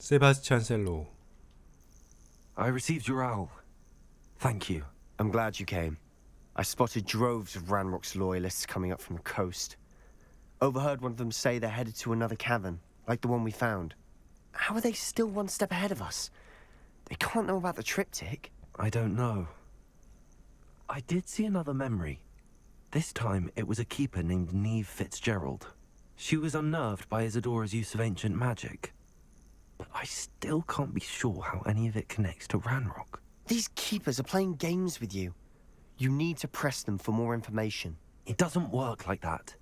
세바스찬 셀로. I received your owl. Thank you. I'm glad you came. I spotted droves of Ranrock's loyalists coming up from the coast. Overheard one of them say they're headed to another cavern, like the one we found. How are they still one step ahead of us? They can't know about the triptych. I don't know. I did see another memory. This time it was a keeper named Neve Fitzgerald. She was unnerved by Isadora's use of ancient magic. But I still can't be sure how any of it connects to Ranrock. These keepers are playing games with you. You need to press them for more information. It doesn't work like that.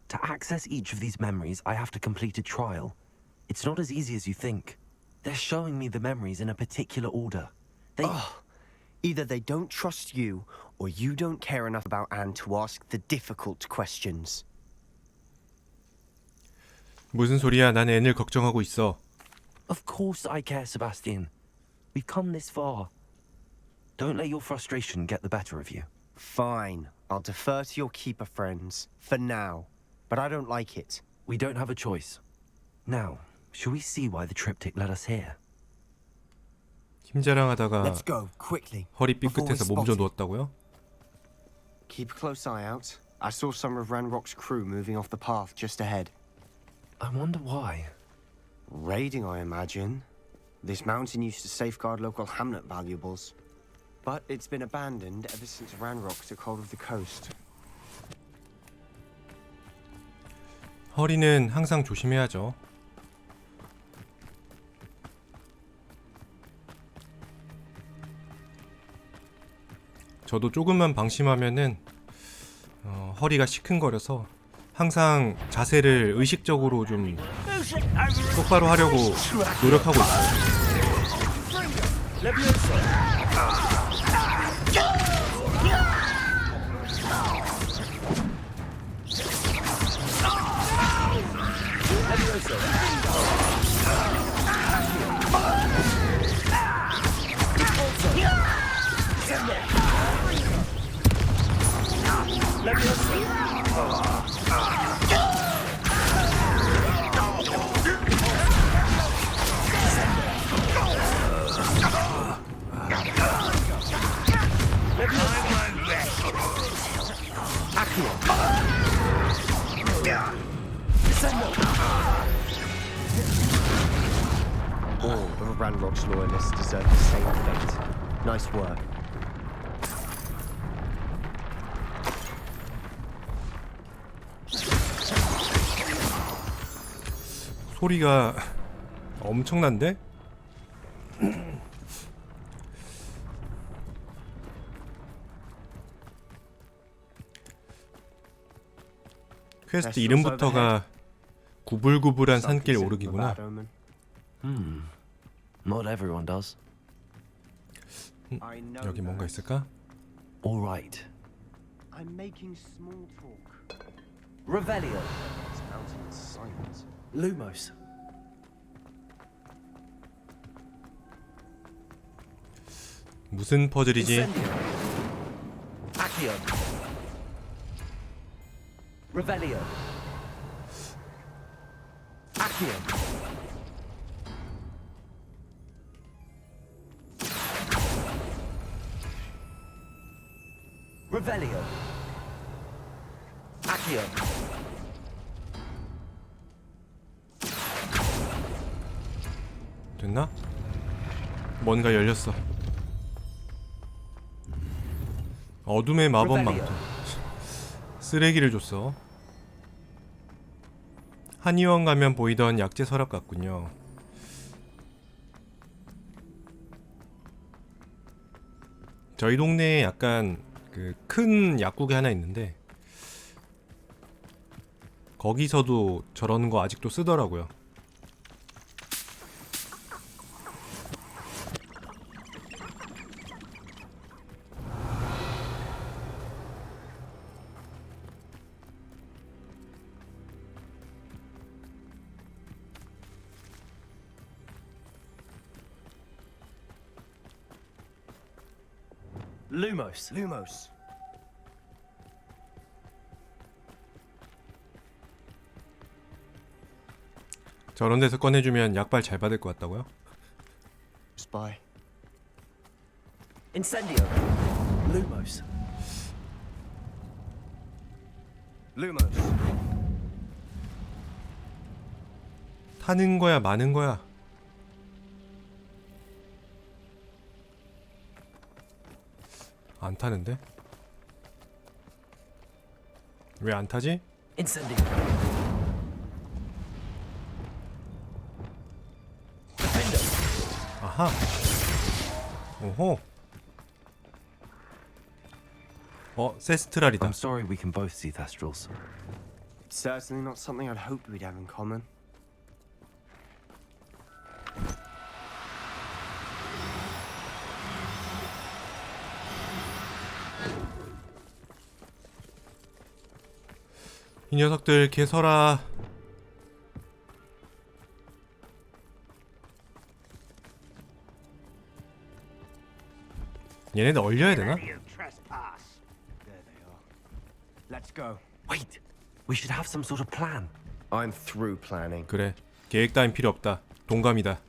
To access each of these memories, I have to complete a trial. It's not as easy as you think. They're showing me the memories in a particular order. Either they don't trust you, or you don't care enough about Anne to ask the difficult questions. 무슨 소리야? 난 앤을 걱정하고 있어. Of course I care, Sebastian. We've come this far. Don't let your frustration get the better of you. Fine. I'll defer to your keeper friends, for now. But I don't like it. We don't have a choice. Now, shall we see why the triptych led us here? 힘자랑하다가 Let's go, quickly. 허리 삐끗해서 몸져 누웠다고요? Keep a close eye out. I saw some of Ranrock's crew moving off the path just ahead. I wonder why. Raiding, I imagine. This mountain used to safeguard local hamlet valuables. But it's been abandoned ever since Ranrock took hold of the coast. 허리는 항상 조심해야죠. 저도 조금만 방심하면은 허리가 시큰거려서 항상 자세를 의식적으로 좀 똑바로 하려고 노력하고 있어요. All of Ranrock's loyalists deserve the same fate. Nice work. 소리가 엄청난데? 퀘스트 이름부터가 구불구불한 산길 오르기구나. Not everyone does. 여기 뭔가 있을까? All right. I'm making small talk. Revelio. This mountain is silent. Lumos. 무슨 퍼즐이지? Accio. Revelio. Accio. Revelio. Accio. 됐나? 뭔가 열렸어. 어둠의 마법 망토. 쓰레기를 줬어. 한의원 가면 보이던 약재 서랍 같군요. 저희 동네에 약간 그 큰 약국이 하나 있는데 거기서도 저런 거 아직도 쓰더라고요. Lumos. Lumos. 저런 데서 꺼내주면 약발 잘 받을 것 같다고요? Spy. Incendio. Lumos. Lumos. 타는 거야 마는 거야? 안 타는데? 왜 안 타지? Incendio. 아하. 오호. 세스트랄이다. I'm sorry we can both see Thestrals. It's certainly not something I'd hoped we'd have in common. 이 녀석들 개서라. 얘네들 얼려야 되나? There they are. Let's go. Wait, we should have some sort of plan. I'm through planning. 그래. 계획 따윈 필요 없다. 동감이다.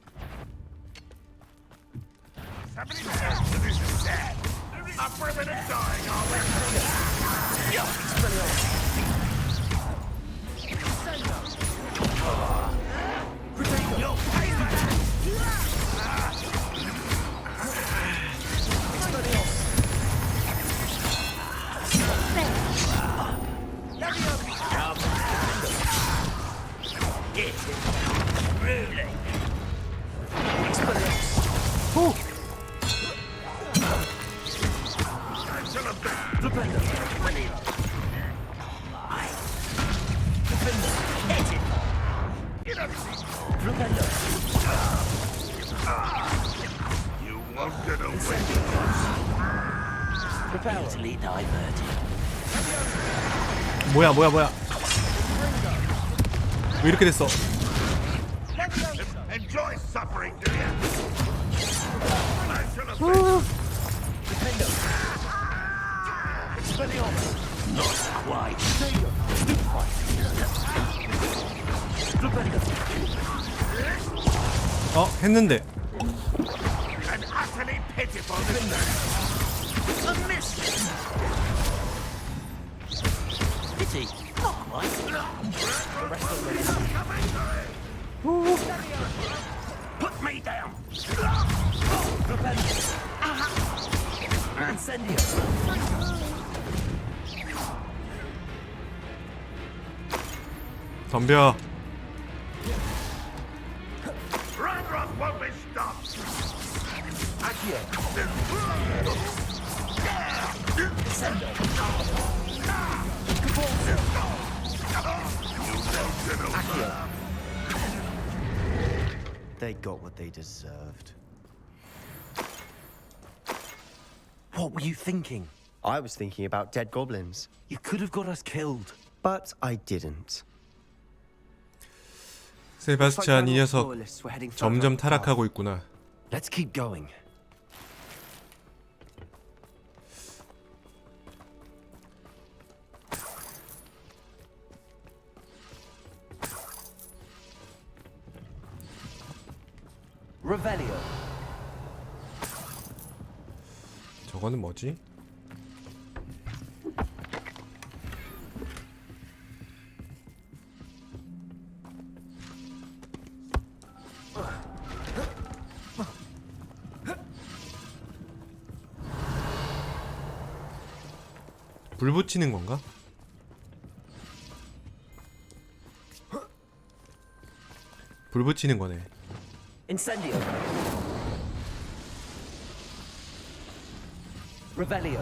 Easily diverted. 뭐야. 왜 이렇게 됐어? Enjoy suffering, do you? Not quite. 했는데. An utterly pitiful A miss. Pity. Not quite. Put me down. Incendio. 덤벼. Ranrock won't be stopped. They got what they deserved. What were you thinking? I was thinking about dead goblins, You could have got us killed. but I didn't. 세바스찬 이 녀석 Loyalists were heading further 점점 up the path. 타락하고 있구나. Let's keep going. Revelio. 저거는 뭐지? 불 붙이는 건가? 불 붙이는 거네. Incendio. Revelio.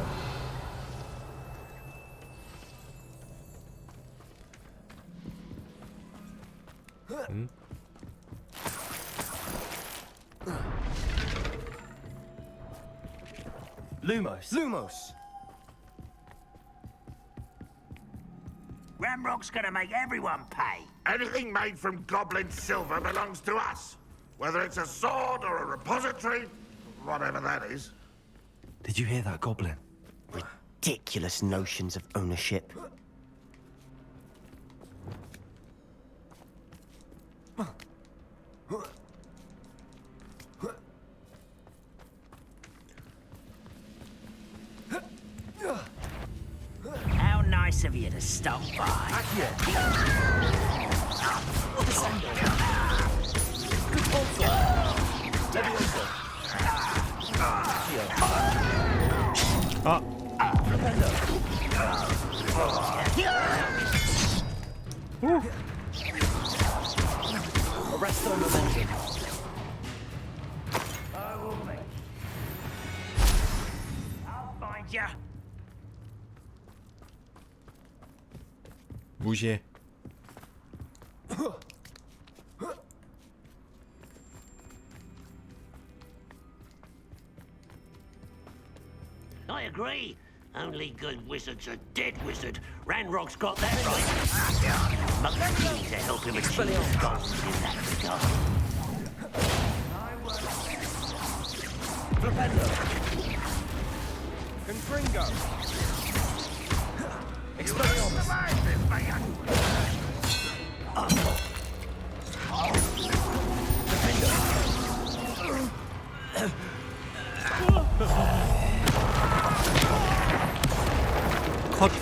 Lumos. Lumos! Ramrock's gonna make everyone pay. Anything made from goblin silver belongs to us. Whether it's a sword or a repository, whatever that is. Did you hear that, Goblin? Ridiculous notions of ownership. How nice of you to stop by. 아, Arresto momentum. I'll find ya. 무시해. I agree. Only good wizards are dead wizard. Ranrock's got that right. Monkey to help him achieve his goals in that regard. Flipendo. Confringo. Expelliarmus. 컷.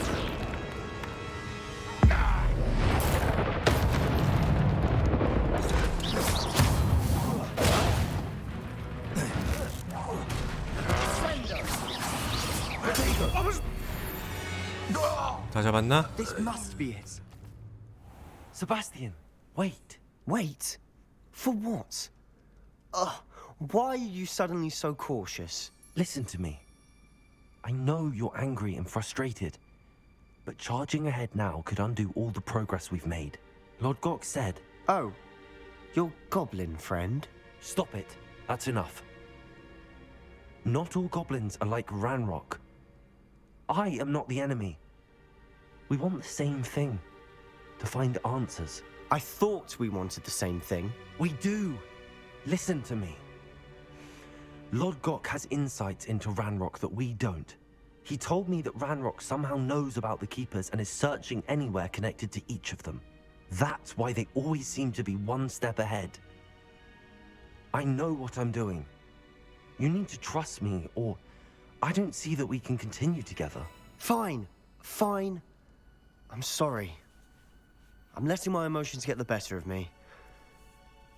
다 잡았나? This must be it. Sebastian, wait. Wait. For what? Why are you suddenly so cautious? Listen to me. I know you're angry and frustrated, but charging ahead now could undo all the progress we've made. Lord Gok said, Oh, your goblin friend? stop it. That's enough. Not all goblins are like Ranrock. I am not the enemy. We want the same thing. To find answers. I thought we wanted the same thing. We do. Listen to me. Lord Gok has insights into Ranrock that we don't. He told me that Ranrock somehow knows about the Keepers and is searching anywhere connected to each of them. That's why they always seem to be one step ahead. I know what I'm doing. You need to trust me, or I don't see that we can continue together. Fine. Fine. I'm sorry. I'm letting my emotions get the better of me.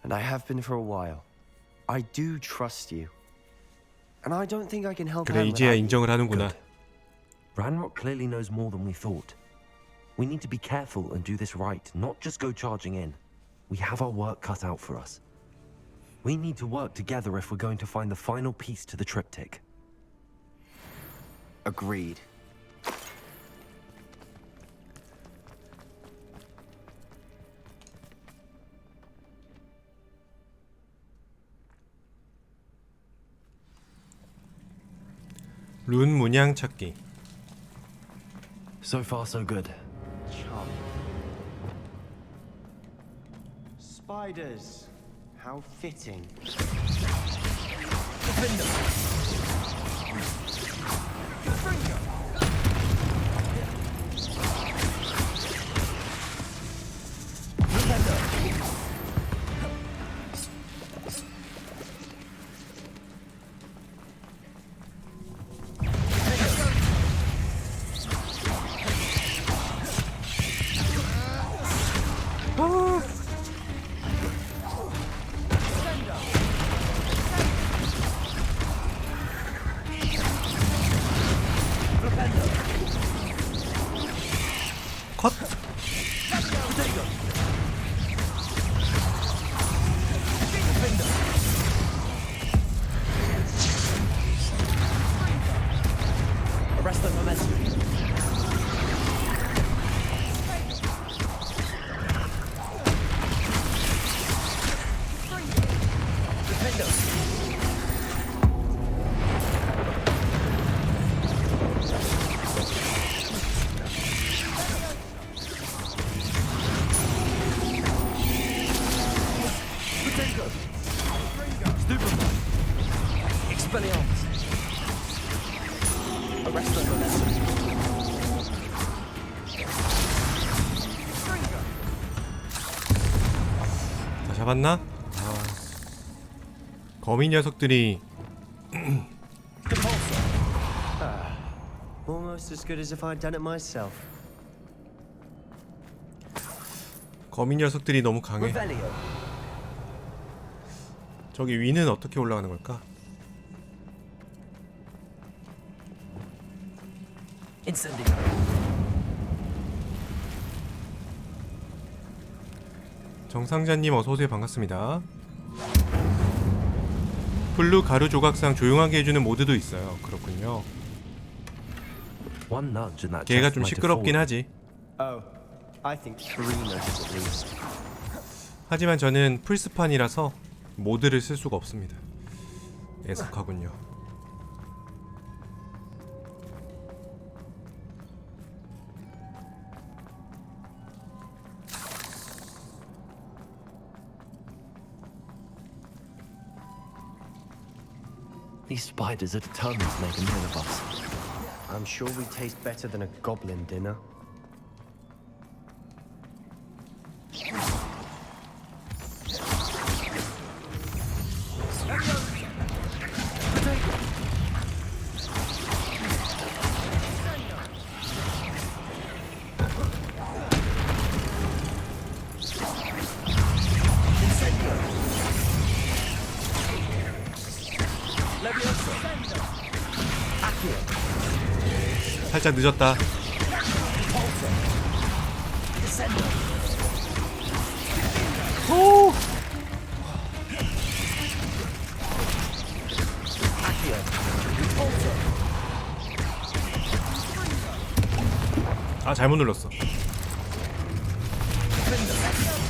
And I have been for a while. I do trust you. And I don't think I can help 그래, out 이제야 without you. 인정을 하는구나. Ranrock clearly knows more than we thought. We need to be careful and do this right, not just go charging in. We have our work cut out for us. We need to work together if we're going to find the final piece to the triptych. Agreed. 룬 문양 찾기. So far, so good. Chum. Spiders. How fitting. 컷. Arrest the momentum. Expelliarmus. Arrest the momentum. 다 잡았나? 거미 녀석들이 Almost as good as if I'd done it myself. 거미 녀석들이 너무 강해. 저기 위는 어떻게 올라가는 걸까? 정상자님 어서오세요. 반갑습니다. 블루 가루 조각상 조용하게 해주는 모드도 있어요. 그렇군요. One nudge and that 걔가 chest 좀 might have 시끄럽긴 fallen. 하지. Oh, I think 3 nudges at least. 하지만 저는 플스판이라서 모드를 쓸 수가 없습니다. 애석하군요. These spiders are determined to make a meal of us. I'm sure we taste better than a goblin dinner. 살짝 늦었다. 오! 아, 잘못 눌렀어.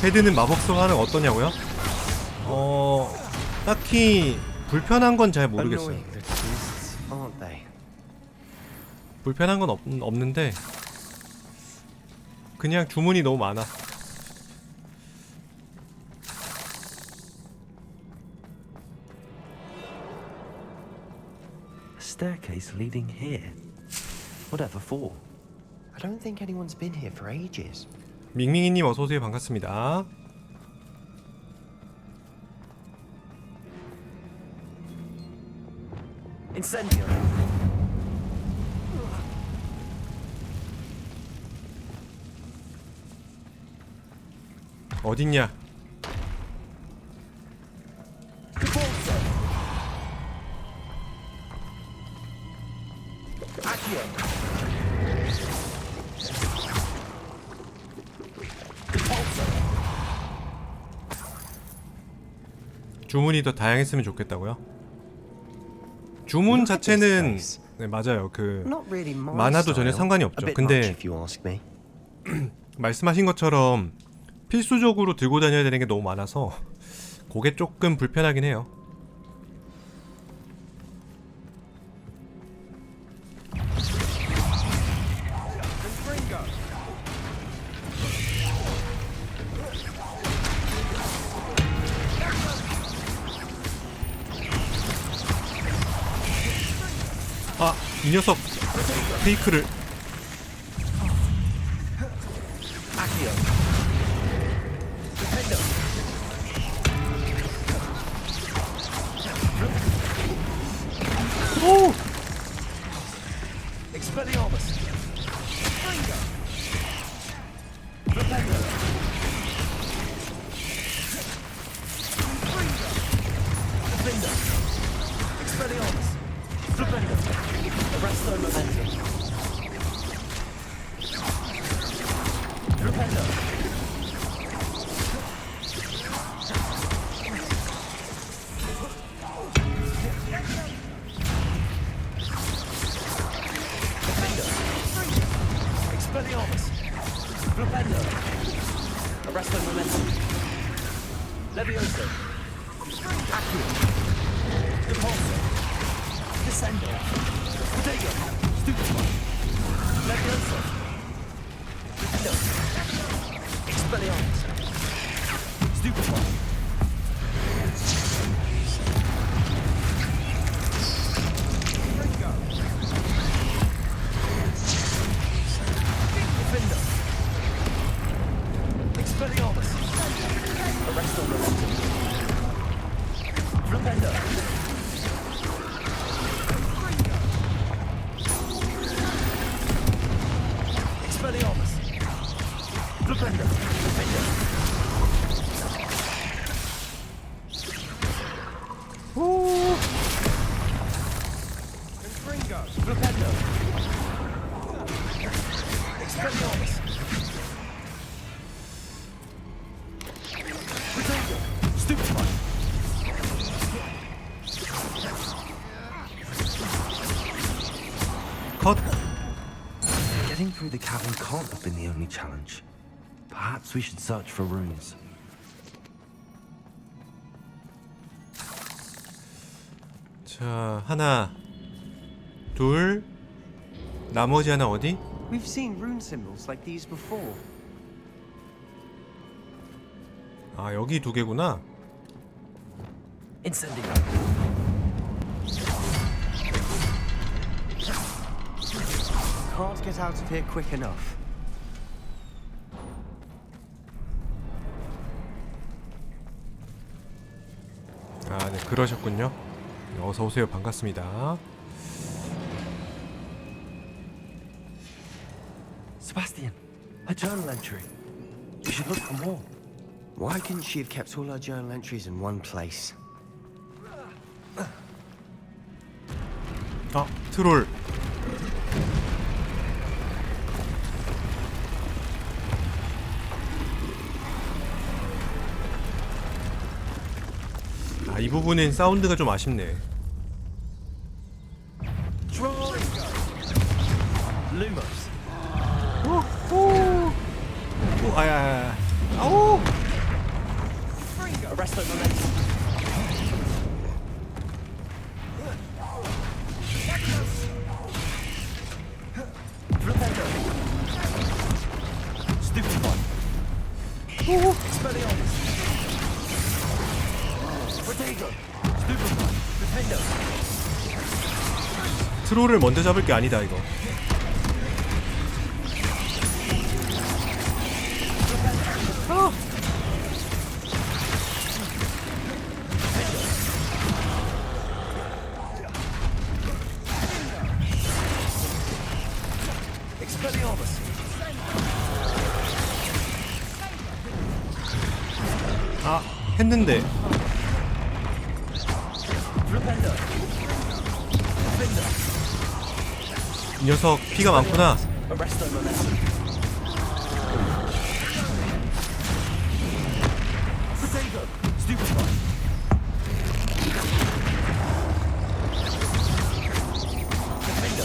헤드는 마법성 하는 어떠냐고요? 딱히 불편한 건 잘 모르겠어요. Annoying little beasts, aren't they? 불편한 건 없는데 그냥 주문이 너무 많아. A staircase leading here. Whatever for? I don't think anyone's been here for ages. 밍밍이님 어서오세요. 반갑습니다. Incendio. 어딨냐? 주문이 더 다양했으면 좋겠다고요? 주문 자체는 네, 맞아요. 그 Not really my 많아도 전혀 style. 상관이 A 없죠. bit 근데 much if you ask me. 말씀하신 것처럼 필수적으로 들고 다녀야 되는 게 너무 많아서 그게 조금 불편하긴 해요. 아, 이 녀석 페이크를. 오! 컷. Getting through the cavern can't have been the only challenge. Perhaps we should search for runes. 자, 하나, 둘, 나머지 하나 어디? We've seen rune symbols like these before. 아, 여기 두 개구나. Incendio. Can't get out of here quick enough. 아, 네, 그러셨군요. 어서 오세요. 반갑습니다. Sebastian, a journal entry. You should look for more. Why couldn't she have kept all her journal entries in one place? 아, 트롤. 아, 이 부분은 사운드가 좀 아쉽네. Lumos. 오, 아야, 아우. Arresto momentum. Flipendo. Stupefy. Expelliarmus. Protego. Stupefy. Flipendo. 트롤을 먼저 잡을 게 아니다 이거. Expelliarmus. 아, 했는데. Flipendo. Flipendo. 이 녀석 피가 많구나. Arresto momentum. Protego. Stupefy. Defendo.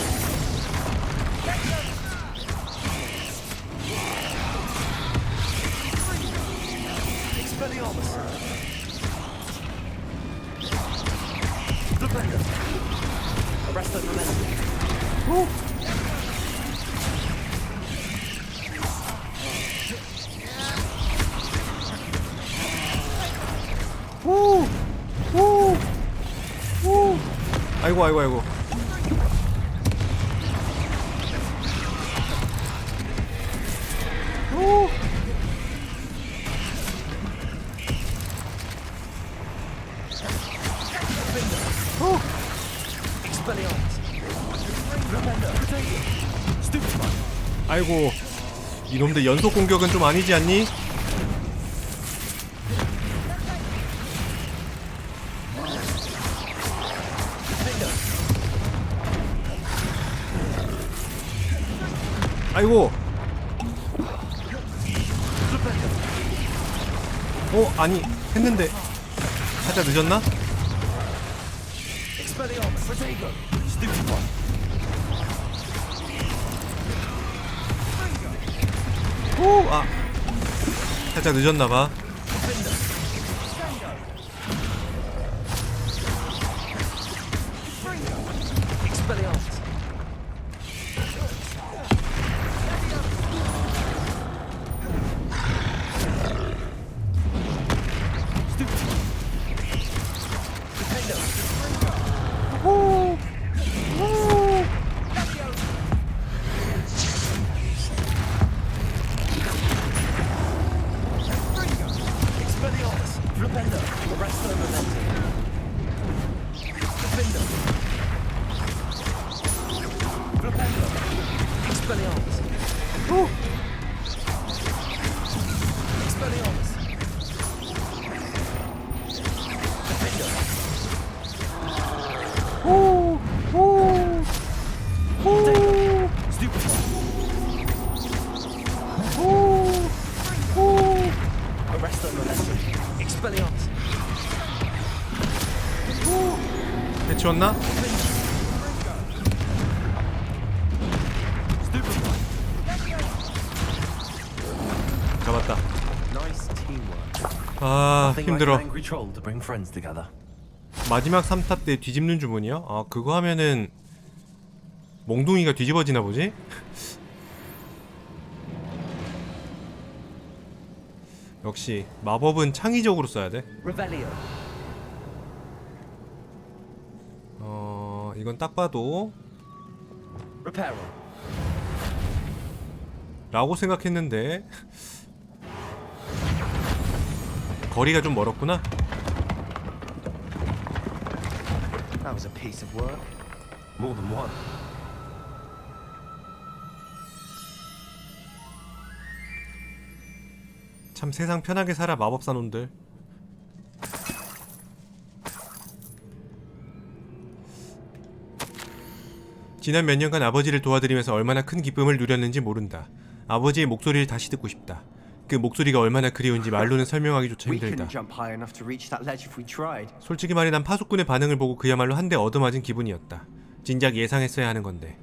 Expelliarmus. Defendo. Arresto momentum. 오, 오, 오. 아이고, 아이고, 아이고. 오. 오. Expelliarmus. Defendo. Stupefy. 아이고, 이놈들 연속 공격은 좀 아니지 않니? 아이고. 아니, 했는데 살짝 늦었나? Expelliarmus. Protego. Stupefy. 아, 살짝 늦었나봐. Expelliarmus. Defender. Flipendo. Expelliarmus. Expelliarmus. Defender. Stupefy. Arrest unmolested. Expelliarmus. 해치웠나? Stupefy. 잡았다. Nice teamwork. 아 Nothing like an 힘들어. angry troll to bring friends together. 마지막 3타 때 뒤집는 주문이요? 아 그거 하면은 몽둥이가 뒤집어지나 보지? 역시 마법은 창의적으로 써야 돼. Revelio. 이건 딱 봐도 Reparo. 라고 생각했는데 거리가 좀 멀었구나. That was a piece of work. More than one. 참 세상 편하게 살아 마법사놈들. 지난 몇 년간 아버지를 도와드리면서 얼마나 큰 기쁨을 누렸는지 모른다. 아버지의 목소리를 다시 듣고 싶다. 그 목소리가 얼마나 그리운지 말로는 설명하기조차 We 힘들다. couldn't jump high enough to reach that ledge if we tried. 솔직히 말해 난 파수꾼의 반응을 보고 그야말로 한 대 얻어맞은 기분이었다. 진작 예상했어야 하는 건데.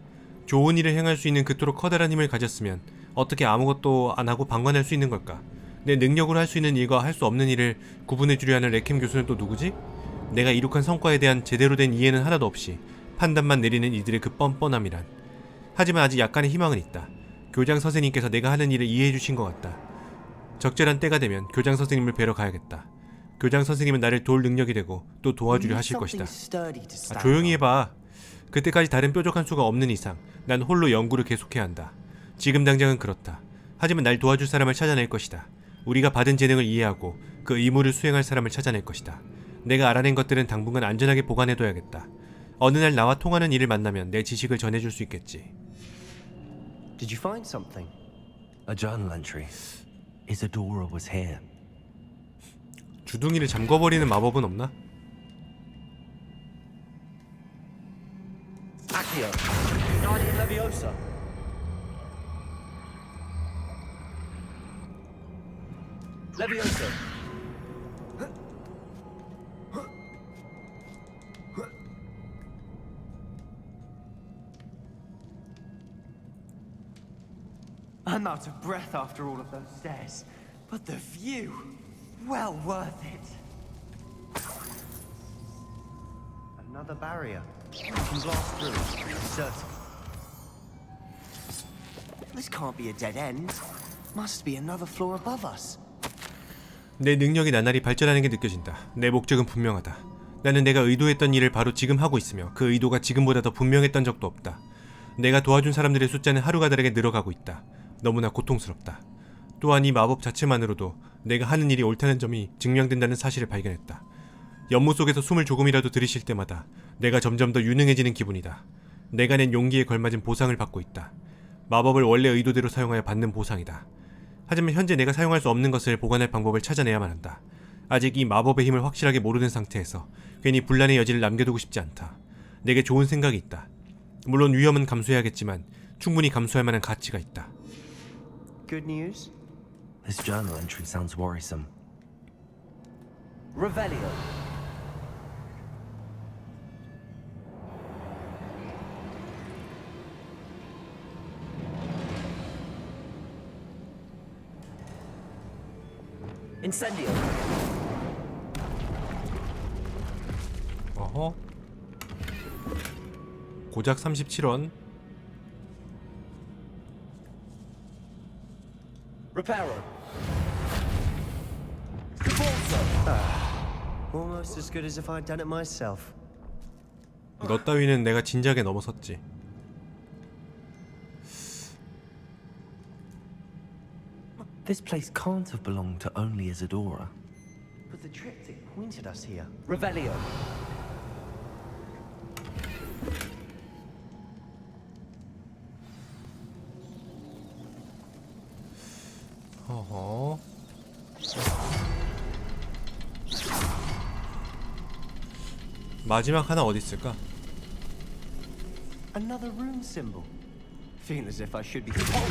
좋은 일을 행할 수 있는 그토록 커다란 힘을 가졌으면 어떻게 아무것도 안 하고 방관할 수 있는 걸까? 내 능력으로 할 수 있는 일과 할 수 없는 일을 구분해주려 하는 레캠 교수는 또 누구지? 내가 이룩한 성과에 대한 제대로 된 이해는 하나도 없이 판단만 내리는 이들의 그 뻔뻔함이란. 하지만 아직 약간의 희망은 있다. 교장 선생님께서 내가 하는 일을 이해해 주신 것 같다. 적절한 때가 되면 교장 선생님을 뵈러 가야겠다. 교장 선생님은 나를 도울 능력이 되고 또 도와주려 하실 것이다. 조용히 해봐. 그때까지 다른 뾰족한 수가 없는 이상 난 홀로 연구를 계속해야 한다. 지금 당장은 그렇다. 하지만 날 도와줄 사람을 찾아낼 것이다. 우리가 받은 재능을 이해하고 그 의무를 수행할 사람을 찾아낼 것이다. 내가 알아낸 것들은 당분간 안전하게 보관해둬야겠다. 어느 날 나와 통하는 이를 만나면 내 지식을 전해줄 수 있겠지. Did you find something? A journal entry. Isadora was here. 주둥이를 잠궈버리는 마법은 없나? Accio. Guardian Leviosa. Leviosa. I'm out of breath after all of those stairs, but the view, well worth it. Another barrier. We can blast through it, certain. This can't be a dead end. Must be another floor above us. 내 능력이 나날이 발전하는 게 느껴진다. 내 목적은 분명하다. 나는 내가 의도했던 일을 바로 지금 하고 있으며 그 의도가 지금보다 더 분명했던 적도 없다. 내가 도와준 사람들의 숫자는 하루가 다르게 늘어가고 있다. 너무나 고통스럽다. 또한 이 마법 자체만으로도 내가 하는 일이 옳다는 점이 증명된다는 사실을 발견했다. 연못 속에서 숨을 조금이라도 들이쉴 때마다 내가 점점 더 유능해지는 기분이다. 내가 낸 용기에 걸맞은 보상을 받고 있다. 마법을 원래 의도대로 사용하여 받는 보상이다. 하지만 현재 내가 사용할 수 없는 것을 보관할 방법을 찾아내야만 한다. 아직 이 마법의 힘을 확실하게 모르는 상태에서 괜히 분란의 여지를 남겨두고 싶지 않다. 내게 좋은 생각이 있다. 물론 위험은 감수해야겠지만 충분히 감수할 만한 가치가 있다. Good news? This journal entry sounds worrisome. Revelio. Incendio. 어허. 고작 37원. Reparo. Almost as good as if I'd done it myself. 너 따위는 내가 진작에 넘어섰지. This place can't have belonged to only Isadora. But the triptych pointed us here. Revelio. 어허. 마지막 하나 어디 있을까? Another rune symbol. Feel as if I should be speaking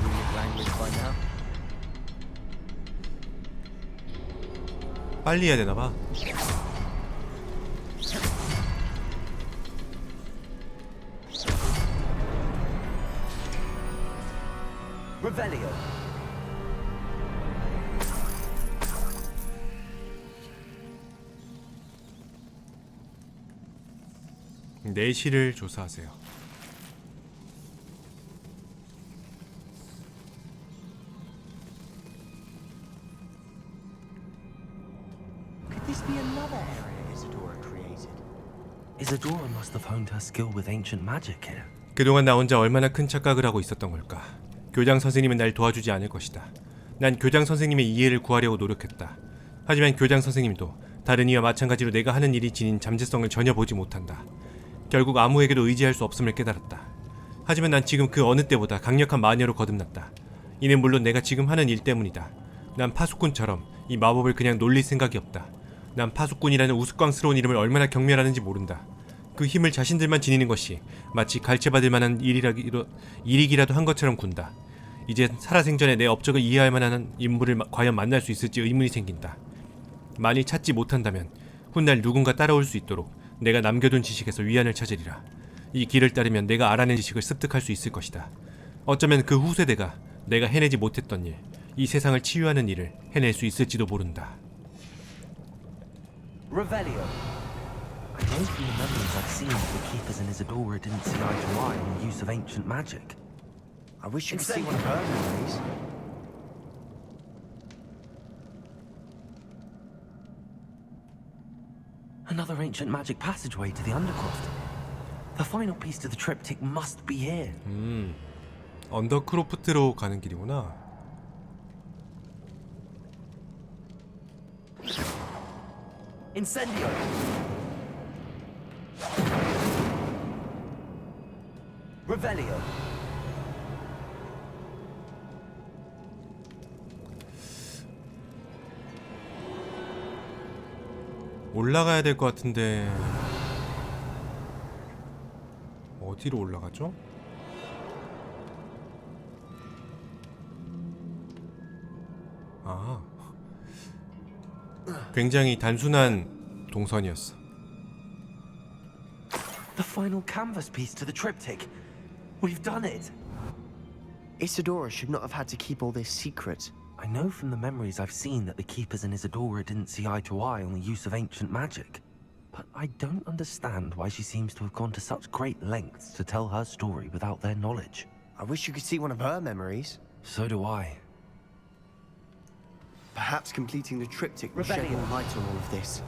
runic language by now. 빨리 해야 되나봐. Revelio. 내실을 조사하세요. Could this be another area Isadora created? Isadora must have honed her skill with ancient magic here. 그동안 나 혼자 얼마나 큰 착각을 하고 있었던 걸까. 교장 선생님은 날 도와주지 않을 것이다. 난 교장 선생님의 이해를 구하려고 노력했다. 하지만 교장 선생님도 다른 이와 마찬가지로 내가 하는 일이 지닌 잠재성을 전혀 보지 못한다. 결국 아무에게도 의지할 수 없음을 깨달았다. 하지만 난 지금 그 어느 때보다 강력한 마녀로 거듭났다. 이는 물론 내가 지금 하는 일 때문이다. 난 파수꾼처럼 이 마법을 그냥 놀릴 생각이 없다. 난 파수꾼이라는 우스꽝스러운 이름을 얼마나 경멸하는지 모른다. 그 힘을 자신들만 지니는 것이 마치 갈채받을 만한 일이기라도 한 것처럼 군다. 이제 살아생전에 내 업적을 이해할 만한 인물을 과연 만날 수 있을지 의문이 생긴다. 만일 찾지 못한다면 훗날 누군가 따라올 수 있도록 내가 남겨둔 지식에서 위안을 찾으리라. 이 길을 따르면 내가 알아낸 지식을 습득할 수 있을 것이다. 어쩌면 그 후세대가 내가 해내지 못했던 일, 이 세상을 치유하는 일을 해낼 수 있을지도 모른다. Revelio. I know from the memories I've seen that the keepers in Isadora didn't see eye to eye on the use of ancient magic. I wish you could see one of her memories. Another ancient magic passageway to the Undercroft. The final piece to the triptych must be here. 언더크로프트로 가는 길이구나. Incendio. Revelio. 올라가야 될 것 같은데 어디로 올라가죠? 아, 굉장히 단순한 동선이었어. The final canvas piece to the triptych. We've done it. Isadora should not have had to keep all this secret. I know from the memories I've seen that the keepers in Isadora didn't see eye to eye on the use of ancient magic. But I don't understand why she seems to have gone to such great lengths to tell her story without their knowledge. I wish you could see one of her memories. So do I. Perhaps completing the triptych will shed Rebellion. more light on all of this.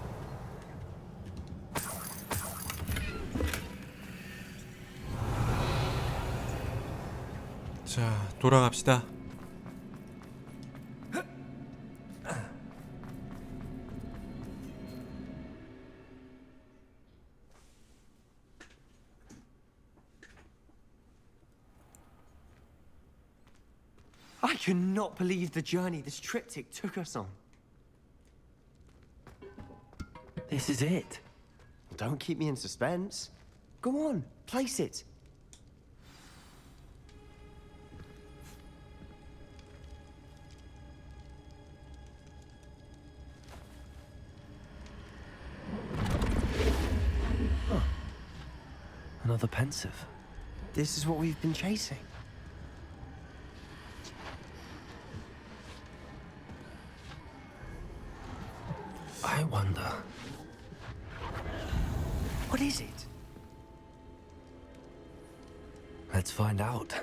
자, 돌아갑시다. I cannot believe the journey this triptych took us on. This is it. Don't keep me in suspense. Go on, place it. Another pensive. This is what we've been chasing. I wonder. What is it? Let's find out.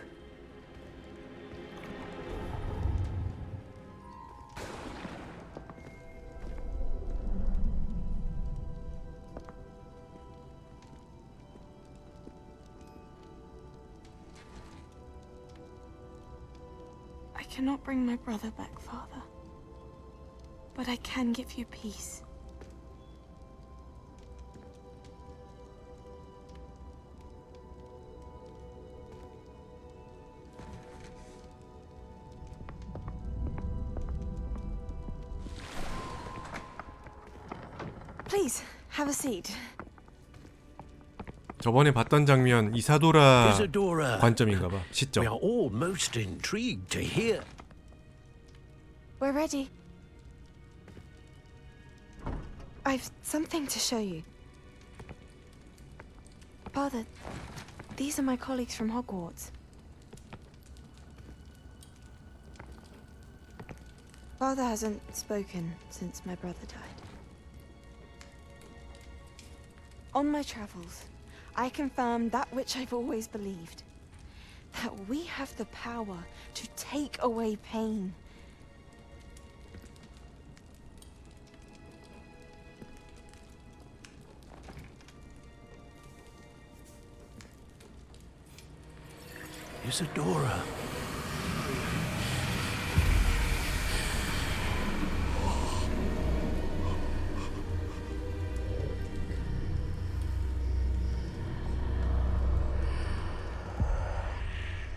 I cannot bring my brother back, Father. But I can give you peace. Please, have a seat. 저번에 봤던 장면 이사도라 Isadora, 관점인가봐. we 시점. are all most intrigued to hear. We're ready. I've something to show you. Father, these are my colleagues from Hogwarts. Father hasn't spoken since my brother died. On my travels, I confirmed that which I've always believed. That we have the power to take away pain. Isadora.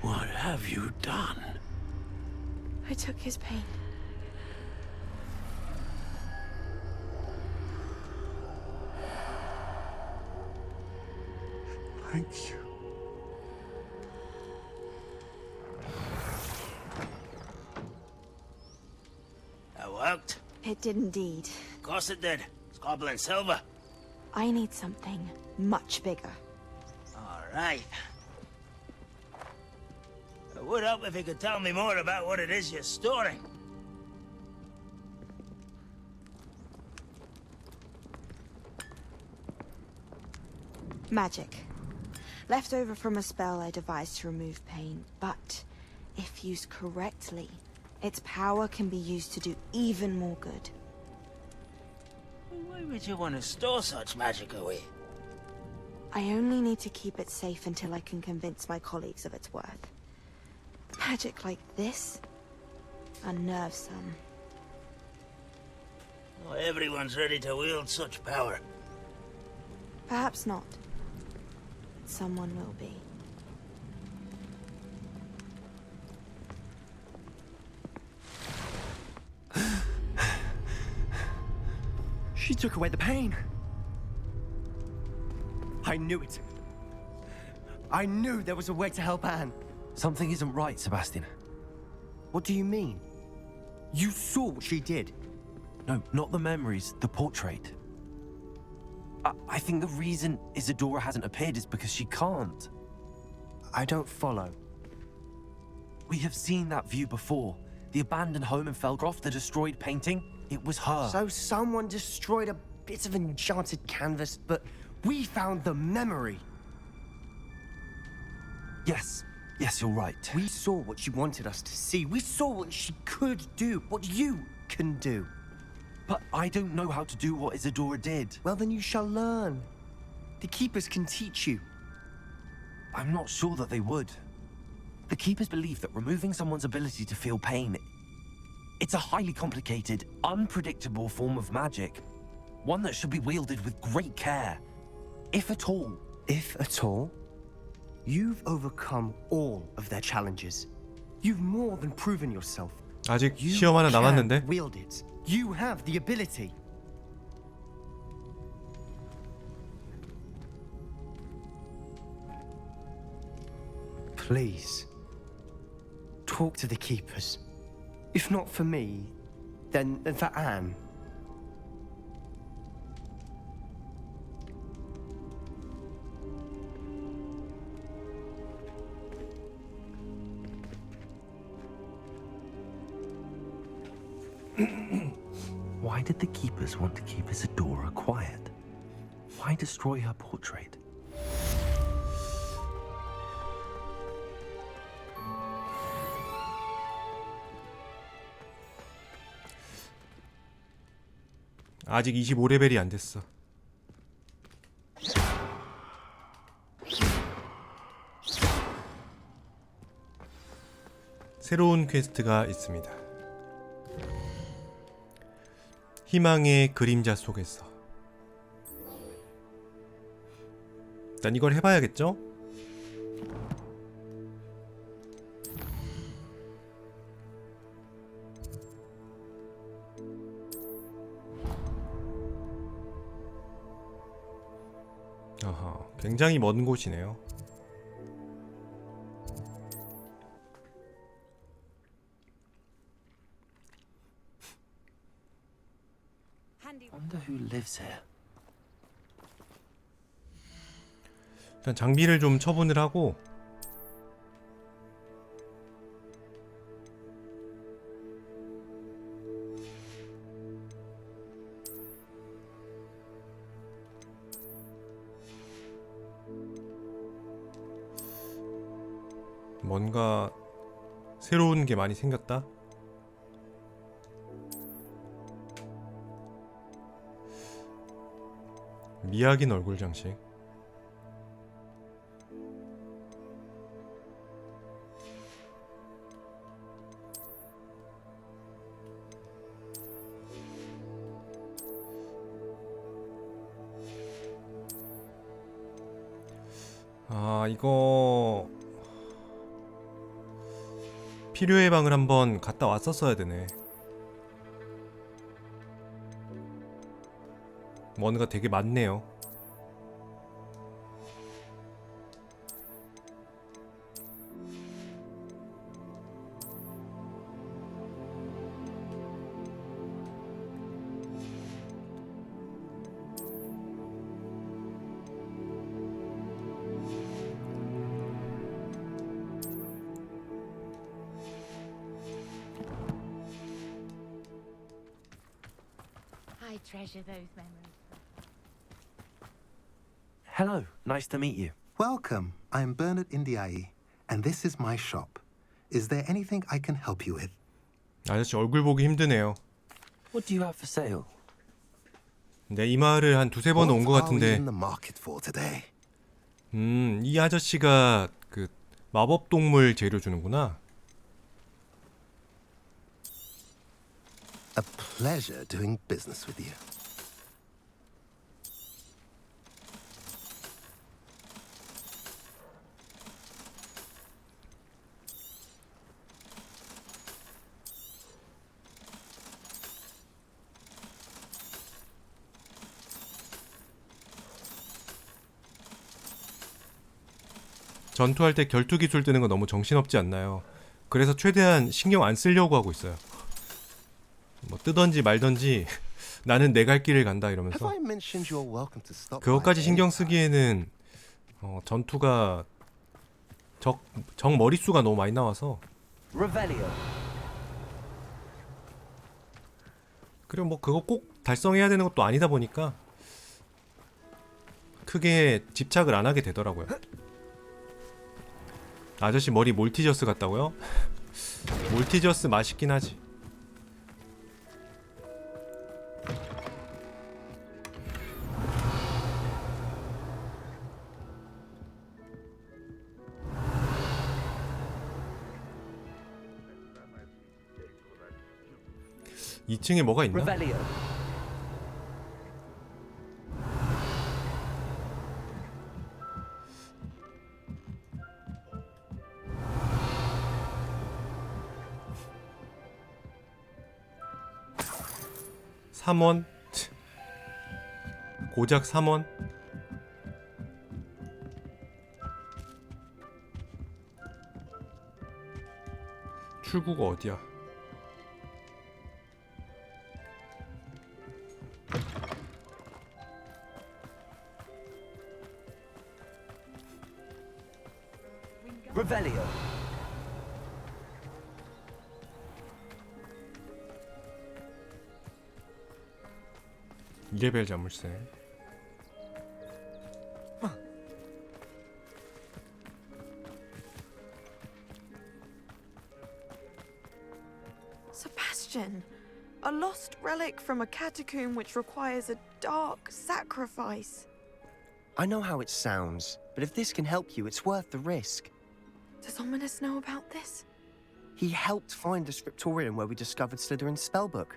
What have you done? I took his pain. Thank you. That worked. It did indeed. Of course it did. It's goblin silver. I need something much bigger. All right. It would help if you could tell me more about what it is you're storing. Magic. Left over from a spell I devised to remove pain, but if used correctly, its power can be used to do even more good. Why would you want to store such magic away? I only need to keep it safe until I can convince my colleagues of its worth. Magic like this unnerves some. Not everyone's ready to wield such power. Perhaps not. But someone will be. She took away the pain. I knew it. I knew there was a way to help Anne. Something isn't right, Sebastian. What do you mean? You saw what she did. No, not the memories, the portrait. I think the reason Isadora hasn't appeared is because she can't. I don't follow. We have seen that view before. The abandoned home in Felgroth, the destroyed painting, it was her. So someone destroyed a bit of enchanted canvas, but we found the memory. Yes, you're right. We saw what she wanted us to see. We saw what she could do, what you can do. But I don't know how to do what Isadora did. Well, then you shall learn. The Keepers can teach you. I'm not sure that they would. The Keepers believe that removing someone's ability to feel pain, it's a highly complicated, unpredictable form of magic. One that should be wielded with great care. If at all. If at all, you've overcome all of their challenges. You've more than proven yourself. 아직 You 시험 하나 can 남았는데. wield it. You have the ability. Please, talk to the Keepers. If not for me, then for Anne. Why did the Keepers want to keep Isadora quiet? Why destroy her portrait? 아직 25레벨이 안 됐어. 새로운 퀘스트가 있습니다. 희망의 그림자 속에서. 일단 이걸 해봐야겠죠? 아하, 굉장히 먼 곳이네요. Wonder who lives here. 일단 장비를 좀 처분을 하고 뭔가 새로운 게 많이 생겼다. 미약인 얼굴 장식. 아, 이거 필요의 방을 한번 갔다 왔었어야 되네. 뭔가 되게 많네요. I treasure those memories. Hello, nice to meet you. Welcome. I'm Bernard Indiai, and this is my shop. Is there anything I can help you with? 아저씨 얼굴 보기 힘드네요. What do you have for sale? 네, 이 마을을 한 두세 번 온 것 What are we 같은데 in the market for today? 이 아저씨가 그 마법 동물 재료 주는구나. A pleasure doing business with you. 전투할 때 결투 기술 뜨는 거 너무 정신없지 않나요? 그래서 최대한 신경 안 쓰려고 하고 있어요. 뭐 뜨던지 말던지 나는 내 갈 길을 간다 Have 이러면서 I mentioned you're welcome to stop by 그것까지 신경 anytime? 쓰기에는 전투가 적 머릿수가 너무 많이 나와서 Revelio. 그리고 뭐 그거 꼭 달성해야 되는 것도 아니다 보니까 크게 집착을 안 하게 되더라고요. 아저씨 머리 몰티저스 같다고요? 몰티저스 맛있긴 하지. 이 층에 뭐가 있나? Revelio. 삼원? 고작 3원? 출구가 어디야? Revelio. 이레벨 자물쇠. Sebastian, a lost relic from a catacomb which requires a dark sacrifice. I know how it sounds, but if this can help you, it's worth the risk. Does Ominous know about this? He helped find the scriptorium where we discovered Slytherin's spellbook.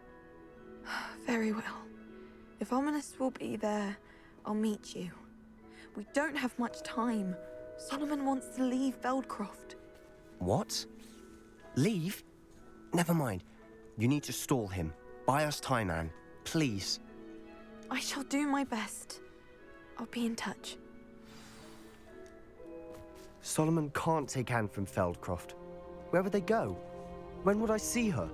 Very well. If Ominous will be there, I'll meet you. We don't have much time. Solomon wants to leave Feldcroft. What? Leave? Never mind. You need to stall him. Buy us time, Anne. Please. I shall do my best. I'll be in touch. Solomon can't take Anne from Feldcroft. Where would they go? When would I see her?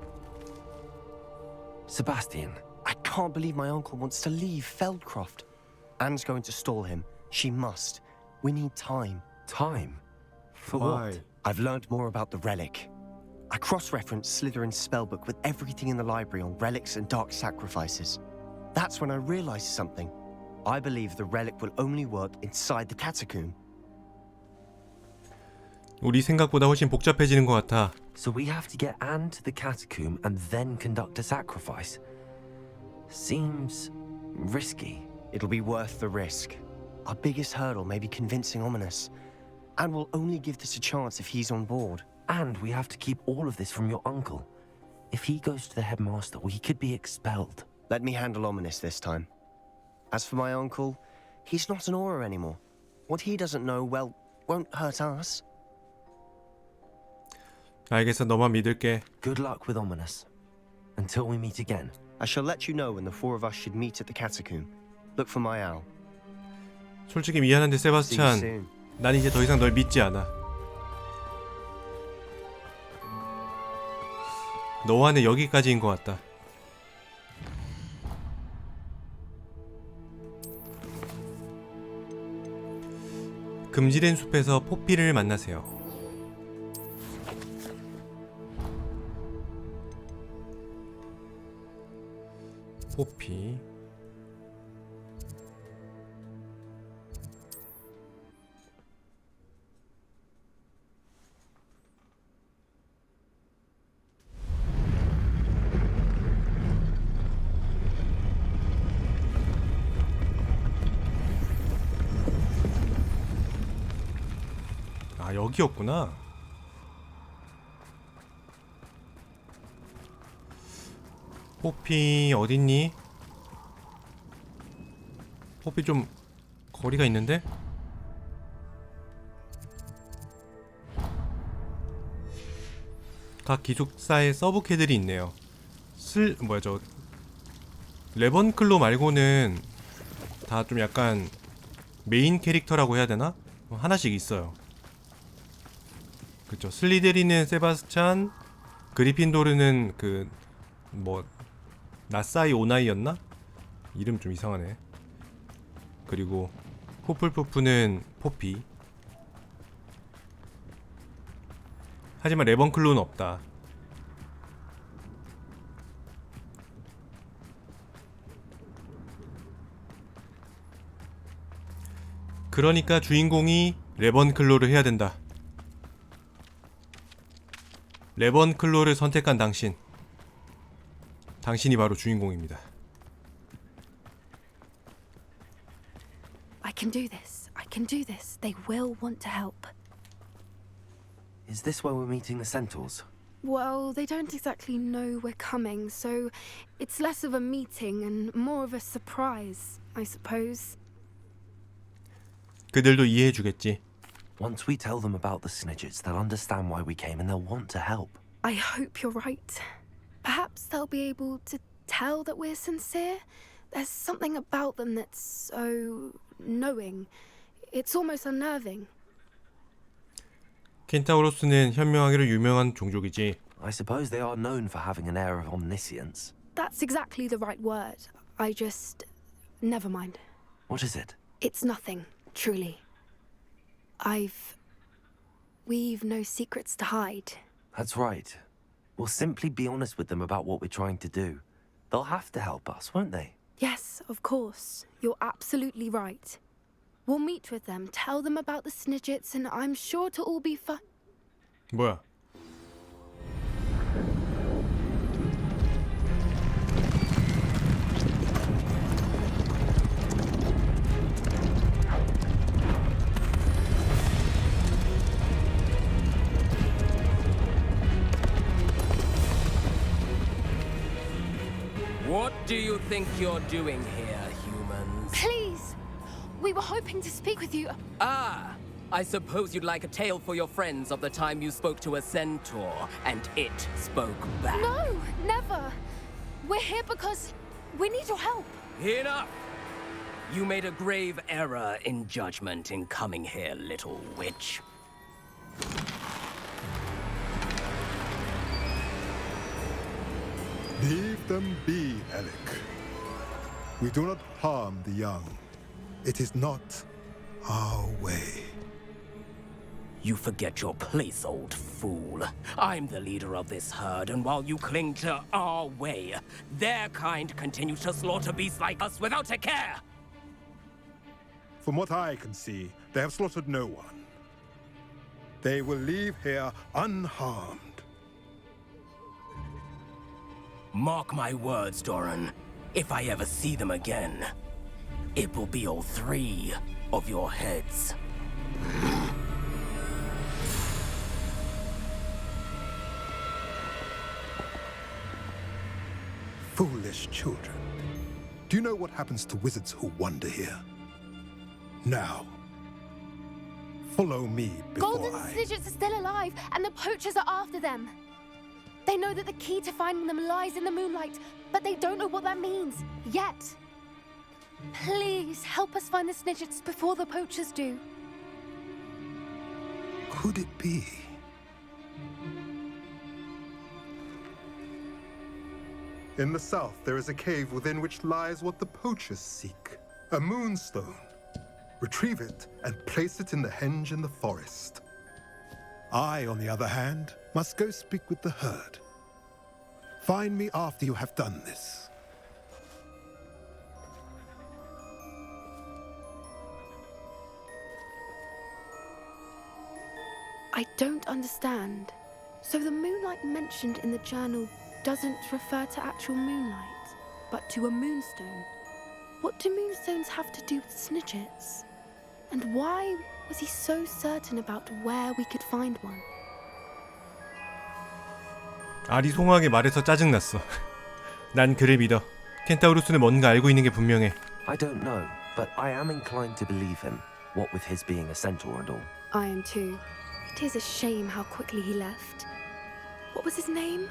Sebastian, I can't believe my uncle wants to leave Feldcroft. Anne's going to stall him. She must. We need time. time? For Why? what? I've learned more about the relic. I cross-referenced Slytherin's spellbook with everything in the library on relics and dark sacrifices. That's when I realized something. I believe the relic will only work inside the catacomb. 우리 생각보다 훨씬 복잡해지는 것 같아. So we have to get Anne to the catacomb and then conduct a sacrifice. Seems risky. It'll be worth the risk. Our biggest hurdle may be convincing Ominous. And we'll only give this a chance if he's on board. And we have to keep all of this from your uncle. If he goes to the headmaster, we could be expelled. Let me handle Ominous this time. As for my uncle, he's not an Auror anymore. What he doesn't know, well, won't hurt us. 알겠어, 너만 믿을게. Good luck with Ominous. Until we meet again. I shall let you know when the four of us should meet at the catacomb. Look for my owl. 솔직히 미안한데 See you 세바스찬, soon. 난 이제 더 이상 널 믿지 않아. 너와는 여기까지인 것 같다. 금지된 숲에서 포피를 만나세요. 포피. 아, 여기였구나. 포피 어딨니? 포피 좀 거리가 있는데? 각 기숙사에 서브캐들이 있네요. 레번클로 말고는 다 좀 약간 메인 캐릭터라고 해야 되나? 하나씩 있어요. 그쵸. 슬리데리는 세바스찬, 그리핀도르는 나사이 오나이였나? 이름 좀 이상하네. 그리고 후플푸프는 포피. 하지만 레번클로는 없다. 그러니까 주인공이 레번클로를 해야 된다. 레번클로를 선택한 당신이 바로 주인공입니다. I can do this. I can do this. They will want to help. Is this where we're meeting the centaurs? Well, they don't exactly know we're coming, so it's less of a meeting and more of a surprise, I suppose. 그들도 이해해주겠지. Once we tell them about the Snidgets, they'll understand why we came and they'll want to help. I hope you're right. Perhaps they'll be able to tell that we're sincere. There's something about them that's so knowing. It's almost unnerving. 켄타우로스는 현명하기로 유명한 종족이지. I suppose they are known for having an air of omniscience. That's exactly the right word. Never mind. What is it? It's nothing, truly. We've no secrets to hide. That's right. We'll simply be honest with them about what we're trying to do. They'll have to help us, won't they? Yes, of course. You're absolutely right. We'll meet with them, tell them about the Snidgets, and I'm sure it'll all be fun. 뭐야? What do you think you're doing here, humans? Please! We were hoping to speak with you. Ah! I suppose you'd like a tale for your friends of the time you spoke to a centaur, and it spoke back. No, never. We're here because we need your help. Enough! You made a grave error in judgment in coming here, little witch. Leave them be, Alec. We do not harm the young. It is not our way. You forget your place, old fool. I'm the leader of this herd, and while you cling to our way, their kind continues to slaughter beasts like us without a care. From what I can see, they have slaughtered no one. They will leave here unharmed. Mark my words, Doran. If I ever see them again, it will be all 3 of your heads. Foolish children. Do you know what happens to wizards who wander here? Now, follow me before Golden I... Snidgets are still alive, and the poachers are after them. They know that the key to finding them lies in the moonlight, but they don't know what that means, yet. Please, help us find the Snidgets before the poachers do. Could it be? In the south, there is a cave within which lies what the poachers seek. A moonstone. Retrieve it and place it in the henge in the forest. I, on the other hand, must go speak with the herd. Find me after you have done this. I don't understand. So the moonlight mentioned in the journal doesn't refer to actual moonlight, but to a moonstone. What do moonstones have to do with Snidgets? And why was he so certain about where we could find one? 아리송하게 말해서 짜증났어. 난 그를 믿어. 켄타우루스는 뭔가 알고 있는 게 분명해. I don't know, but I am inclined to believe him, what with his being a centaur and all. I am too. It is a shame how quickly he left. What was his name?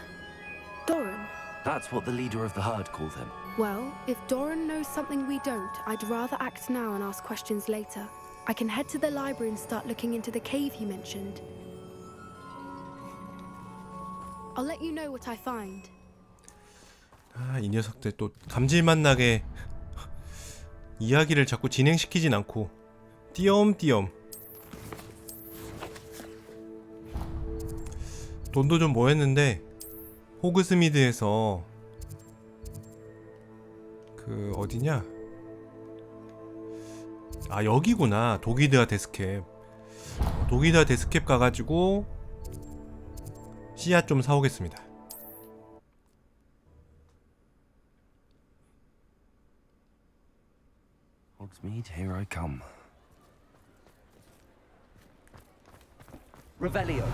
Doran. That's what the leader of the herd called him. Well, if Doran knows something we don't, I'd rather act now and ask questions later. I can head to the library and start looking into the cave he mentioned. I'll let you know what I find. 아, 이 녀석들 또 감질맛 나게 이야기를 자꾸 진행시키진 않고 띄엄띄엄 돈도 좀 모였는데 호그스미드에서 그 어디냐? 아 여기구나. 도기드와 데스캡. 도기드와 데스캡 가가지고 씨앗 좀 사오겠습니다. Hogsmeade, here I come. Revelio.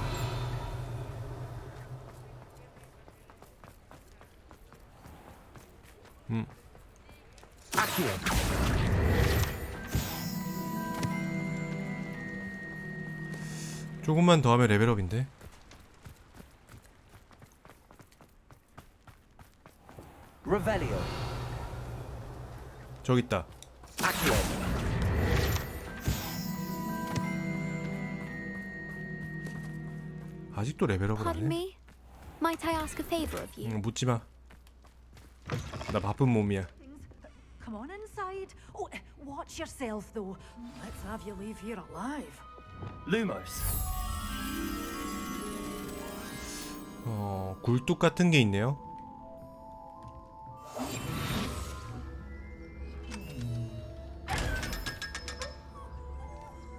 Accio. 조금만 더 하면 레벨업인데. Revelio. 저기 있다. Accio. 아직도 레벨업을 안 Pardon 해? me? Might I ask a favor of you? 묻지 마. 나 바쁜 몸이야. Come on inside. Oh, watch yourself, though. Let's have you leave here alive. Lumos. 굴뚝 같은 게 있네요.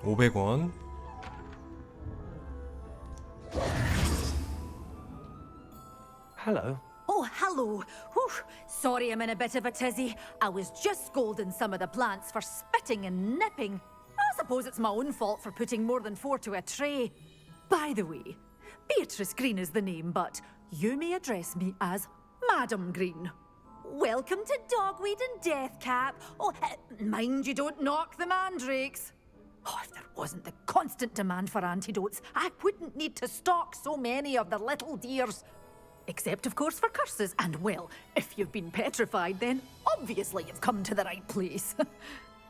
$500. Hello. Oh, hello. Whew. Sorry I'm in a bit of a tizzy. I was just scolding some of the plants for spitting and nipping. I suppose it's my own fault for putting more than 4 to a tray. By the way, Beatrice Green is the name, but you may address me as Madam Green. Welcome to Dogweed and Deathcap. Oh, mind you don't knock the mandrakes. Oh, if there wasn't the constant demand for antidotes, I wouldn't need to stock so many of the little dears. Except, of course, for curses. And, well, if you've been petrified, then obviously you've come to the right place.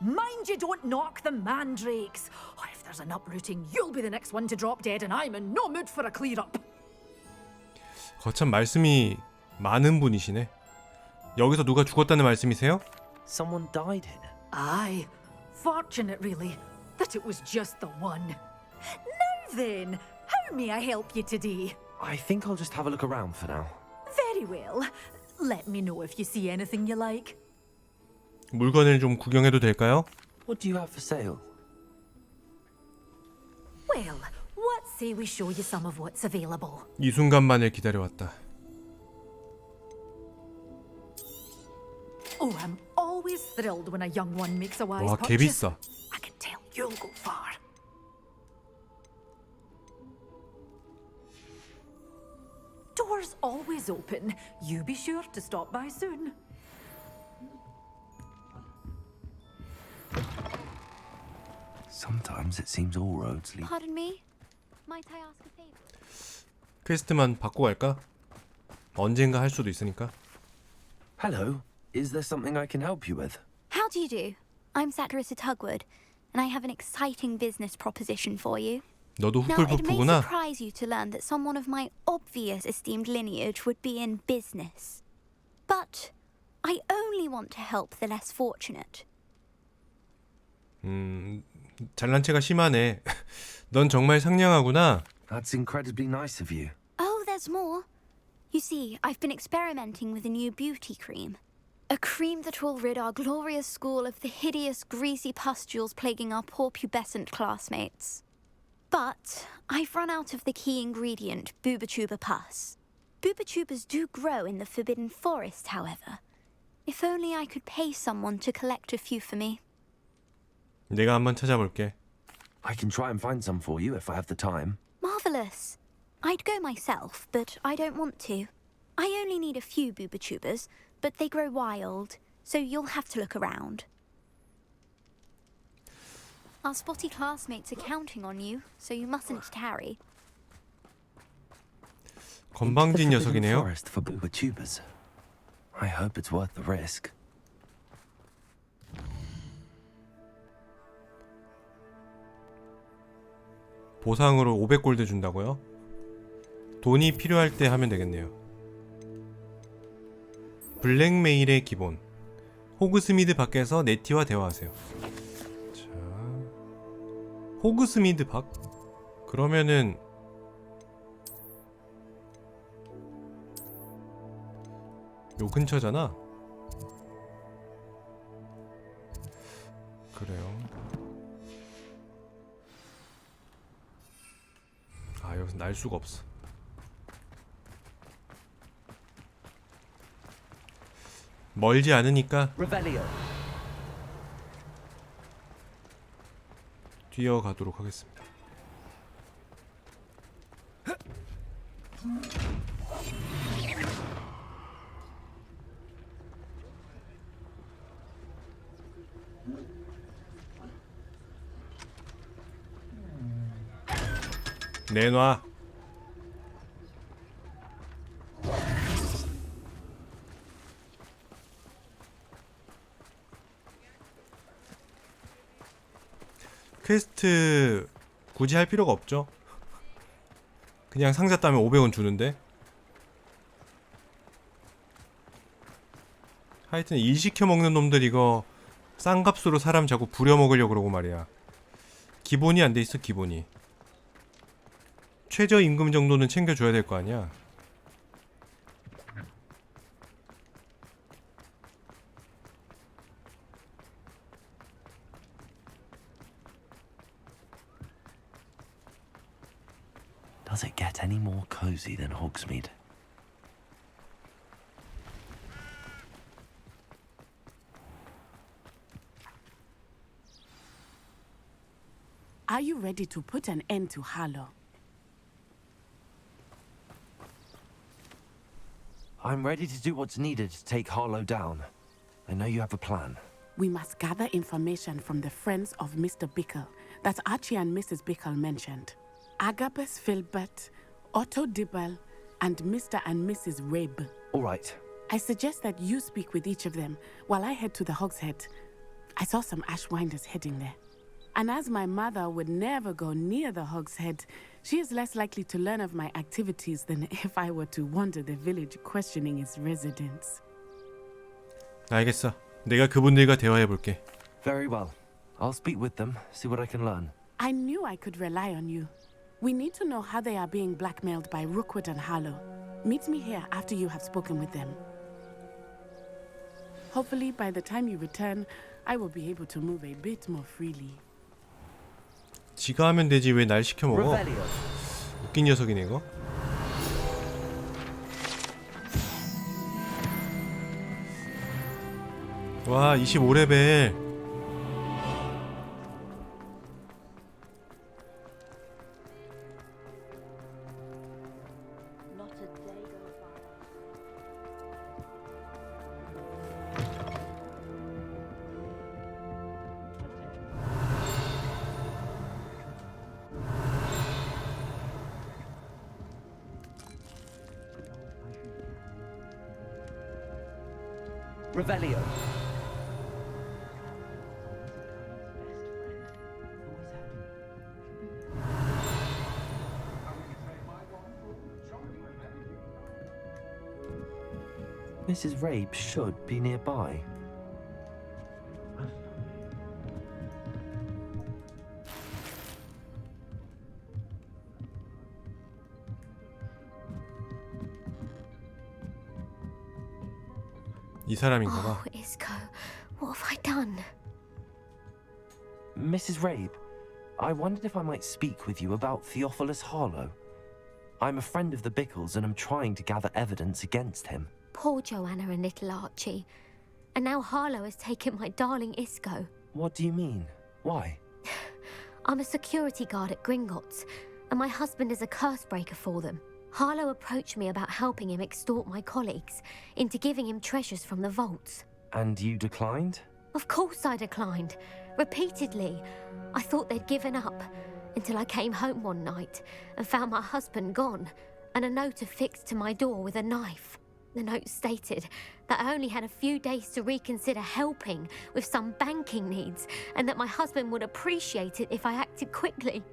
Mind you don't knock the mandrakes. Oh, if there's an uprooting, you'll be the next one to drop dead, and I'm in no mood for a clear-up. 거참 말씀이 많은 분이시네. 여기서 누가 죽었다는 말씀이세요? Someone died here. Aye. Fortunate, really, that it was just the one. Now then, how may I help you today? I think I'll just have a look around for now. Very well. Let me know if you see anything you like. 물건을 좀 구경해도 될까요? What do you have for sale? Well, what say we show you some of what's available? 이 순간만을 기다려왔다. Oh, I'm always thrilled when a young one makes a wise 와, purchase. 개비싸. I can tell you'll go far. Doors always open. You be sure to stop by soon. Sometimes it seems all roads lead. Pardon me? Might I ask a favor? 퀘스트만 받고 갈까? 언젠가 할 수도 있으니까. Hello. Is there something I can help you with? How do you do? I'm Satirissa Tugwood, and I have an exciting business proposition for you. 너도 Now, it may 후플푸프구나. surprise you to learn that someone of my obvious esteemed lineage would be in business. But I only want to help the less fortunate. 잘난 체가 심하네. 넌 정말 상냥하구나. That's incredibly nice of you. Oh, there's more. You see, I've been experimenting with a new beauty cream. A cream that will rid our glorious school of the hideous, greasy pustules plaguing our poor pubescent classmates. But I've run out of the key ingredient, booba-tuber pus. Booba-tubers do grow in the Forbidden Forest, however. If only I could pay someone to collect a few for me. 내가 한번 찾아볼게. I can try and find some for you if I have the time. Marvellous. I'd go myself, but I don't want to. I only need a few booba-tubers, but they grow wild, so you'll have to look around. Our spotty classmates are counting on you, so you mustn't tarry. 건방진 The Forbidden 녀석이네요. Forest for booba-tubers. I hope it's worth the risk. 보상으로 500골드 준다고요? 돈이 필요할 때 하면 되겠네요. 블랙메일의 기본. 호그스미드 밖에서 네티와 대화하세요. 자, 호그스미드 밖? 그러면은 요 근처잖아. 그래요. 아, 여기서 날 수가 없어. 멀지 않으니까 Revelio. 뛰어가도록 하겠습니다. 내놔. 퀘스트 굳이 할 필요가 없죠. 그냥 상자 따면 500원 주는데. 하여튼 일 시켜 먹는 놈들 이거 싼 값으로 사람 자꾸 부려먹으려고 그러고 말이야. 기본이 안 돼 있어, 기본이. 최저임금 정도는 챙겨줘야 될 거 아니야. Does it get any more cozy than Hogsmeade? Are you ready to put an end to Harlow? I'm ready to do what's needed to take Harlow down. I know you have a plan. We must gather information from the friends of Mr. Bickle that Archie and Mrs. Bickle mentioned. Agabus Filbert, Otto Dibble, and Mr. and Mrs. Rabe. All right. I suggest that you speak with each of them while I head to the Hogshead. I saw some Ashwinders heading there. And as my mother would never go near the Hogshead, She is less likely to learn of my activities than if I were to wander the village questioning its residents. 알겠어. 내가 그분들과 대화해볼게. Very well. I'll speak with them, see what I can learn. I knew I could rely on you. We need to know how they are being blackmailed by Rookwood and Harlow. Meet me here after you have spoken with them. Hopefully, by the time you return, I will be able to move a bit more freely. 지가 하면 되지 왜 날 시켜 먹어? Revelio. 웃긴 녀석이네 이거. 와 25레벨. Revelio. Mrs. Rabe should be nearby. 이 사람인가 봐. Oh, Isco, what have I done? Mrs. Rabe, I wondered if I might speak with you about Theophilus Harlow. I'm a friend of the Bickles and I'm trying to gather evidence against him. Poor Joanna and little Archie. And now Harlow has taken my darling Isco. What do you mean? Why? I'm a security guard at Gringotts, and my husband is a curse breaker for them. Harlow approached me about helping him extort my colleagues into giving him treasures from the vaults. And you declined? Of course I declined. Repeatedly. I thought they'd given up, until I came home one night and found my husband gone, and a note affixed to my door with a knife. The note stated that I only had a few days to reconsider helping with some banking needs, and that my husband would appreciate it if I acted quickly.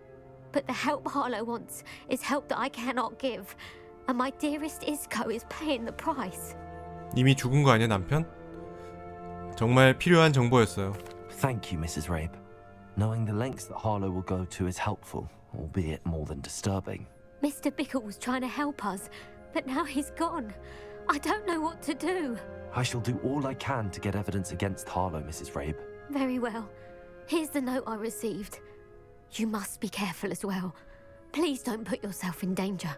But the help Harlow wants is help that I cannot give, and my dearest Isco is paying the price. 이미 죽은 거 아니야 남편? 정말 필요한 정보였어요. Thank you, Mrs. Rabe. Knowing the lengths that Harlow will go to is helpful, albeit more than disturbing. Mr. Bickle was trying to help us, but now he's gone. I don't know what to do. I shall do all I can to get evidence against Harlow, Mrs. Rabe. Very well. Here's the note I received. You must be careful as well. Please don't put yourself in danger.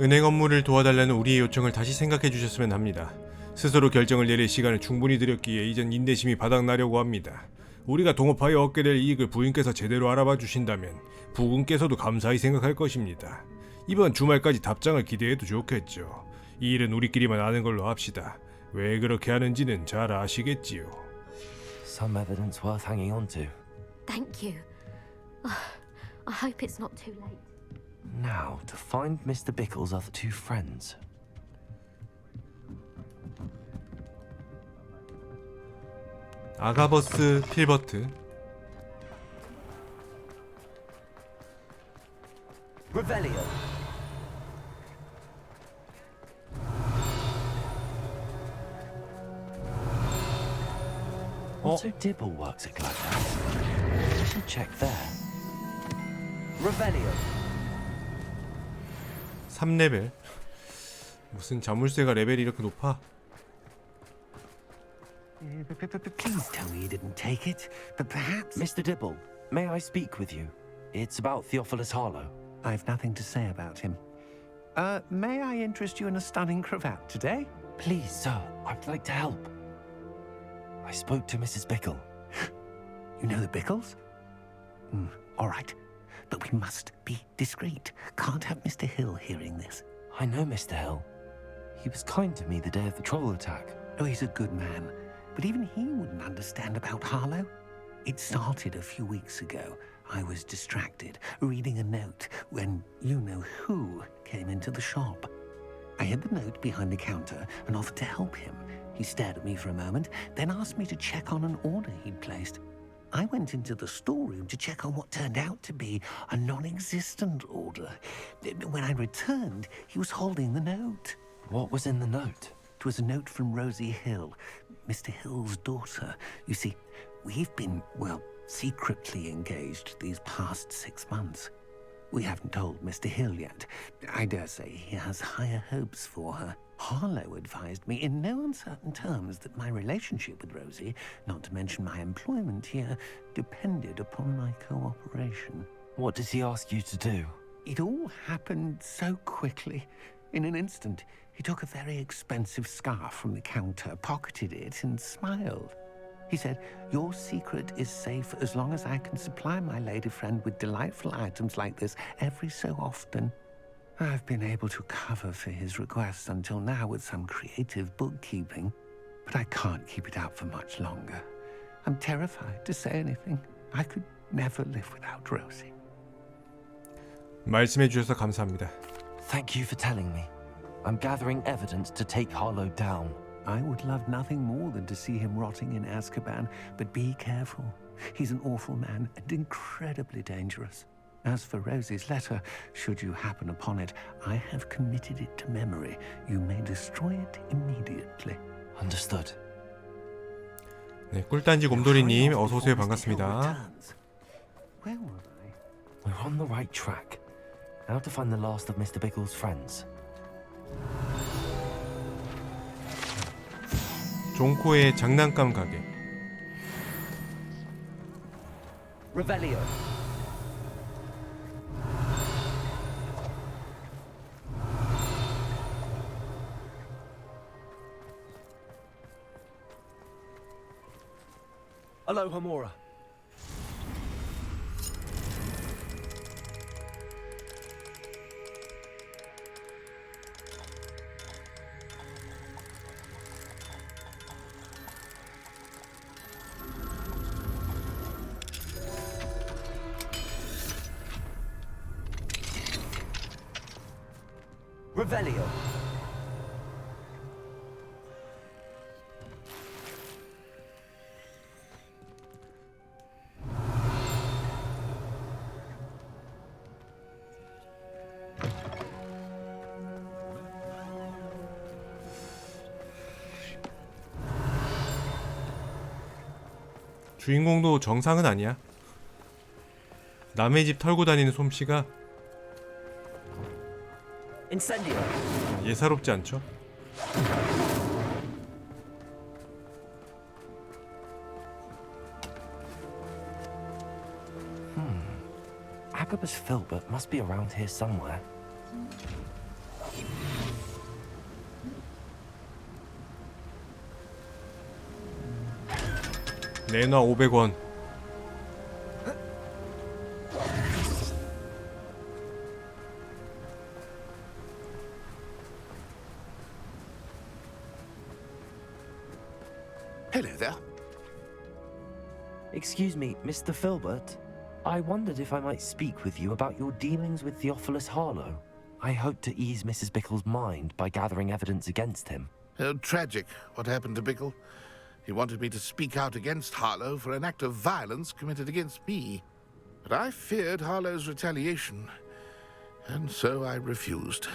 은행 업무를 도와달라는 우리의 요청을 다시 생각해 주셨으면 합니다. 스스로 결정을 내릴 시간을 충분히 드렸기에 이젠 인내심이 바닥나려고 합니다. 우리가 동업하여 얻게 될 이익을 부인께서 제대로 알아봐 주신다면 부군께서도 감사히 생각할 것입니다. 이번 주말까지 답장을 기대해도 좋겠죠. 이 일은 우리끼리만 아는 걸로 합시다. 왜 그렇게 하는지는 잘 아시겠지요. Some evidence worth hanging on to. Thank you. I hope it's not too late. Now, to find Mr. Bickle's other two friends. 아가버스 필버트. Revelio. Otto Dibble works at Gladhouse. I should check there. Revelio. 3레벨. 무슨 자물쇠가 레벨이 이렇게 높아? Please tell me you didn't take it, but perhaps... Mr. Dibble, may I speak with you? It's about Theophilus Harlow. I've nothing to say about him. May I interest you in a stunning cravat today? Please, sir, I'd like to help. I spoke to Mrs. Bickle. You know the Bickles? All right, but we must be discreet. Can't have Mr. Hill hearing this. I know Mr. Hill. He was kind to me the day of the troll attack. Oh, he's a good man, but even he wouldn't understand about Harlow. It started a few weeks ago. I was distracted, reading a note, when you-know-who came into the shop. I hid the note behind the counter and offered to help him. He stared at me for a moment, then asked me to check on an order he'd placed. I went into the storeroom to check on what turned out to be a non-existent order. When I returned, he was holding the note. What was in the note? It was a note from Rosie Hill, Mr. Hill's daughter. You see, we've been, well, secretly engaged these past 6 months. We haven't told Mr. Hill yet. I dare say he has higher hopes for her. Harlow advised me in no uncertain terms that my relationship with Rosie, not to mention my employment here, depended upon my cooperation. What did he ask you to do? It all happened so quickly. In an instant, he took a very expensive scarf from the counter, pocketed it, and smiled. He said, "Your secret is safe as long as I can supply my lady friend with delightful items like this every so often." I've been able to cover for his requests until now with some creative bookkeeping, but I can't keep it out for much longer. I'm terrified to say anything. I could never live without Rosie. 말씀해 주셔서 감사합니다. Thank you for telling me. I'm gathering evidence to take Harlow down. I would love nothing more than to see him rotting in Azkaban, but be careful. He's an awful man and incredibly dangerous. As for Rosie's letter, should you happen upon it, I have committed it to memory. You may destroy it immediately. Understood. 네, 꿀단지 곰돌이님 어서 오세요. 반갑습니다. Where was I? We're on the right track. How to find the last of Mr. Bickle's friends. 종코의 장난감 가게. Revelio. Aloha Mora. Revelio. 주인공도 정상은 아니야. 남의 집 털고 다니는 솜씨가 Incendio. 예사롭지 않죠? Agabus Filbert must be around here somewhere. 내놔 500원. Hello there. Excuse me, Mr. Filbert. I wondered if I might speak with you about your dealings with Theophilus Harlow. I hope to ease Mrs. Bickle's mind by gathering evidence against him. Tragic what happened to Bickle. He wanted me to speak out against Harlow for an act of violence committed against me. But I feared Harlow's retaliation, and so I refused.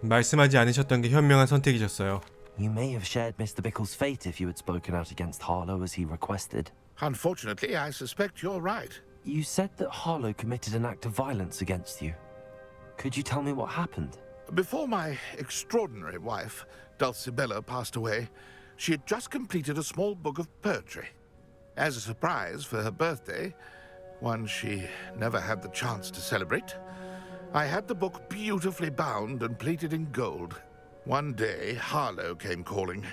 말씀하지 않으셨던 게 현명한 선택이셨어요. You may have shared Mr. Bickle's fate if you had spoken out against Harlow as he requested. Unfortunately, I suspect you're right. You said that Harlow committed an act of violence against you. Could you tell me what happened? Before my extraordinary wife, Dulcibella, passed away, she had just completed a small book of poetry. As a surprise for her birthday, one she never had the chance to celebrate, I had the book beautifully bound and plated in gold. One day, Harlow came calling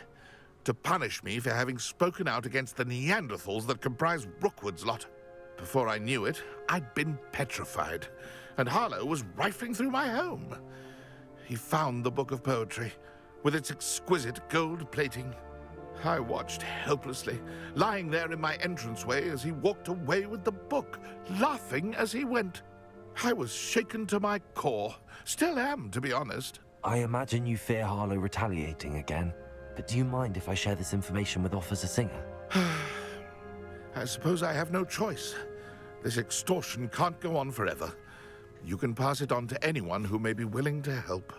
to punish me for having spoken out against the Neanderthals that comprise Rookwood's lot. Before I knew it, I'd been petrified, and Harlow was rifling through my home. He found the book of poetry, with its exquisite gold plating. I watched helplessly, lying there in my entranceway as he walked away with the book, laughing as he went. I was shaken to my core. Still am, to be honest. I imagine you fear Harlow retaliating again. But do you mind if I share this information with Officer Singer? I suppose I have no choice. This extortion can't go on forever. You can pass it on to anyone who may be willing to help.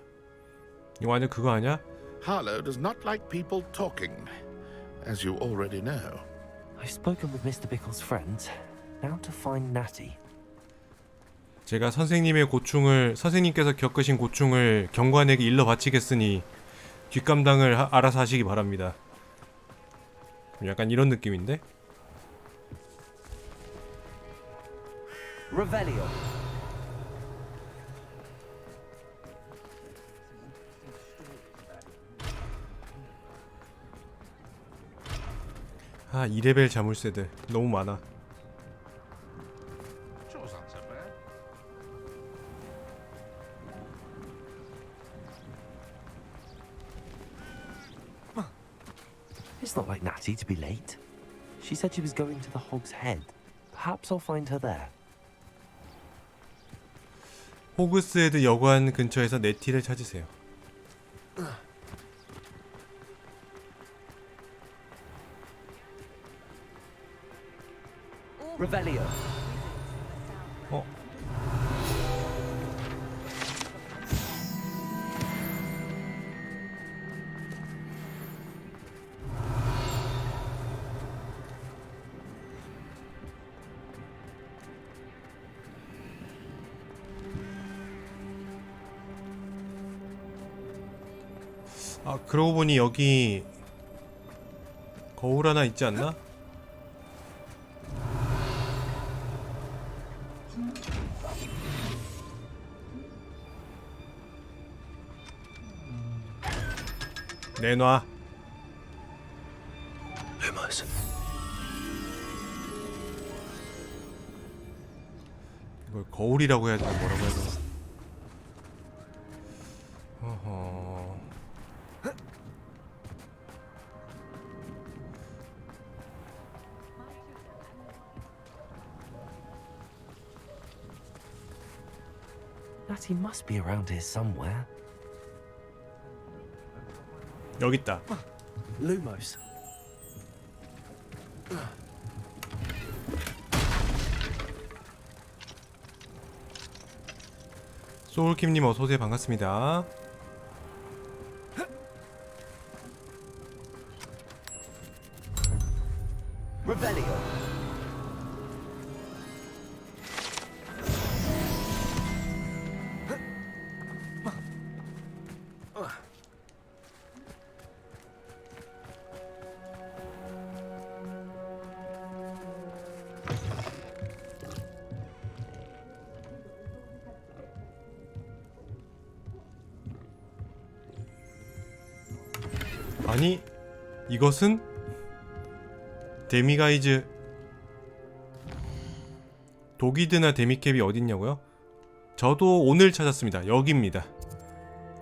이거 완전 그거 아니야? Harlow does not like people talking, as you already know. I've spoken with Mr. Bickle's friends. Now to find Natty. 제가 선생님께서 겪으신 고충을 경관에게 일러 바치겠으니 뒷감당을 알아서 하시기 바랍니다. 약간 이런 느낌인데? Revelio. 아, 2레벨 자물쇠들 너무 많아. It's not like Natty to be late. She said she was going to the Hog's Head. Perhaps I'll find her there. 호그스헤드 여관 근처에서 네티를 찾으세요. Revelio. 어? 아, 그러고 보니 여기 거울 하나 있지 않나? 내놔. Lumos. 이걸 거울이라고 해야 되나 뭐라고 해야 되나? 어허. Natty must be around here somewhere. 여기 있다. Lumos. 소울킴님 어서오세요. 반갑습니다. Revelio. 아니, 이것은 데미가이즈 도기드나 데미캡이 어딨냐고요? 저도 오늘 찾았습니다. 여기입니다.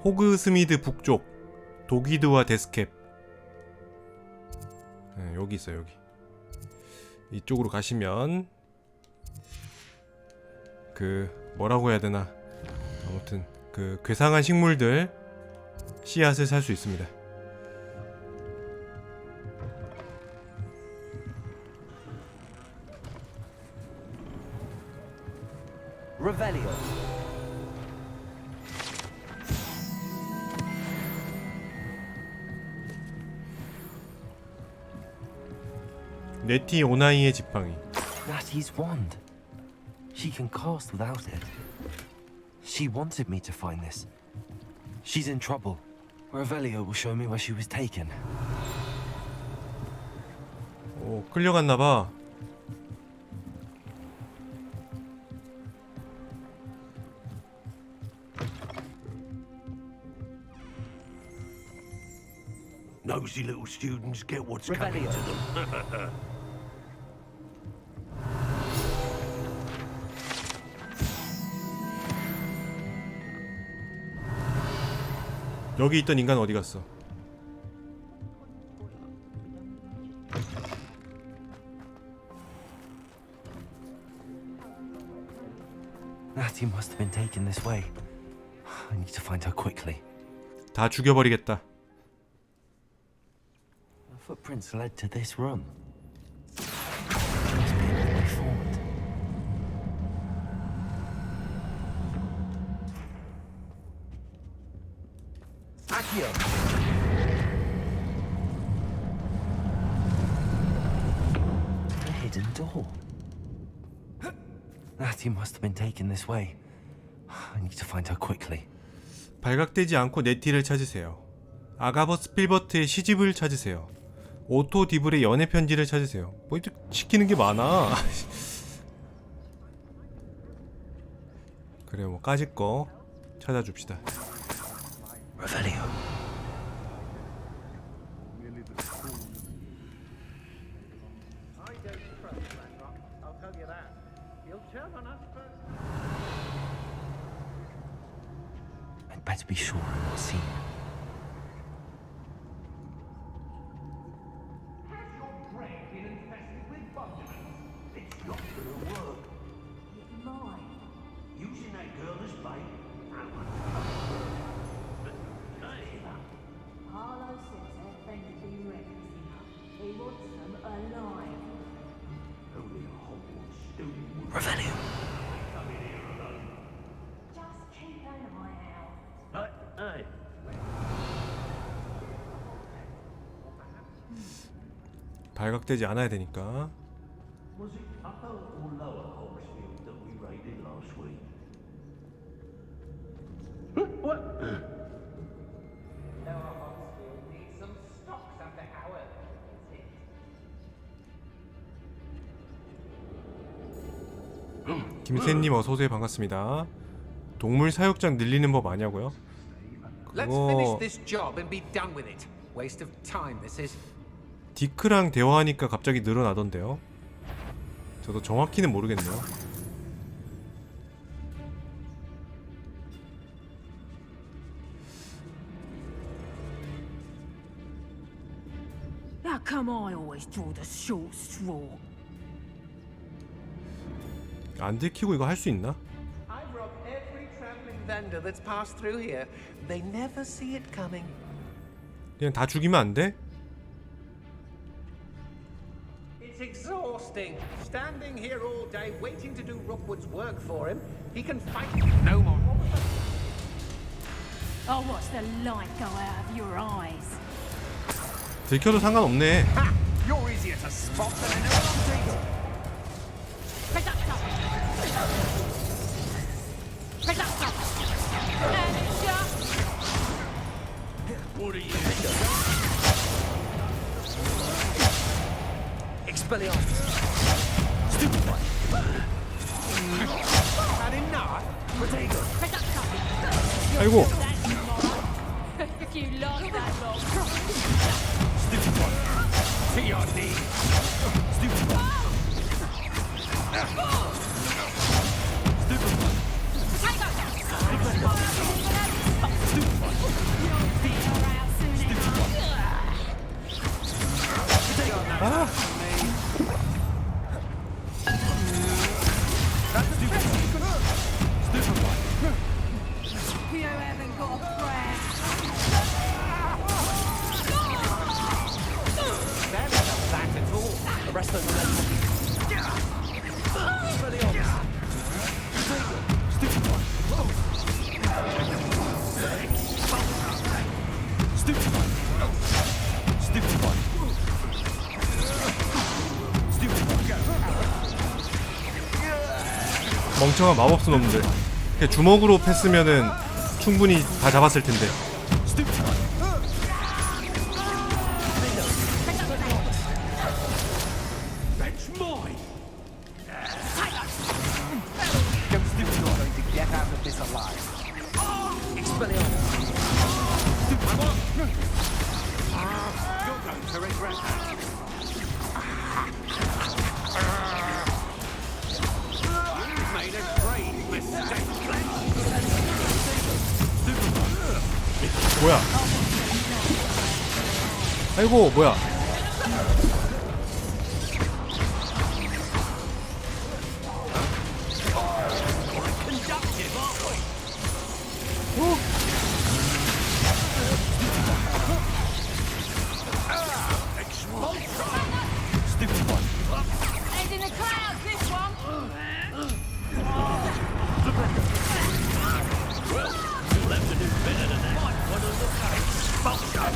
호그스미드 북쪽 도기드와 데스캡. 네, 여기 있어요. 여기 이쪽으로 가시면 그 뭐라고 해야 되나, 아무튼 그 괴상한 식물들 씨앗을 살 수 있습니다. Revelio. 네티 오나이의 지팡이. Natty's wand. She can cast without it. She wanted me to find this. She's in trouble. Revelio will show me where she was taken. 오, 끌려갔나봐. Nosy little students get what's coming to them. 여기 있던 인간 어디 갔어? Natty must have been taken this way. I need to find her quickly. 다 죽여버리겠다. The footprints led to this room. door. Natty must have been taken this way. I need to find her quickly. 발각되지 않고 네티를 찾으세요. 아가버 스필버트의 시집을 찾으세요. 오토 디블의 연애 편지를 찾으세요. 뭐 이렇게 시키는 게 많아. 그래 뭐 까짓 거 찾아줍시다. Revelio. I'd better be sure I'm not seen. Using that girl as bait. Harlow says their friend has been reckless enough. He wants them alive. Only a whole stupid. Revelio. Come in here alone. Just keep an eye out. Hey. 발각되지 않아야 되니까. Was it upper or lower Hogsfield that we raided last week? What? Lower Hogsfield needs some stocks under our 김세님 어서오세요. 반갑습니다. 동물 사육장 늘리는 법 아냐고요? Let's finish this job and be done with it. Waste of time this is. 디크랑 대화하니까 갑자기 늘어나던데요. 저도 정확히는 모르겠네요. How come I always draw the short straw? 안 들키고 이거 할 수 있나? I've robbed every traveling vendor that's passed through here. They never see it coming. 그냥 다 죽이면 안 돼? It's exhausting. Standing here all day waiting to do Rookwood's work for him. He can fight no more. I'll watch the light go out of your eyes. 들켜도 상관없네. Ha! You're easier to spot than anyone on date. What are you? Expelliarmus. Stupid one. Had enough? Protego. 아이고. If you like that long. Stupid one. To your knees. Stupid one. Stupid one. 아. You haven't got a prayer. That isn't that at all. The rest of them Stupid one. Stupid one. Stupid one. 멍청한 마법수 놈들. 그냥 주먹으로 팼으면은 충분히 다 잡았을 텐데. That's mine. Don't think you're going to get out of this alive. Expelliarmus. Stupid one. You're going to regret that. You've made a grave mistake. 뭐야? 아이고 뭐야? Stupid one. Head in the clouds, this one. Well, you'll have to do better than that. What a look at it. Bolt shot.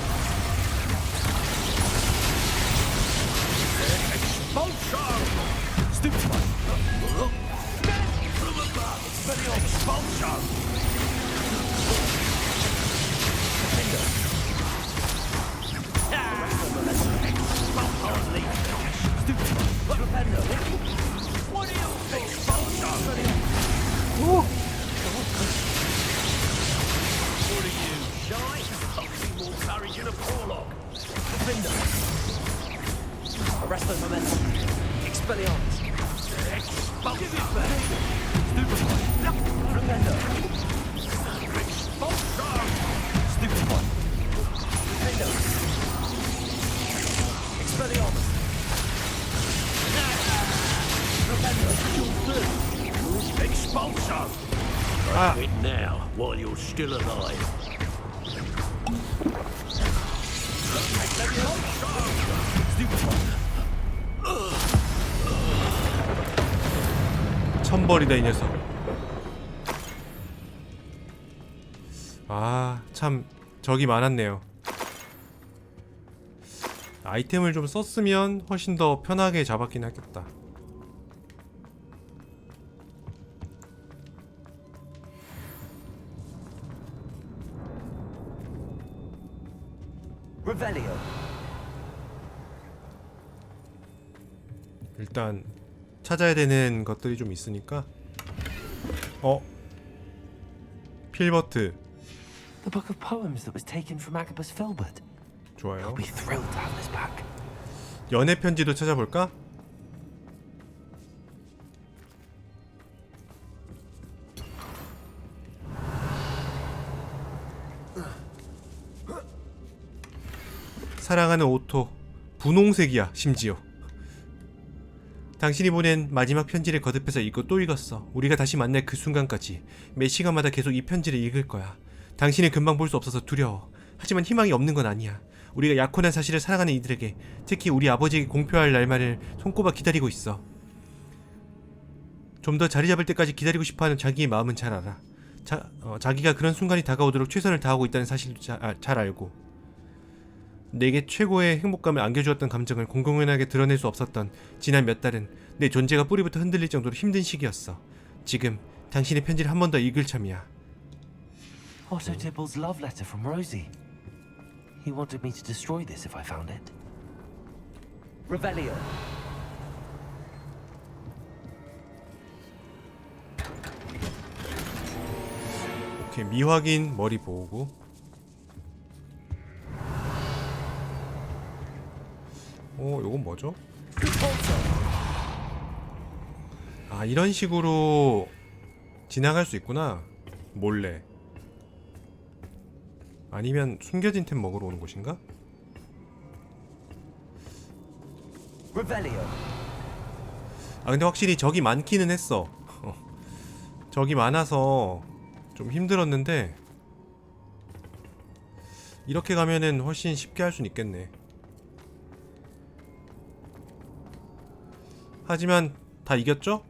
Arrest the momentum. Expelliarmus. Remendo. Stupefy. Remendo. Expelliarmus. Expulso! Ah. It now, while you're still alive. 천벌이다 이 녀석. 아, 참 적이 많았네요. 아이템을 좀 썼으면 훨씬 더 편하게 잡았긴 하겠다. Revelio. 일단 찾아야 되는 것들이 좀 있으니까. 필버트. The book of poems that was taken from Agabus Filbert. 좋아요. I'll be thrilled to have this back. 연애 편지도 찾아볼까? 사랑하는 오토. 분홍색이야 심지어. 당신이 보낸 마지막 편지를 거듭해서 읽고 또 읽었어. 우리가 다시 만날 그 순간까지 매 시간마다 계속 이 편지를 읽을 거야. 당신을 금방 볼 수 없어서 두려워. 하지만 희망이 없는 건 아니야. 우리가 약혼한 사실을 사랑하는 이들에게, 특히 우리 아버지에게 공표할 날만을 손꼽아 기다리고 있어. 좀 더 자리 잡을 때까지 기다리고 싶어하는 자기의 마음은 잘 알아. 자기가 그런 순간이 다가오도록 최선을 다하고 있다는 사실도 잘 알고, 내게 최고의 행복감을 안겨주었던 감정을 공공연하게 드러낼 수 없었던 지난 몇 달은 내 존재가 뿌리부터 흔들릴 정도로 힘든 시기였어. 지금 당신의 편지를 한 번 더 읽을 참이야. Otto Dibble's love letter from Rosie. He wanted me to destroy this if I found it. Revelio. 오케이, 미확인 머리 보고. 요건 뭐죠? 아, 이런 식으로 지나갈 수 있구나. 몰래. 아니면 숨겨진 템 먹으러 오는 곳인가? 아, 근데 확실히 적이 많기는 했어. 적이 많아서 좀 힘들었는데 이렇게 가면은 훨씬 쉽게 할 순 있겠네. 하지만 다 이겼죠?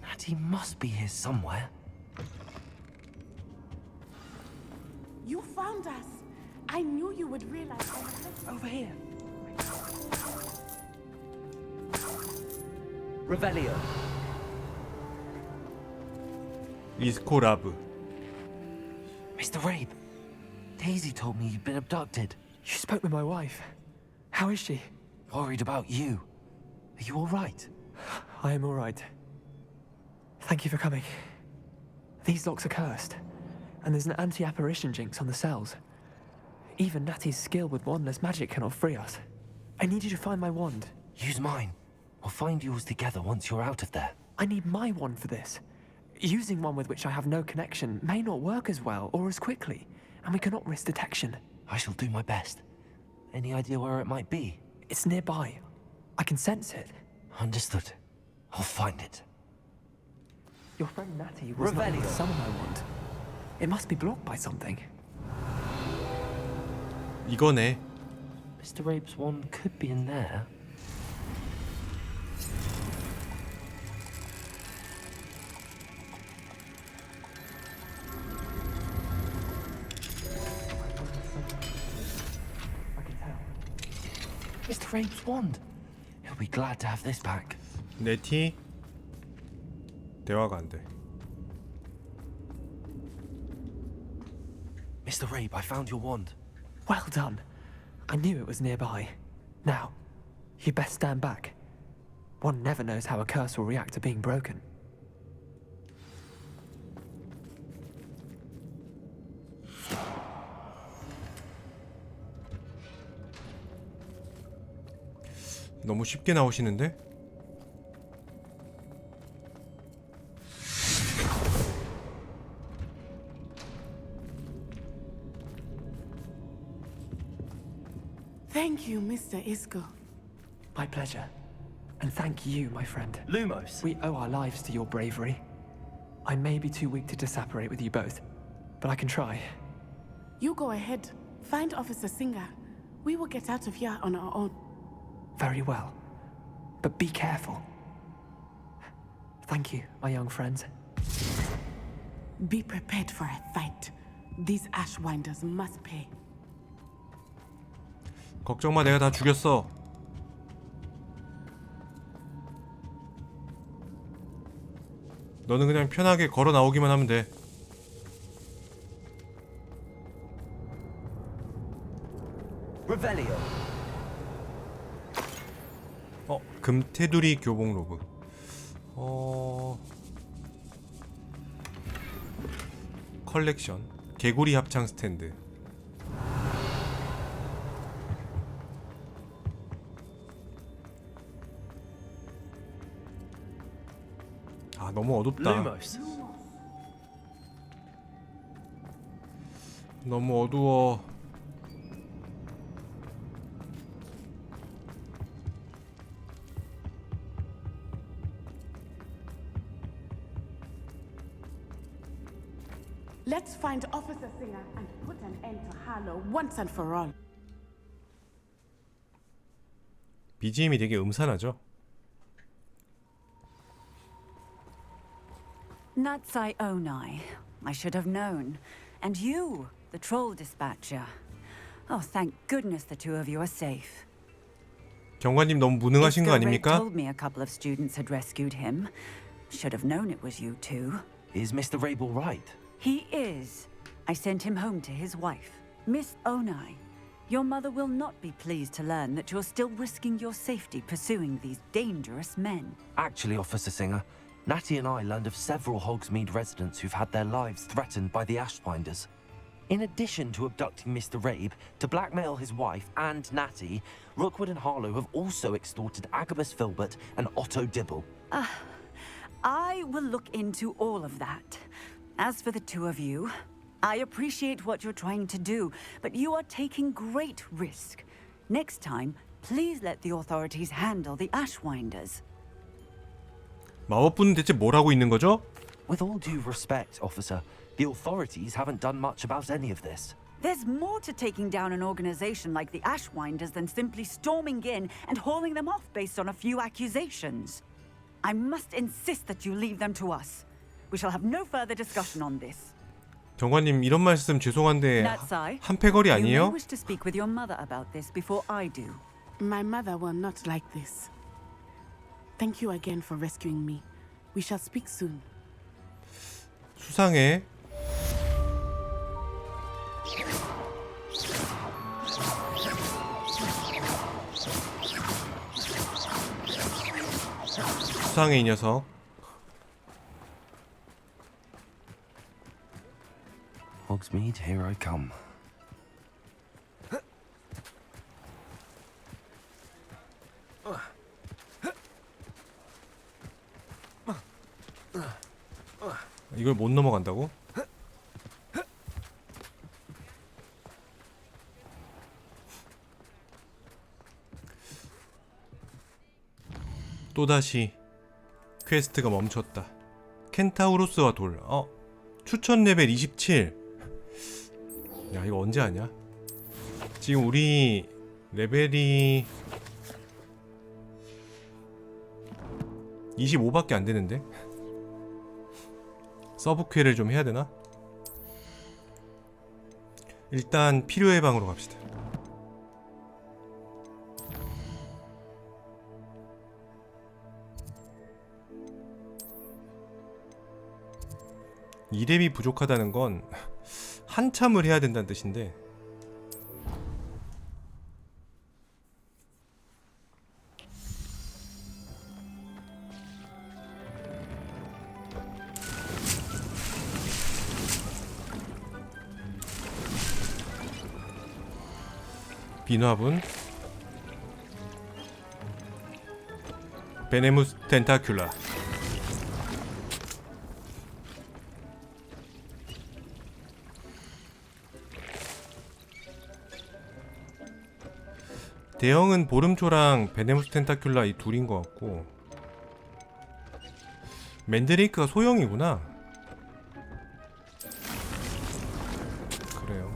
Natty must be here somewhere. You found us. I knew you would realize. Over here. Revelio. 이스코라브. Mr. Rabe, Daisy told me you'd been abducted. You spoke with my wife. How is she? Worried about you. Are you all right? I am all right. Thank you for coming. These locks are cursed, and there's an anti-apparition jinx on the cells. Even Natty's skill with wandless magic cannot free us. I need you to find my wand. Use mine. We'll find yours together once you're out of there. I need my wand for this. Using one with which I have no connection may not work as well or as quickly, and we cannot risk detection. I shall do my best. Any idea where it might be? It's nearby. I can sense it. Understood. I'll find it. Your friend Natty was not able to summon my wand. It must be blocked by something. 이거네. Mr. Rabe's wand could be in there. Mr. Rabe's wand. He'll be glad to have this back. 네티. 대화가 안 돼. Mr. Rabe, I found your wand. Well done. I knew it was nearby. Now, you best stand back. One never knows how a curse will react to being broken. 너무 쉽게 나오시는데? Thank you, Mr. Isco. My pleasure. And thank you, my friend. Lumos. We owe our lives to your bravery. I may be too weak to disapparate with you both, but I can try. You go ahead. Find Officer Singer. We will get out of here on our own. Very well. But be careful. Thank you, my young friends. Be prepared for a fight. These Ashwinders must pay. 걱정 마, 내가 다 죽였어. 너는 그냥 편하게 걸어 나오기만 하면 돼. Revelio. 금테두리 교복 로브. 컬렉션. 개구리 합창 스탠드. 아, 너무 어둡다. Lumos. 너무 어두워. Let's find Officer Singer and put an end to Harlow once and for all. BGM이 되게 음산하죠? Natsai Onai. I should have known. And you, the troll dispatcher. Oh, thank goodness the two of you are safe. 경관님 너무 무능하신 거 Isco Rape 아닙니까? told me a couple of students had rescued him. Should have known it was you two. Is Mr. Rabel right? He is. I sent him home to his wife. Miss Onai, your mother will not be pleased to learn that you're still risking your safety pursuing these dangerous men. Actually, Officer Singer, Natty and I learned of several Hogsmeade residents who've had their lives threatened by the Ashwinders. In addition to abducting Mr. Rabe to blackmail his wife and Natty, Rookwood and Harlow have also extorted Agabus Filbert and Otto Dibble. I will look into all of that. As for the two of you, I appreciate what you're trying to do, but you are taking great risk. Next time, please let the authorities handle the Ashwinders. 마법부는 대체 뭘 하고 있는 거죠? With all due respect, officer, the authorities haven't done much about any of this. There's more to taking down an organization like the Ashwinders than simply storming in and hauling them off based on a few accusations. I must insist that you leave them to us. We shall have no further discussion on this. 경관님 이런 말씀 죄송한데 Natsai, 한패거리 you may 아니에요? wish to speak with your mother about this before I do. My mother will not like this. Thank you again for rescuing me. We shall speak soon. 수상해. 수상해 이 녀석. Hogsmeade, here I come. 이걸 못 넘어간다고? 또다시 퀘스트가 멈췄다. 켄타우로스와 돌. 추천 레벨 27. 야, 이거 언제 하냐? 지금 우리 레벨이 25밖에 안 되는데? 서브퀘를 좀 해야 되나? 일단 필요의 방으로 갑시다. 이렙이 부족하다는 건 한참을 해야 된다는 뜻인데 인화분, 베네무스 텐타큘라. 대형은 보름초랑 베네무스 텐타큘라 이 둘인 것 같고, 맨드레이크가 소형이구나. 그래요.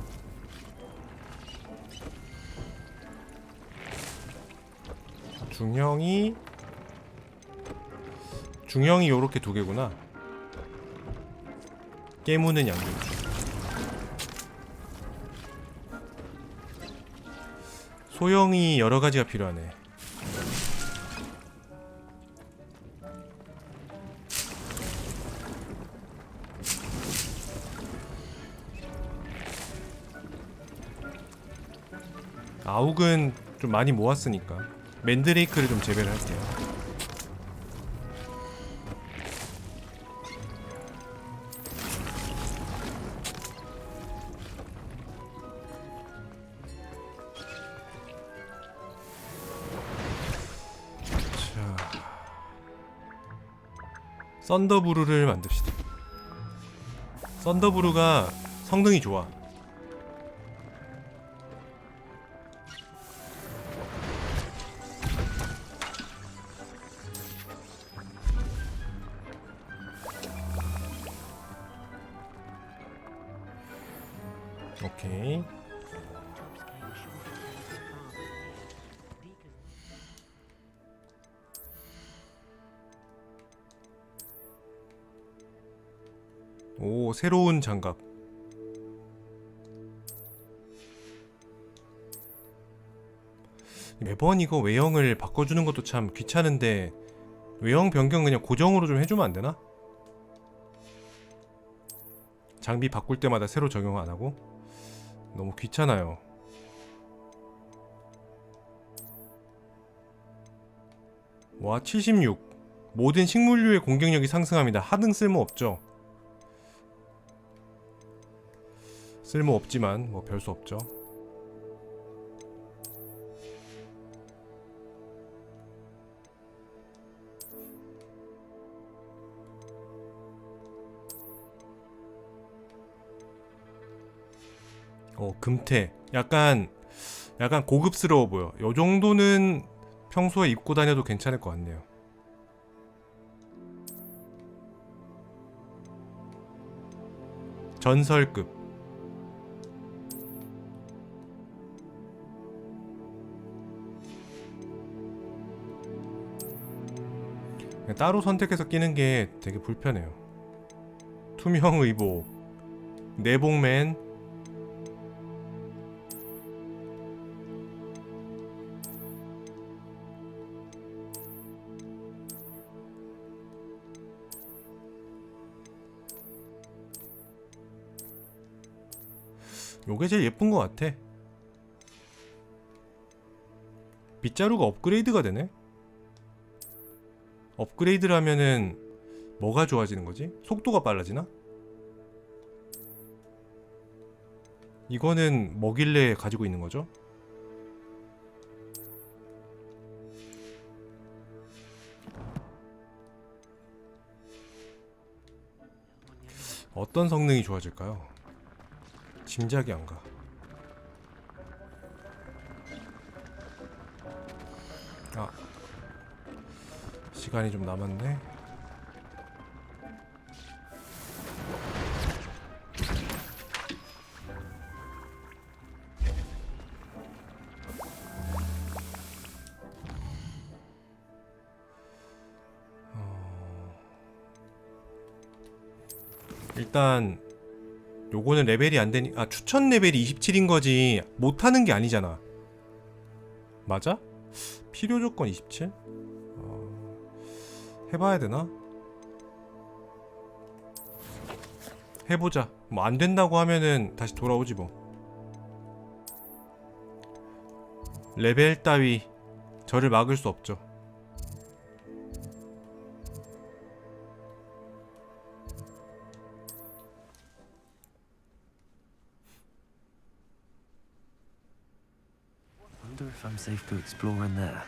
중형이 요렇게 두 개구나. 깨무는 양배추. 소형이 여러 가지가 필요하네. 아욱은 좀 많이 모았으니까 맨드레이크를 좀 재배를 할게요. 썬더브루를 만듭시다. 썬더브루가 성능이 좋아. 오케이. 오, 새로운 장갑. 매번 이거 외형을 바꿔주는 것도 참 귀찮은데 외형 변경 그냥 고정으로 좀 해주면 안 되나? 장비 바꿀 때마다 새로 적용 안 하고? 너무 귀찮아요. 와, 76. 모든 식물류의 공격력이 상승합니다. 하등 쓸모없죠. 쓸모없지만 뭐 별 수 없죠. 금태. 약간 고급스러워 보여. 요 정도는 평소에 입고 다녀도 괜찮을 것 같네요. 전설급. 따로 선택해서 끼는 게 되게 불편해요. 투명 의복, 내복맨, 요게 제일 예쁜 것 같아. 빗자루가 업그레이드가 되네? 업그레이드를 하면은 뭐가 좋아지는 거지? 속도가 빨라지나? 이거는 뭐길래 가지고 있는 거죠? 어떤 성능이 좋아질까요? 짐작이 안 가. 아, 시간이 좀 남았네. 일단 요거는 레벨이 안 되니, 추천 레벨이 27인 거지 못하는 게 아니잖아. 맞아? 필요 조건 27? 해봐야 되나? 해보자. 뭐 안 된다고 하면은 다시 돌아오지 뭐. 레벨 따위 저를 막을 수 없죠. wonder if I'm safe to explore in there.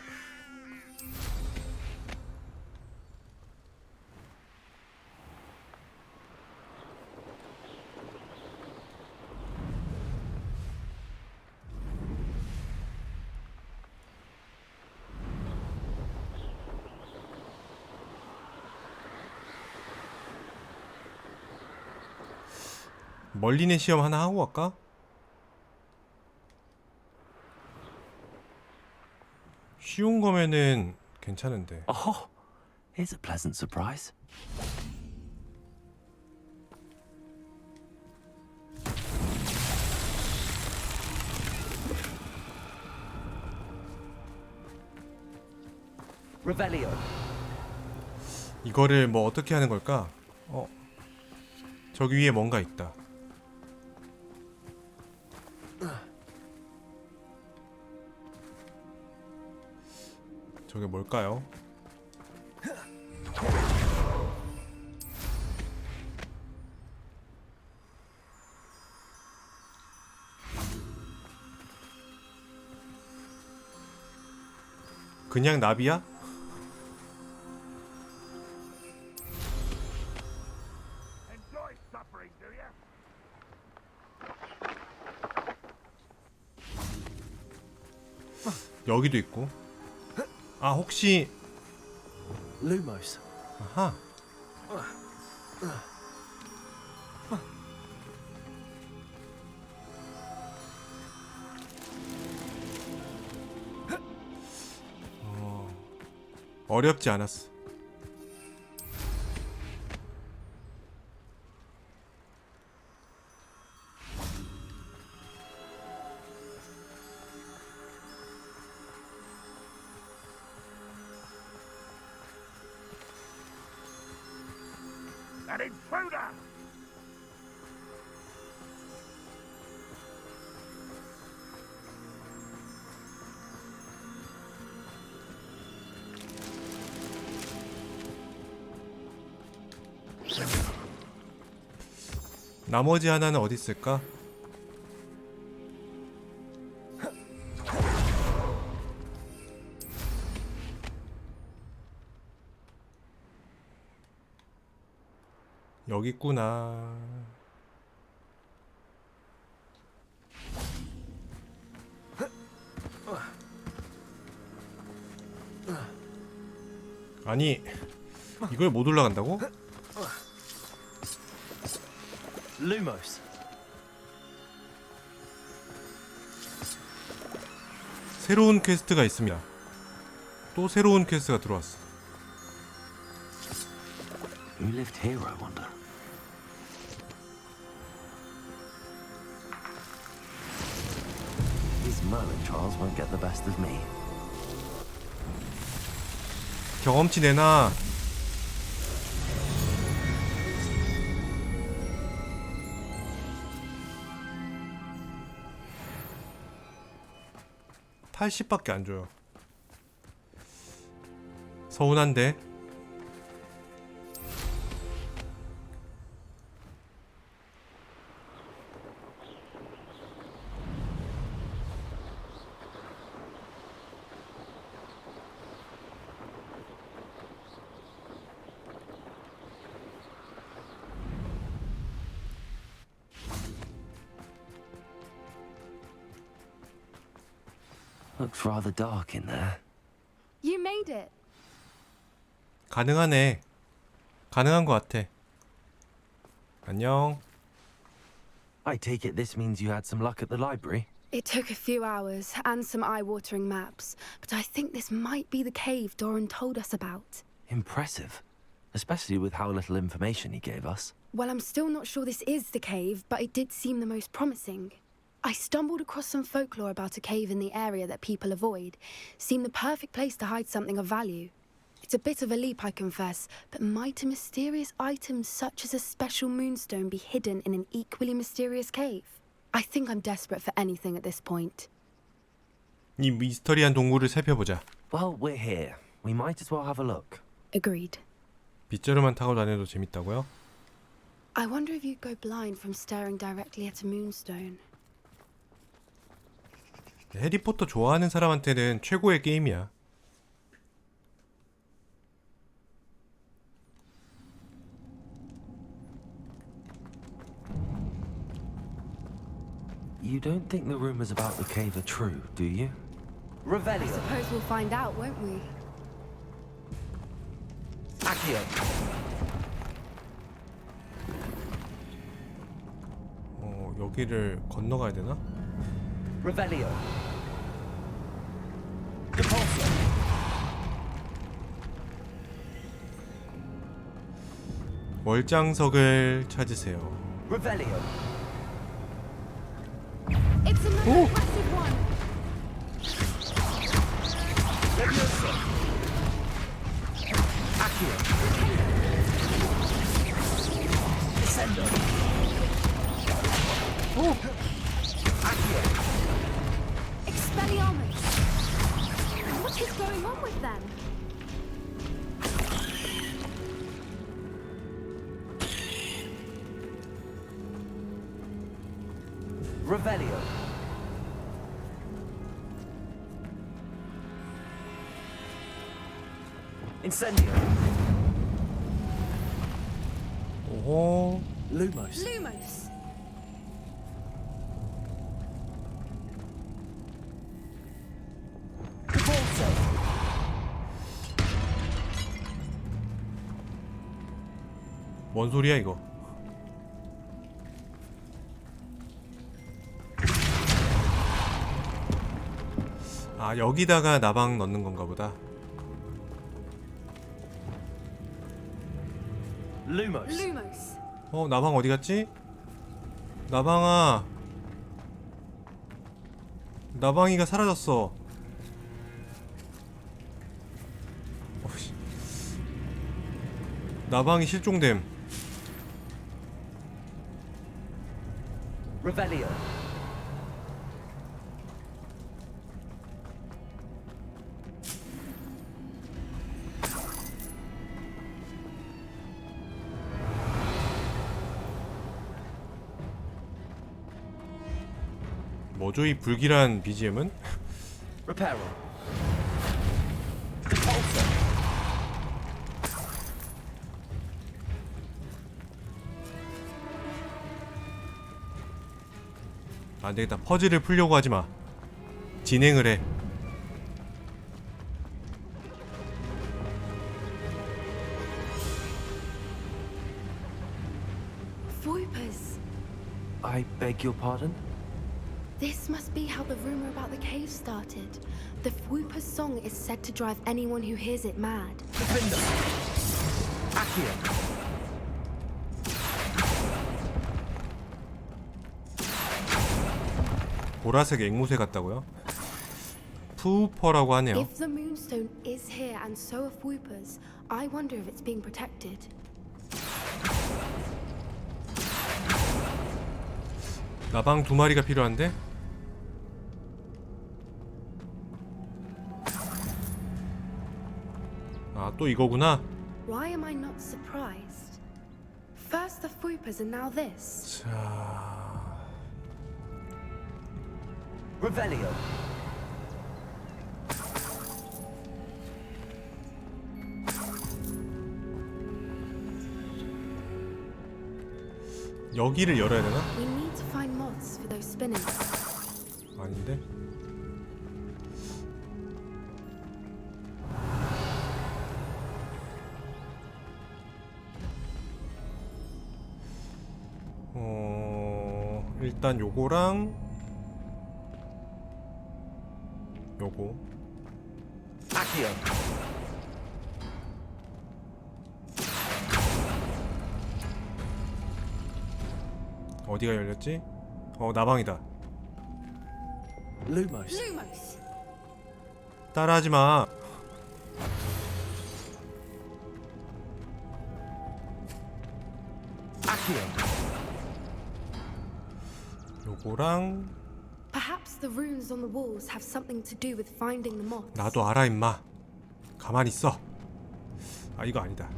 멀리내 시험 하나 하고 갈까? 쉬운 거면은 괜찮은데. Oh, here's a pleasant surprise. Revelio. 이거를 뭐 어떻게 하는 걸까? 저기 위에 뭔가 있다. 저게 뭘까요? 그냥 나비야? 여기도 있고. 아, 혹시 Lumos. 아하. 어렵지 않았어. An intruder! 나머지 하나는 어디 있을까? 여기 있구나. 아니, 이걸 못 올라간다고? Lumos. 새로운 퀘스트가 있습니다. 또 새로운 퀘스트가 들어왔어. Who lived here, I wonder? These Merlin trials won't get the best of me. 경험치 내놔. (80밖에) 안 줘요. 서운한데. Looks rather dark in there. You made it. 가능하네. 가능한 것 같아. 안녕. I take it this means you had some luck at the library? It took a few hours and some eye-watering maps, but I think this might be the cave Doran told us about. Impressive. Especially with how little information he gave us. Well, I'm still not sure this is the cave, but it did seem the most promising. I stumbled across some folklore about a cave in the area that people avoid. Seemed the perfect place to hide something of value. It's a bit of a leap, I confess, but might a mysterious item such as a special moonstone be hidden in an equally mysterious cave? I think I'm desperate for anything at this point. 이 미스터리한 동굴을 살펴보자. Well, we're here. We might as well have a look. Agreed. 빗자루만 타고 다녀도 재밌다고요? I wonder if you'd go blind from staring directly at a moonstone. 해리포터 좋아하는 사람한테는 최고의 게임이야. You don't think the rumors about the cave are true, do you? I suppose we'll find out, won't we? 여기를 건너가야 되나? 월장석을 찾으세요. It's another massive one. Expelliarmus. What is going on with them? 오호. Lumos. 뭔 소리야 이거? 아, 여기다가 나방 넣는 건가 보다. Lumos. 나방 어디 갔지? 나방아. 나방이가 사라졌어. 나방이 실종됨. 뭐죠 이 불길한 BGM은? 안되겠다. 퍼즐을 풀려고 하지마. 진행을 해. Voipers. I beg your pardon? This must be how the rumor about the cave started. The Voiper's song is said to drive anyone who hears it mad. 보라색 앵무새 같다고요? 푸퍼라고 하네요. If the Moonstone is here and so are Voipers, I wonder if it's being protected. 나방 2마리가 필요한데? 아, 또 이거구나. Why am I not surprised? First the Voipers and now this. 자... 여기를 열어야 되나? We need to find moths for those spinners. 아닌데? 일단 요거랑 요거. 어디가 열렸지? 나방이다. Lumos. 따라하지 마. 요거랑 Perhaps the runes on the walls have something to do with finding the moths. 나도 알아 임마. 가만히 있어. 아, 이거 아니다.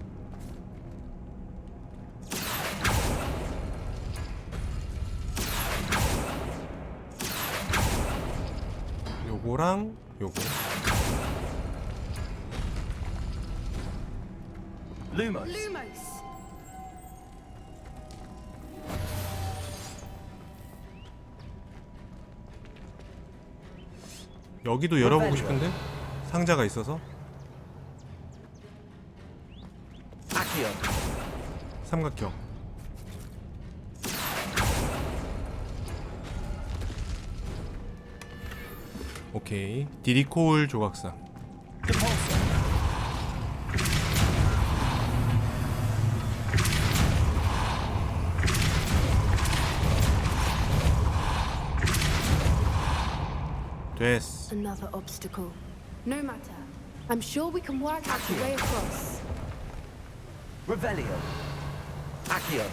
요거랑 요거. Lumos. 여기도 열어보고 싶은데 상자가 있어서. 삼각형. 오케이. 디리콜 조각상. 됐어. Another obstacle. No matter. I'm sure we can work out a way across. Revelio. Accio.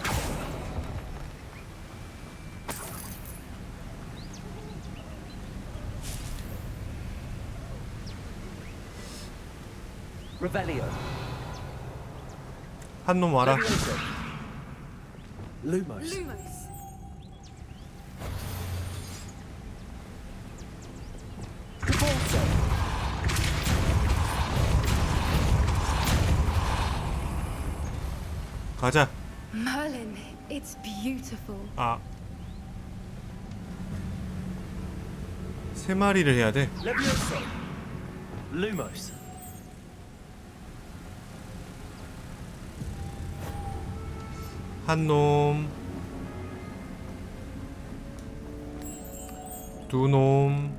Revelio. 한 놈 와라. Lumos. 가자. Merlin, it's beautiful. 아. 세 마리를 해야 돼. Levioso. Lumos. 한 놈. 두 놈.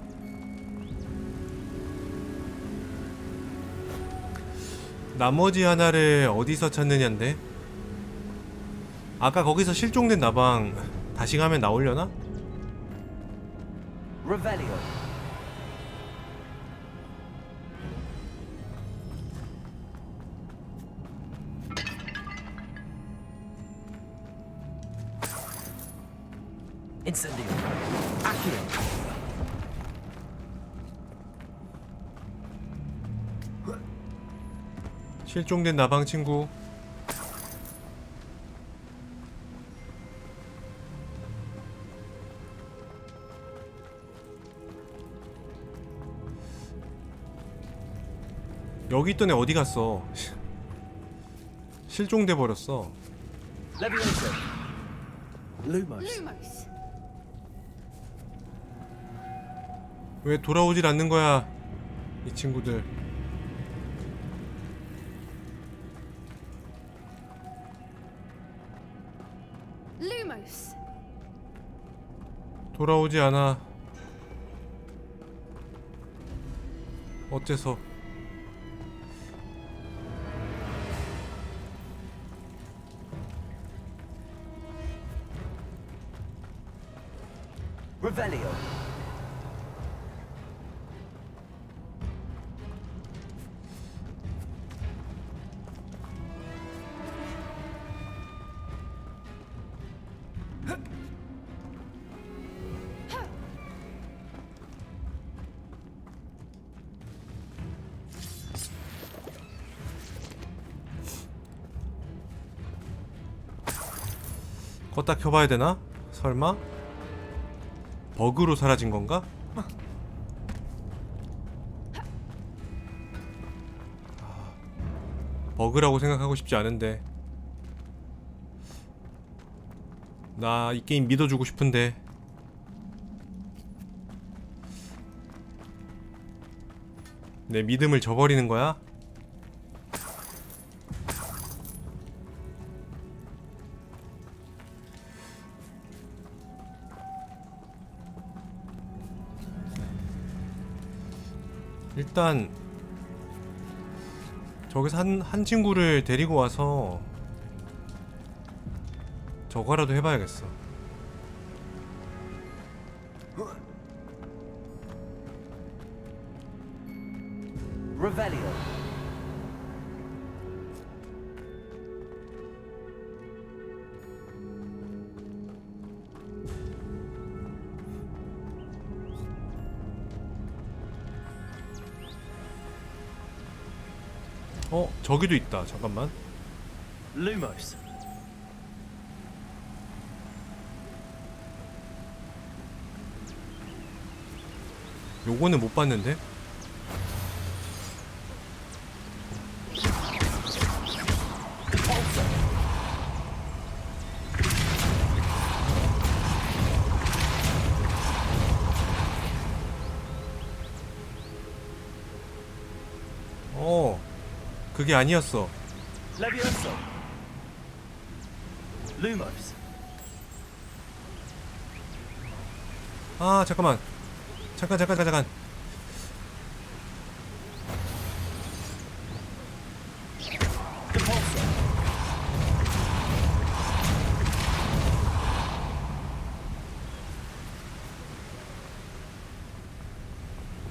나머지 하나를 어디서 찾느냐인데. 아까 거기서 실종된 나방 다시 가면 나오려나? Revelio. Incendio. Accio. 실종된 나방 친구. 여기 있던 애 어디 갔어? 실종돼 버렸어. Levioso. Lumos. 왜 돌아오질 않는 거야, 이 친구들. Lumos. 돌아오지 않아. 어째서? Revelio. 껐다 켜봐야 되나? 설마? 버그로 사라진 건가? 버그라고 생각하고 싶지 않은데. 나 이 게임 믿어주고 싶은데. 내 믿음을 저버리는 거야? 일단 저기서 한 친구를 데리고 와서 저거라도 해봐야겠어. Revelio. 저기도 있다. 잠깐만. Lumos. 요거는 못 봤는데? 그게 아니었어. Levioso. Lumos. 아 잠깐만. 잠깐.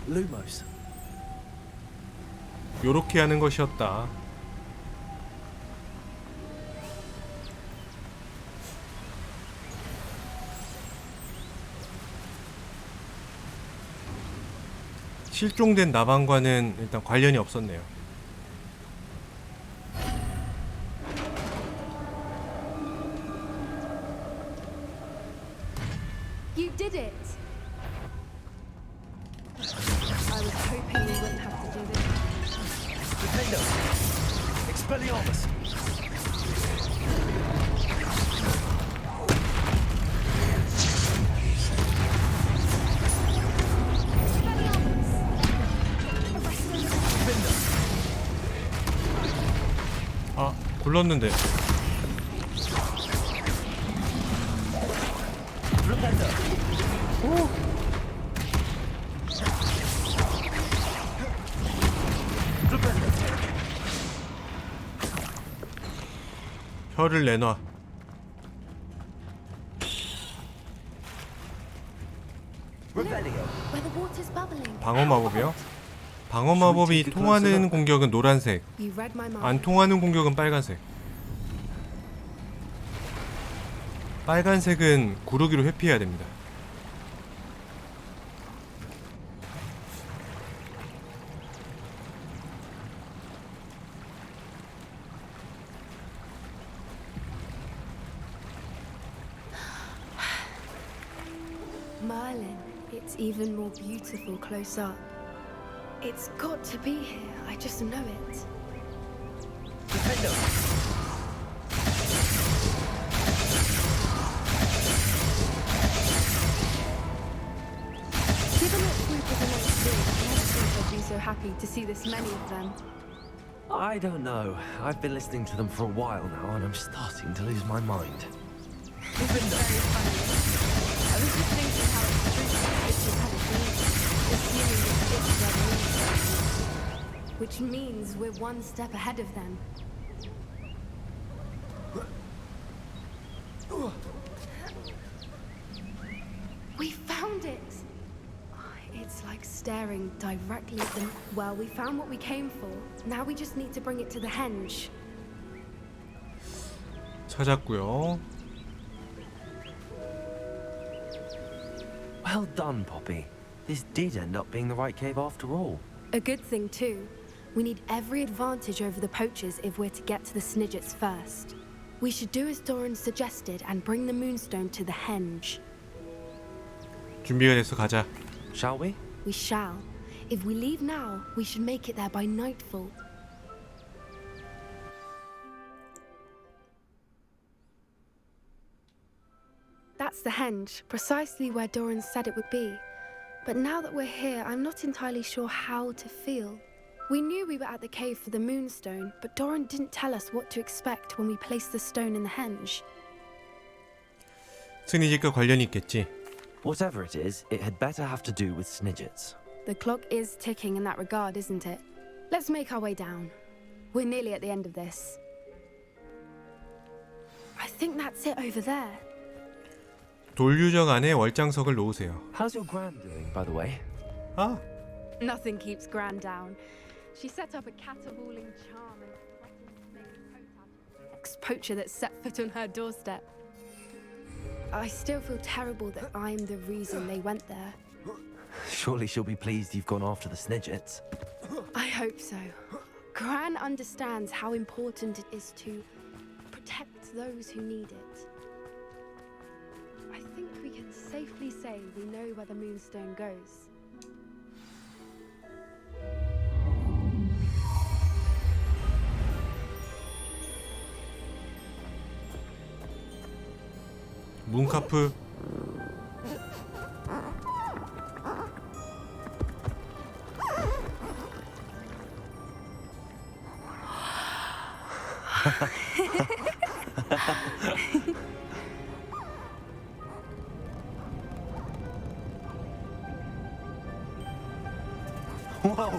Lumos. 요렇게 하는 것이었다. 실종된 나방과는 일단 관련이 없었네요. You did it! I was hoping we wouldn't have to do this. Defendo. Expelliarmus. 아, 굴렀는데. 혀를 내놔. Where the water's bubbling. 방어 마법이요? 방어 마법이 통하는 공격은 노란색, You read my mind. 안 통하는 공격은 빨간색. 빨간색은 구르기로 회피해야 됩니다. Merlin, it's even more beautiful close up. It's got to be here. I just know it. Given that Swoop is a nice dude, I don't think I'd be so happy to see this many of them. I don't know. I've been listening to them for a while now, and I'm starting to lose my mind. It's very funny. I was just thinking how it's had a dream, assuming it's their moon, which means we're one step ahead of them. We found it! It's like staring directly at them. Well, we found what we came for. Now we just need to bring it to the henge. 찾았고요. Well done, Poppy. This did end up being the right cave after all. A good thing, too. We need every advantage over the poachers if we're to get to the Snidgets first. We should do as Doran suggested and bring the Moonstone to the henge. 준비가 됐어, 가자. Shall we? We shall. If we leave now, we should make it there by nightfall. That's the henge, precisely where Doran said it would be. But now that we're here, I'm not entirely sure how to feel. We knew we were at the cave for the Moonstone, but Doran didn't tell us what to expect when we placed the stone in the henge. 스니지과 관련이 있겠지. Whatever it is, it had better have to do with Snidgets. The clock is ticking in that regard, isn't it? Let's make our way down. We're nearly at the end of this. I think that's it over there. 돌유적 안에 월장석을 놓으세요. How's your Gran doing, by the way? 아, Nothing keeps Gran down. She set up a caterwauling charm and threatened to make a coat out of the ex-poacher that set foot on her doorstep. I still feel terrible that I'm the reason they went there. Surely she'll be pleased you've gone after the Snidgets. I hope so. Gran understands how important it is to protect those who need it. I think we can safely say we know where the Moonstone goes. 문카프.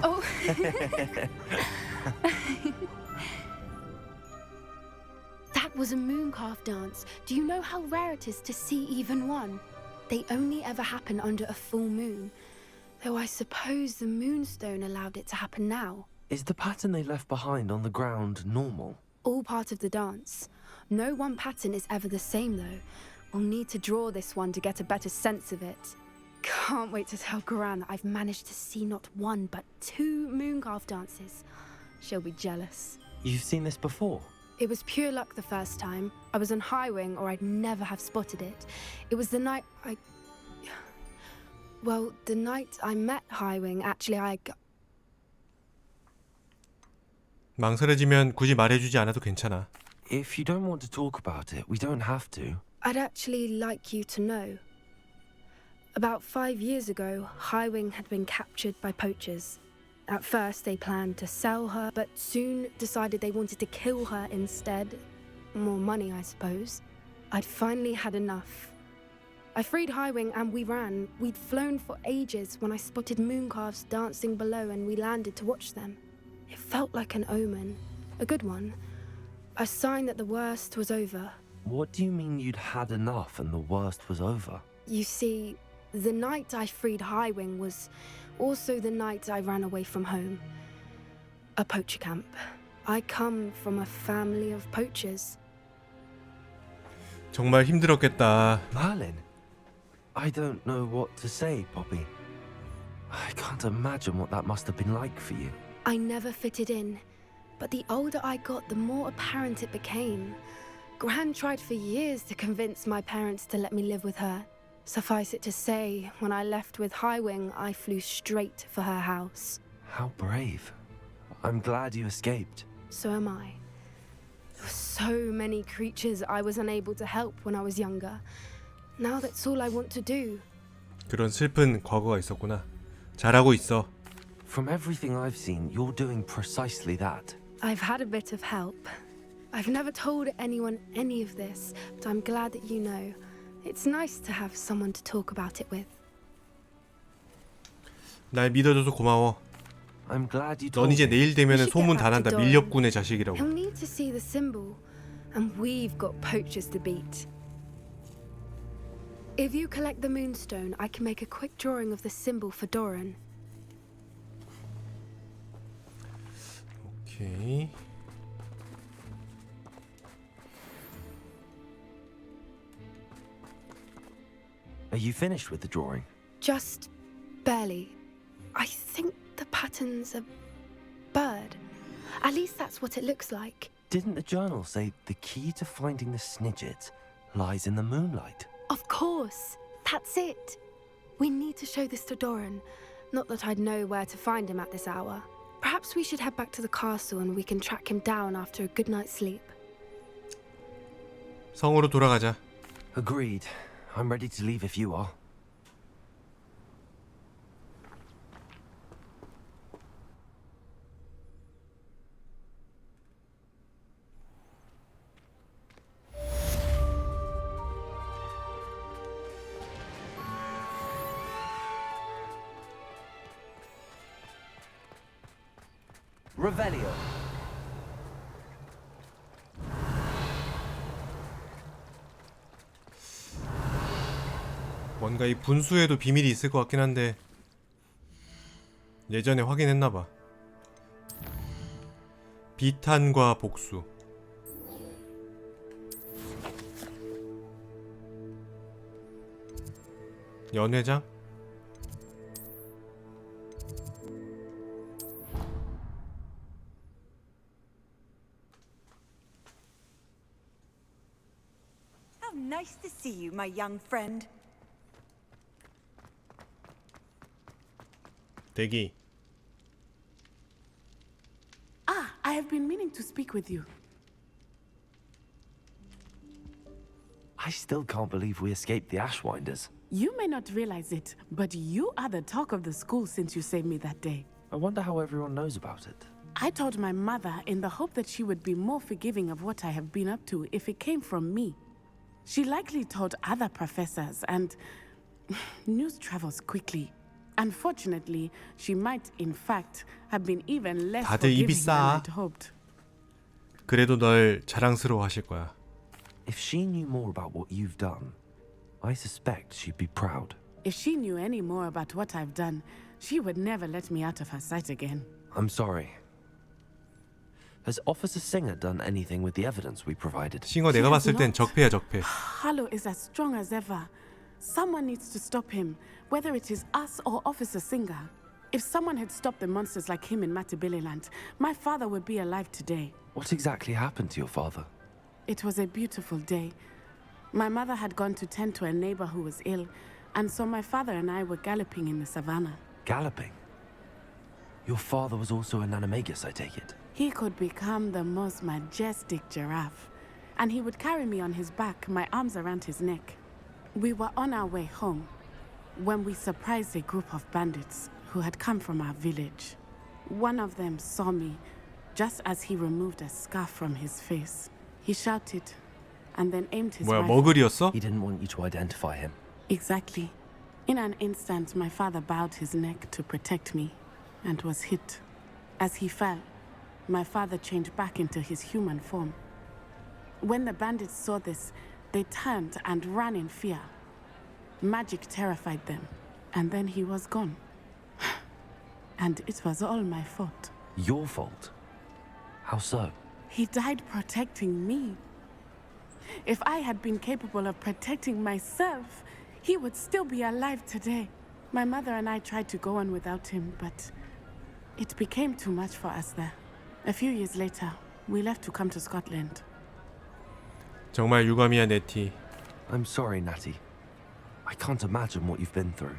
Oh. That was a mooncalf dance. Do you know how rare it is to see even one? They only ever happen under a full moon. Though I suppose the moonstone allowed it to happen now. Is the pattern they left behind on the ground normal? All part of the dance. No one pattern is ever the same, though. We'll need to draw this one to get a better sense of it. Can't wait to tell Gran that I've managed to see not one, but 2 mooncalf dances. She'll be jealous. You've seen this before? It was pure luck the first time. I was on Highwing, or I'd never have spotted it. It was the night Well, the night I met Highwing, actually 망설여지면 굳이 말해주지 않아도 괜찮아. If you don't want to talk about it, we don't have to. I'd actually like you to know. About 5 years ago, Highwing had been captured by poachers. At first, they planned to sell her, but soon decided they wanted to kill her instead. More money, I suppose. I'd finally had enough. I freed Highwing and we ran. We'd flown for ages when I spotted mooncalves dancing below and we landed to watch them. It felt like an omen. A good one. A sign that the worst was over. What do you mean you'd had enough and the worst was over? You see, the night I freed Highwing was also the night I ran away from home. A poacher camp. I come from a family of poachers. 정말 힘들었겠다. Merlin, I don't know what to say, Poppy. I can't imagine what that must have been like for you. I never fitted in, but the older I got, the more apparent it became. Gran tried for years to convince my parents to let me live with her. Suffice it to say, when I left with Highwing, I flew straight for her house. How brave. I'm glad you escaped. So am I. There were so many creatures I was unable to help when I was younger. Now that's all I want to do. 그런 슬픈 과거가 있었구나. 잘하고 있어. From everything I've seen, you're doing precisely that. I've had a bit of help. I've never told anyone any of this, but I'm glad that you know. It's nice to have someone to talk about it with. 날 믿어줘서 고마워. I'm glad you 넌 told 이제 me. 내일 되면 소문 다 난다. 밀렵꾼의 자식이라고. He'll need to see the symbol, and we've got poachers to beat. If you collect the moonstone, I can make a quick drawing of the symbol for Doran. 오케이. Are you finished with the drawing? Just barely. I think the pattern's a bird. At least that's what it looks like. Didn't the journal say the key to finding the Snidget lies in the moonlight? Of course. That's it. We need to show this to Doran. Not that I'd know where to find him at this hour. Perhaps we should head back to the castle and we can track him down after a good night's sleep. 성으로 돌아가자. Agreed. I'm ready to leave if you are. Revelio. 뭔가 이 분수에도 비밀이 있을 것 같긴 한데 예전에 확인했나봐. 비탄과 복수. 연회장? How nice to see you, my young friend. 대기. Ah, I have been meaning to speak with you. I still can't believe we escaped the Ashwinders. You may not realize it, but you are the talk of the school since you saved me that day. I wonder how everyone knows about it. I told my mother in the hope that she would be more forgiving of what I have been up to if it came from me. She likely told other professors, and news travels quickly. Unfortunately, she might, in fact, have been even less 다들 입이 forgiving than 싸. I'd hoped. 그래도 널 자랑스러워하실 거야. If she knew more about what you've done, I suspect she'd be proud. If she knew any more about what I've done, she would never let me out of her sight again. I'm sorry. Has Officer Singer done anything with the evidence we provided? 싱어 내가 봤을 땐 적폐야 적폐. Harlow is as strong as ever. Someone needs to stop him, whether it is us or Officer Singer. If someone had stopped the monsters like him in Matabeleland, my father would be alive today. What exactly happened to your father? It was a beautiful day. My mother had gone to tend to a neighbor who was ill, and so my father and I were galloping in the savannah. Galloping? Your father was also an animagus, I take it? He could become the most majestic giraffe, and he would carry me on his back, my arms around his neck. We were on our way home when we surprised a group of bandits who had come from our village. One of them saw me just as he removed a scarf from his face. He shouted and then aimed his 뭐야, rifle. 머글이었어? He didn't want you to identify him. Exactly. In an instant, my father bowed his neck to protect me and was hit. As he fell, my father changed back into his human form. When the bandits saw this, they turned and ran in fear. Magic terrified them, and then he was gone. And it was all my fault. Your fault? How so? He died protecting me. If I had been capable of protecting myself, he would still be alive today. My mother and I tried to go on without him, but it became too much for us there. A few years later, we left to come to Scotland. 정말 유감이야, 네티. I'm sorry, Natty. I can't imagine what you've been through.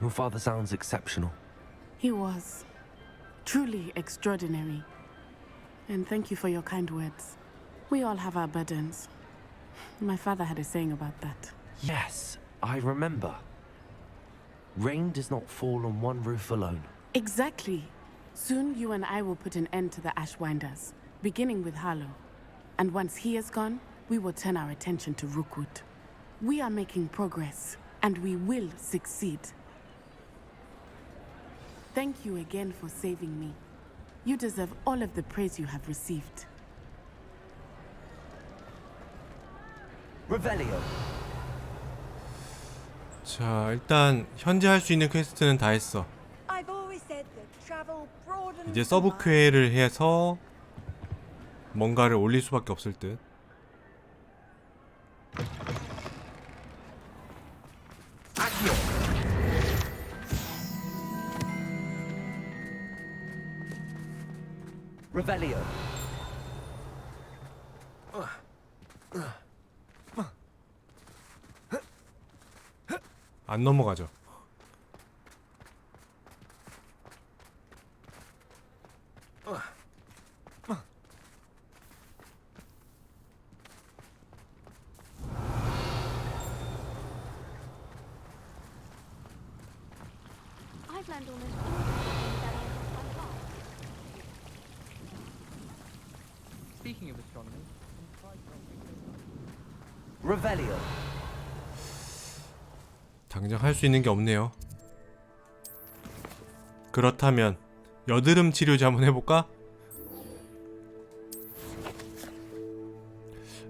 Your father sounds exceptional. He was truly extraordinary. And thank you for your kind words. We all have our burdens. My father had a saying about that. Yes, I remember. Rain does not fall on one roof alone. Exactly. Soon you and I will put an end to the Ashwinders, beginning with Harlow. And once he is gone, we will turn our attention to Rookwood. We are making progress, and we will succeed. Thank you again for saving me. You deserve all of the praise you have received. Revelio. 자, 일단 현재 할 수 있는 퀘스트는 다 했어. 이제 서브 퀘를 해서 뭔가를 올릴 수밖에 없을 듯. Revelio. 안 넘어가죠. I've learned almost all Speaking of astronomy, Revelio. 당장 할 수 있는 게 없네요. 그렇다면 여드름 치료제 한번 해볼까?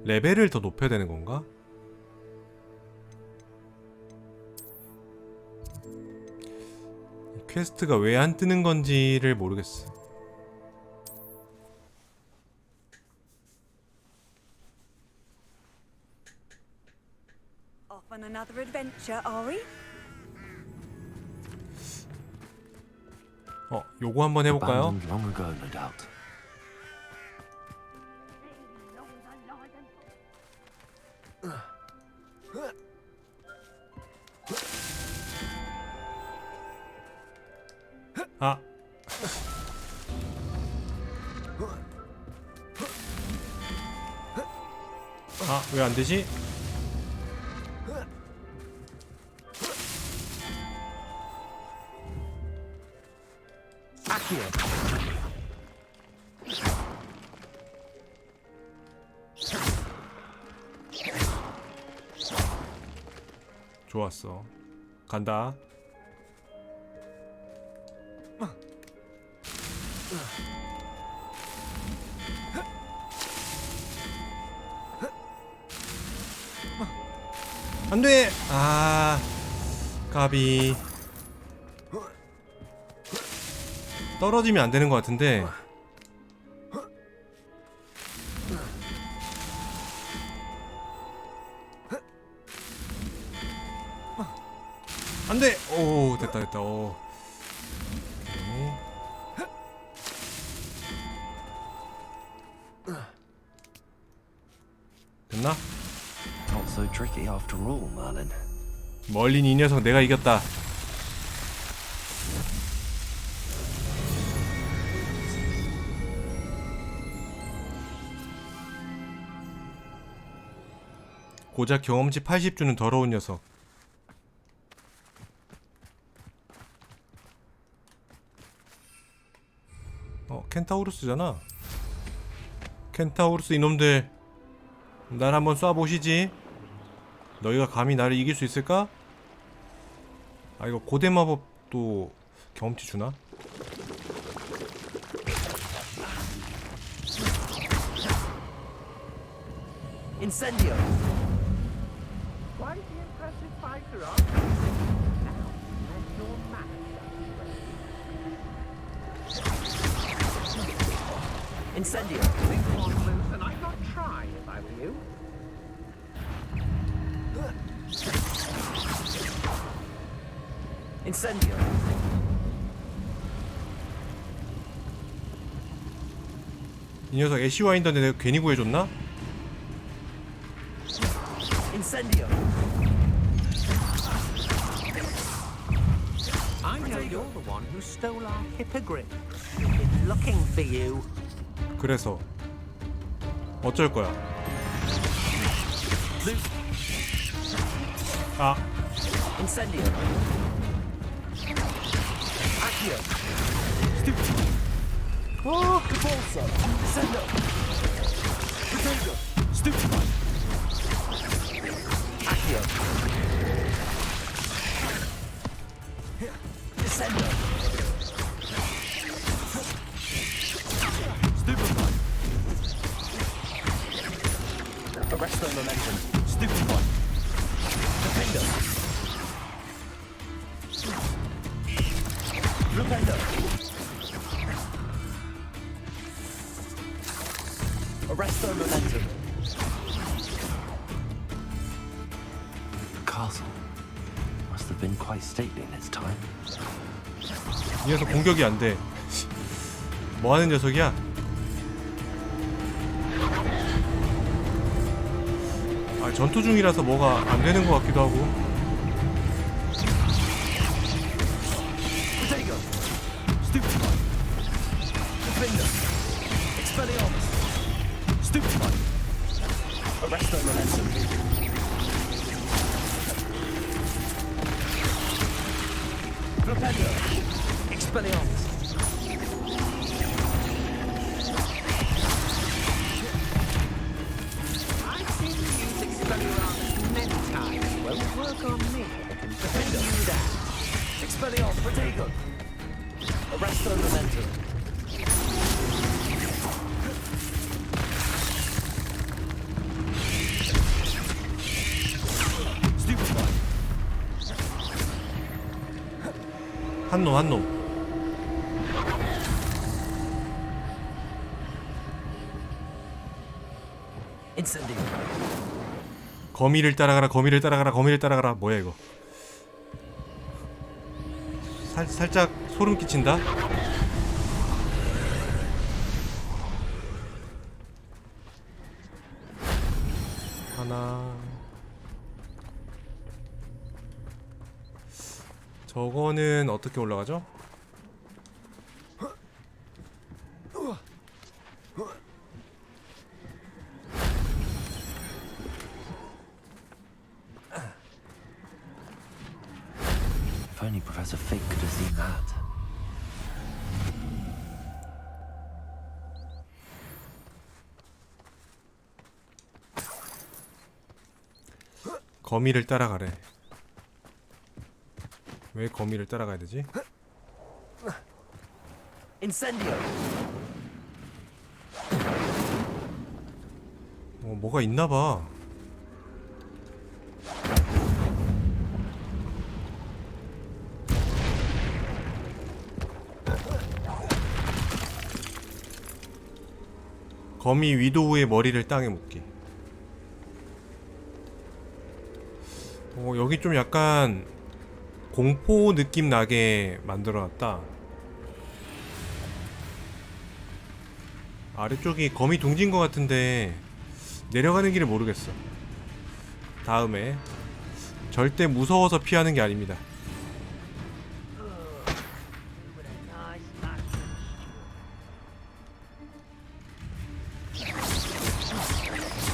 레벨을 더 높여야 되는 건가? 퀘스트가 왜 안 뜨는 건지를 모르겠어. Off on another adventure, are we? 요거 한번 해볼까요? Abandoned long ago, no doubt. 아. 왜 안 되지? 좋았어. 간다. 안돼. 아, 까비. 떨어지면 안 되는 것 같은데. 안돼. 오, 됐다 됐다. 오. 됐나? Not so tricky after all, Merlin. 멀린 이 녀석 내가 이겼다. 고작 경험치 80주는 더러운 녀석. 켄타우루스잖아. 켄타우루스 이놈들, 날 한번 쏴보시지. 너희가 감히 나를 이길 수 있을까? 아, 이거 고대 마법도 경험치 주나? Incendio. Quite the impressive fighter, aren't you? Now, let your match Incendio. Think on loose, and I'd not try if I were you. Incendio. 이 녀석 애쉬 와인던데 내가 괜히 구해줬나? Incendio. I know you're the one who stole our hippogriff. We've been looking for you. 그래서 어쩔 거야? 아, Incendio. Accio. Stupid. Oh, Capulso. Sendo. Potato. Stupid. Accio. Descendo. Stupefy. Arresto momentum. Stupefy. Defendo. Defendo. Arresto momentum. The castle must have been quite stately in its time. 이 녀석 공격이 안 돼. 뭐 하는 녀석이야? 아, 전투 중이라서 뭐가 안 되는 것 같기도 하고. Potato. Stupefy. Defender. Expelliarmus. Stupefy. Arresto momentum. Flipendo. Expelliarmus. I've seen you use Expelliarmus many times. Won't work on me. Defender. You that. Expelliarmus. Potato. Arresto momentum. 한 놈, 한 놈. Incendio. 거미를 따라가라, 거미를 따라가라, 거미를 따라가라. 뭐야 이거? 살짝 소름 끼친다. 하나. 저거는 어떻게 올라가죠? If only Professor Fig could have seen that. 거미를 따라가래. 왜 거미를 따라가야 되지? Incendio. 뭐가 있나봐. 거미 위도우의 머리를 땅에 묻기. 여기 좀 약간 공포 느낌 나게 만들어놨다. 아래쪽이 거미 둥지인 것 같은데 내려가는 길을 모르겠어. 다음에 절대 무서워서 피하는 게 아닙니다.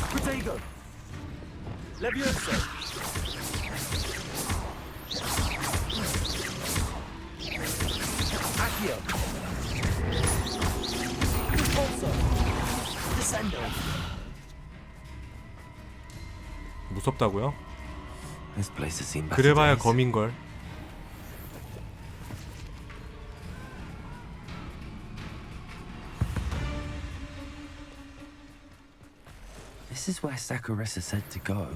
Protego. Levioso. Accio. Repulso. Descendo. 무섭다고요? This place has seen better 그래봐야 days. 거민걸. This is where Sakurasa said to go.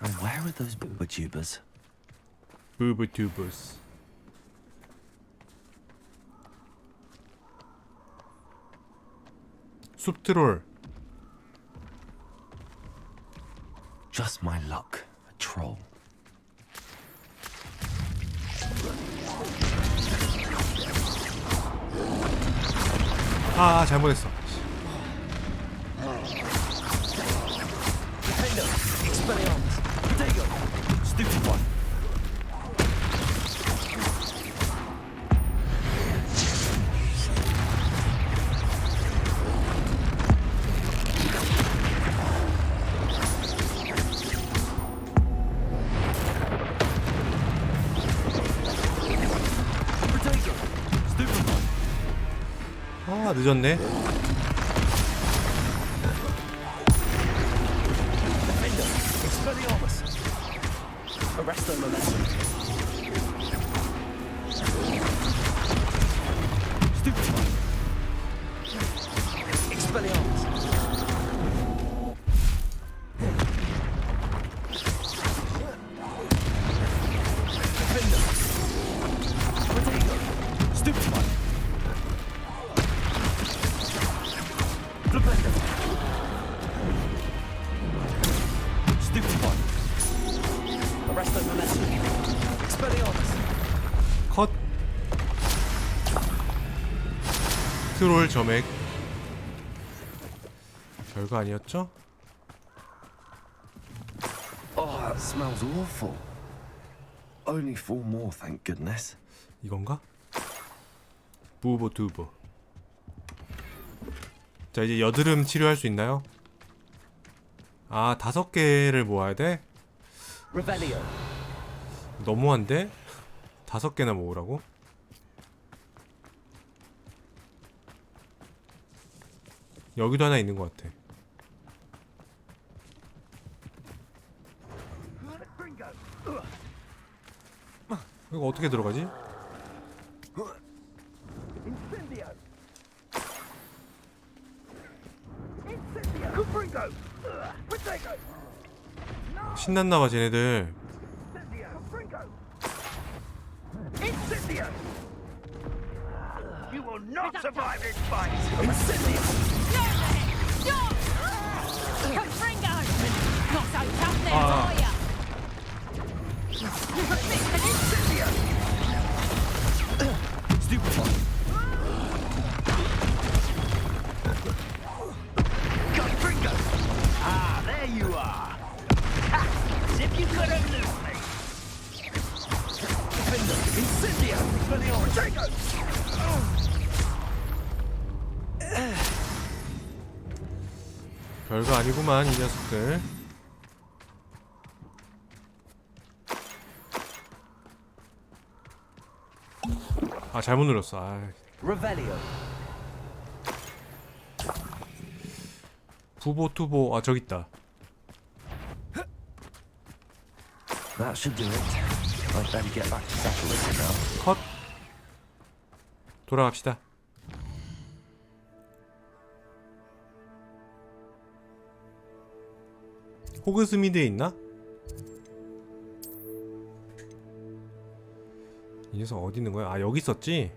And where are those booba-tubers? 부부튜브스. 숲트롤. Just my luck. A troll. 아, 잘못했어. Defendo. Expelliarmus. Protego. Stupid one. Protego. Stupid one. 아, 늦었네. Defendo. Expelliarmus. Arresto momentum. Stupid one. Expelliarmus. Defendo. Protego. Stupid one. Flipendo. Stupid one. Arresto momentum. Expelliarmus. 컷. 트롤 점액. 별거 아니었죠? Oh, that smells awful. Only 4 more, thank goodness. 이건가? 부보투보. 자, 이제 여드름 치료할 수 있나요? 아, 5개를 모아야 돼? Revelio. 너무한데? 5개나 모으라고? 여기도 하나 있는 것 같아. 이거 어떻게 들어가지? Incendio. Incendio. Cupringo. Protego. 신났나봐 쟤네들. Incendio. Cupringo. Incendio. You will not survive this fight. Incendio. Confringo! Not so tough then, Ah. are ya? Incendio. Stupid one. Confringo. Ah, there you are. Ha! As if you couldn't lose me. Defender. Incendio. Expelliarmus. Protego. 별거 아니구만 이 녀석들. 아, 잘못 눌렀어. 아, Revelio. 부보투보. 아, 저기 있다. That should do it. I'd better get back to Sakurita now. 컷. 돌아갑시다. 호그스미드에 있나? 이 녀석 어디 있는 거야? 아, 여기 있었지?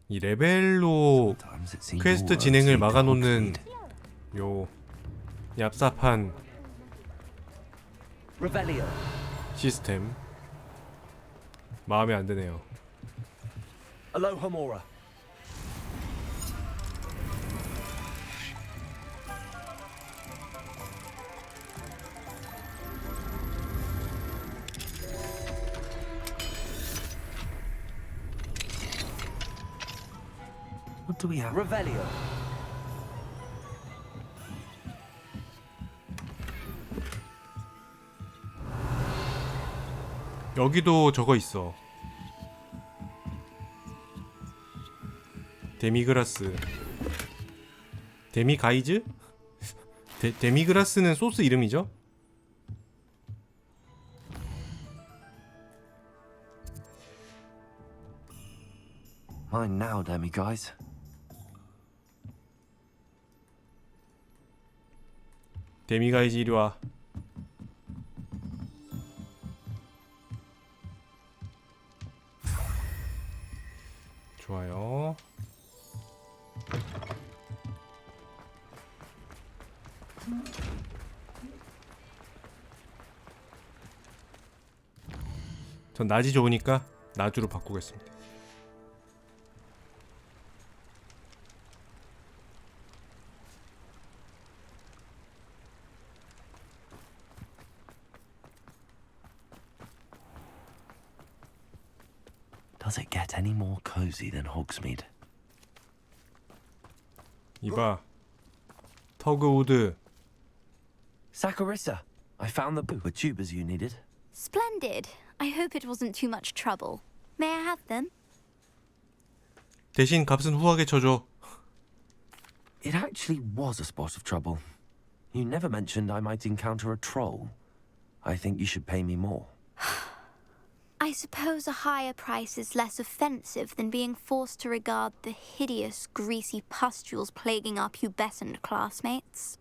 이 레벨로 퀘스트 진행을 막아놓는 요 얍삽한 시스템 마음에 안 드네요. Alohomora. What do we have? Revelio. 여기도 저거 있어. 데미그라스. 데미가이즈? 데미그라스는 소스 이름이죠? Mine now, Demi guys. 데미가이즈 이리와. 좋아요. 전 낮이 좋으니까 낮으로 바꾸겠습니다. Does it get any more cozy than Hogsmeade? 이봐. 터그우드. Sakurita, I found the tubers you needed. Splendid. I hope it wasn't too much trouble. May I have them? 대신 값은 후하게 쳐줘. It actually was a spot of trouble. You never mentioned I might encounter a troll. I think you should pay me more. I suppose a higher price is less offensive than being forced to regard the hideous, greasy pustules plaguing our pubescent classmates.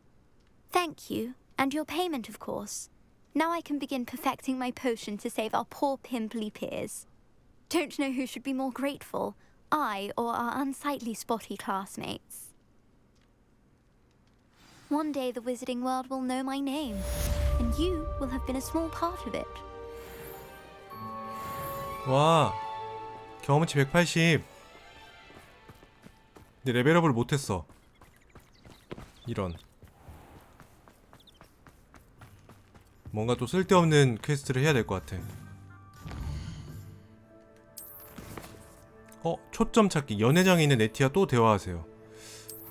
Thank you, and your payment, of course. Now I can begin perfecting my potion to save our poor pimply peers. Don't know who should be more grateful, I or our unsightly spotty classmates. One day the wizarding world will know my name, and you will have been a small part of it. 와, 경험치 180. 근데 레벨업을 못했어. 이런. 뭔가 또 쓸데없는 퀘스트를 해야 될 것 같아. 초점 찾기. 연회장에 있는 네티와 또 대화하세요.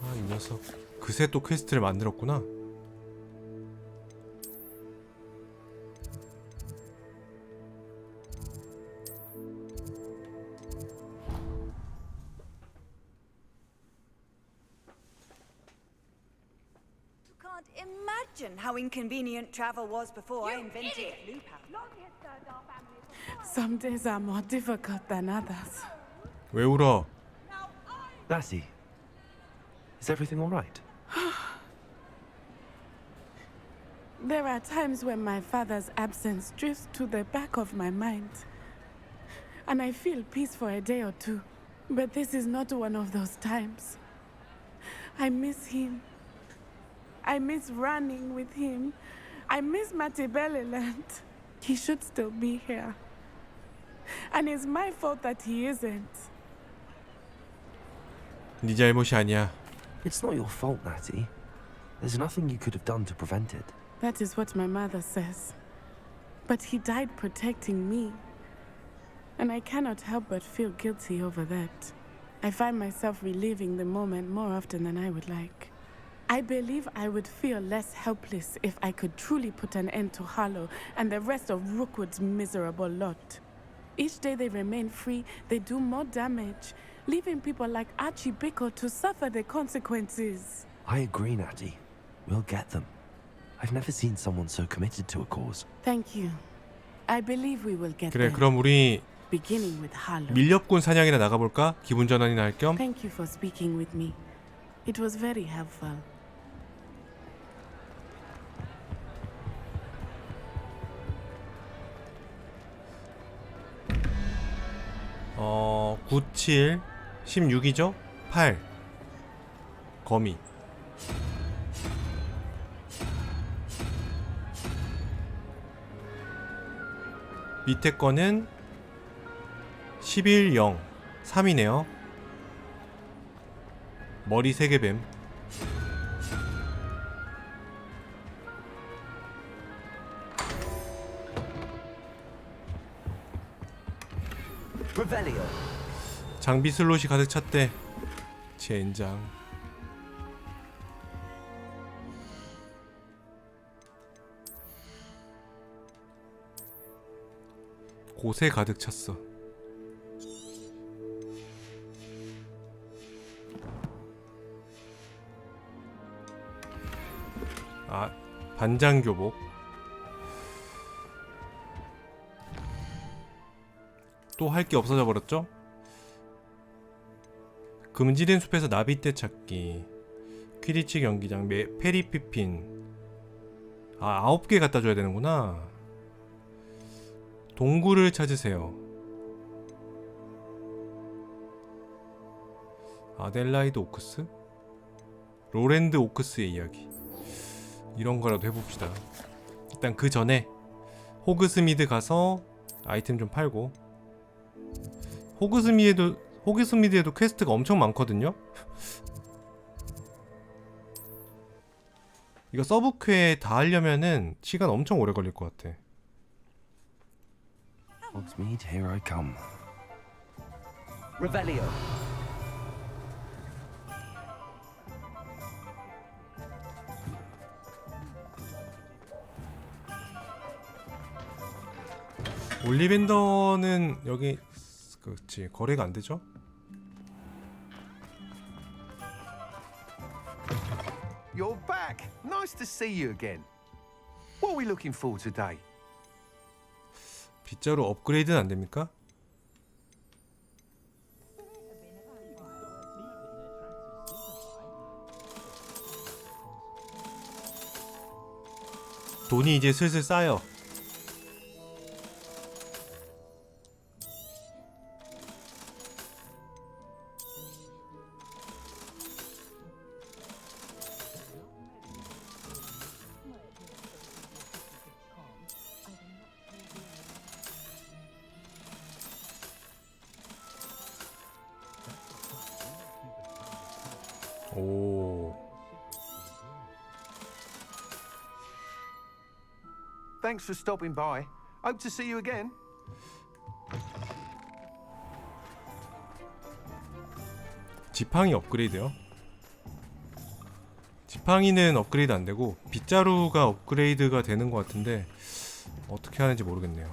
아, 이 녀석. 그새 또 퀘스트를 만들었구나. Imagine how inconvenient travel was before I invented Lupin. Some days are more difficult than others. 왜 울어? Lassie, is everything all right? There are times when my father's absence drifts to the back of my mind, and I feel peace for a day or two. But this is not one of those times. I miss him. I miss running with him. I miss Matibeleland. He should still be here. And it's my fault that he isn't. 네 잘못이 아니야. It's not your fault, Natty. There's nothing you could have done to prevent it. That is what my mother says. But he died protecting me. And I cannot help but feel guilty over that. I find myself reliving the moment more often than I would like. I believe I would feel less helpless if I could truly put an end to Harlow and the rest of Rookwood's miserable lot. Each day they remain free, they do more damage, leaving people like Archie Bickle to suffer the consequences. I agree, Natty. We'll get them. I've never seen someone so committed to a cause. Thank you. I believe we will get 그래, there. 그럼 우리 Beginning with Harlow. 밀렵꾼 사냥이나 나가볼까? 기분 전환이나 할 겸. Thank you for speaking with me. It was very helpful. 어... 97 16이죠? 8 거미. 밑에 거는 11 0 3이네요. 머리 3개 뱀. Revelio. 장비 슬롯이 가득 찼대. 젠장. 곳에 가득 찼어. 아, 반장교복. 또 할 게 없어져 버렸죠? 금지된 숲에서 나비떼 찾기, 퀴디치 경기장, 페리피핀. 아, 9개 갖다 줘야 되는구나. 동굴을 찾으세요. 아델라이드 오크스? 로랜드 오크스의 이야기. 이런 거라도 해봅시다. 일단 그 전에 호그스미드 가서 아이템 좀 팔고. 호그스미드에도 퀘스트가 엄청 많거든요? 이거 서브퀘 다 하려면은 시간 엄청 오래 걸릴 것 같아. Hogsmeade, here I come. Revelio. 올리벤더는 여기 그렇지 거래가 안 되죠? You're back. Nice to see you again. What are we looking for today? 빗자루 업그레이드는 안 됩니까? 돈이 이제 슬슬 쌓여. 오. Thanks for stopping by. Hope to see you again. 지팡이 업그레이드요? 지팡이는 업그레이드 안 되고 빗자루가 업그레이드가 되는 것 같은데 어떻게 하는지 모르겠네요.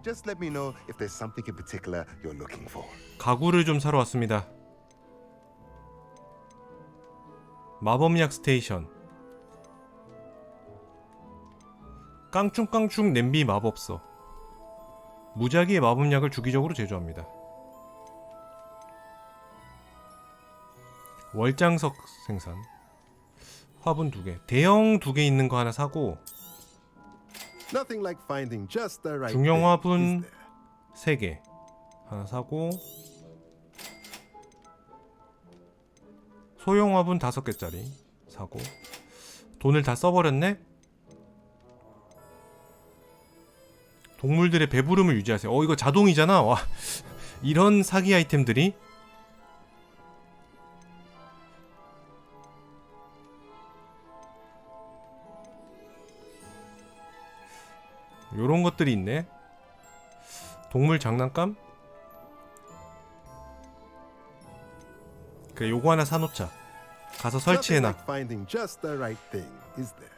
Just let me know if there's something in particular you're looking for. 가구를 좀 사러 왔습니다. 마법약 스테이션. 깡충깡충 냄비 마법서. 무작위의 마법약을 주기적으로 제조합니다. 월장석 생산. 화분 2개. 대형 2개 있는 거 하나 사고 Nothing like finding just the right 중형 thing, 화분 is there? 3개 하나 사고 소형 화분 5개짜리 사고. 돈을 다 써버렸네? 동물들의 배부름을 유지하세요. 이거 자동이잖아. 와, 이런 사기 아이템들이. 요런 것들이 있네. 동물 장난감? 그래, 요거 하나 사놓자. 가서 설치해놔. Nothing like finding just the right thing, is there?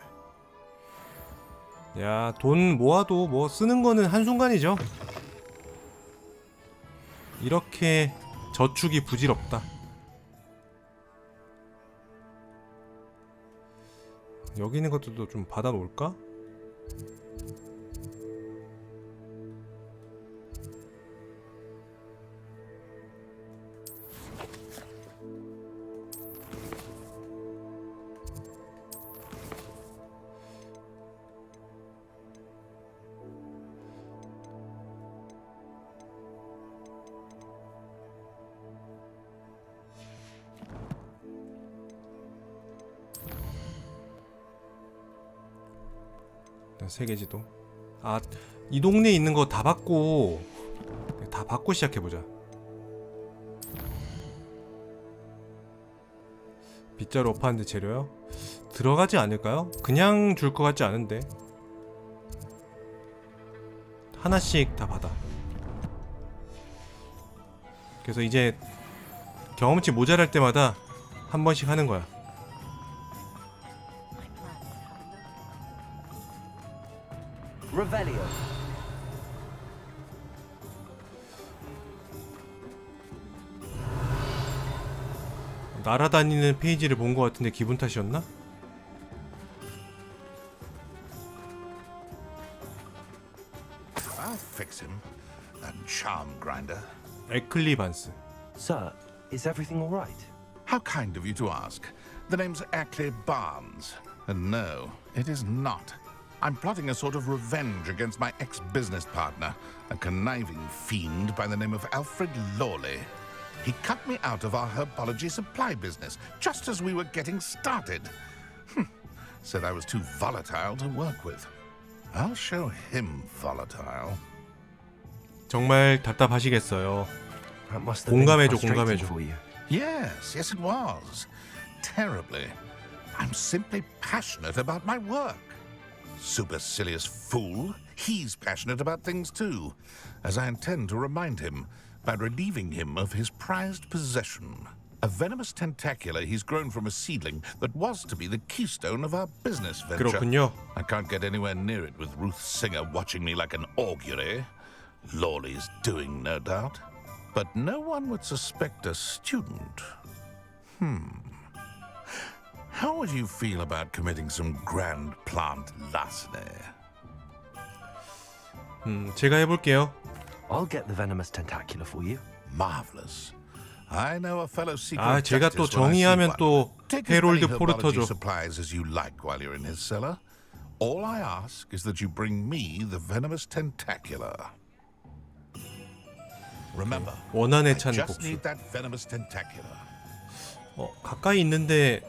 야, 돈 모아도 뭐 쓰는 거는 한순간이죠. 이렇게 저축이 부질없다. 여기 있는 것들도 좀 받아 놓을까? 세계지도. 아, 이 동네에 있는 거 다 받고 시작해보자. 빗자루 업하는데 재료요? 들어가지 않을까요? 그냥 줄 것 같지 않은데. 하나씩 다 받아. 그래서 이제 경험치 모자랄 때마다 한 번씩 하는 거야. Revelio. 날아다니는 페이지를 본 것 같은데 기분 탓이었나? I'll fix him. That charm grinder. 에클리반스. Sir, is everything all right? How kind of you to ask. The name's Ackley Barnes. And no, it is not. I'm plotting a sort of revenge against my ex-business partner, a conniving fiend by the name of Alfred Lawley. He cut me out of our herbology supply business just as we were getting started. Said I was too volatile to work with. I'll show him volatile. 정말 답답하시겠어요. 공감해줘, 공감해줘. Yes, yes it was. Terribly. I'm simply passionate about my work. Supercilious fool. He's passionate about things too, as I intend to remind him by relieving him of his prized possession. A venomous tentacula he's grown from a seedling that was to be the keystone of our business venture. 그렇군요. I can't get anywhere near it with Ruth Singer watching me like an augury. Lawley's doing, no doubt. But no one would suspect a student. How would you feel about committing some grand plant larceny? 제가 해볼게요. I'll get the venomous tentacula for you. Marvelous. I know a fellow secret 아, 제가 또 justice when I see 정의하면 one. 또 Take as many 헤롤드 herbology 포르터죠. supplies as you like while you're in his cellar. All I ask is that you bring me the venomous tentacula. Remember, 원한에 I 찬 just 복수. need that venomous tentacula. 가까이 있는데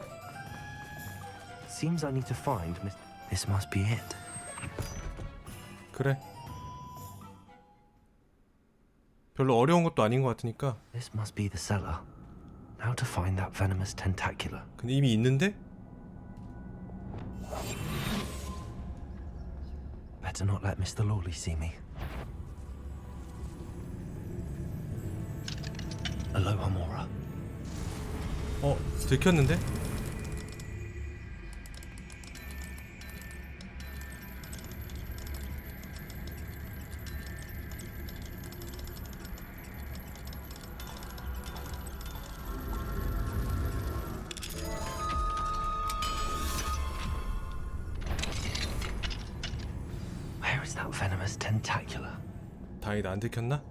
Seems I need to find This must be it. 그래. 별로 어려운 것도 아닌 것 같으니까. This must be the cellar. How to find that venomous tentacula? 근데 이미 있는데? Better not let Mr. Lawley see me. Aloha Mora. 들켰는데? Where is that venomous tentacula? 다행이다, 안 들켰나?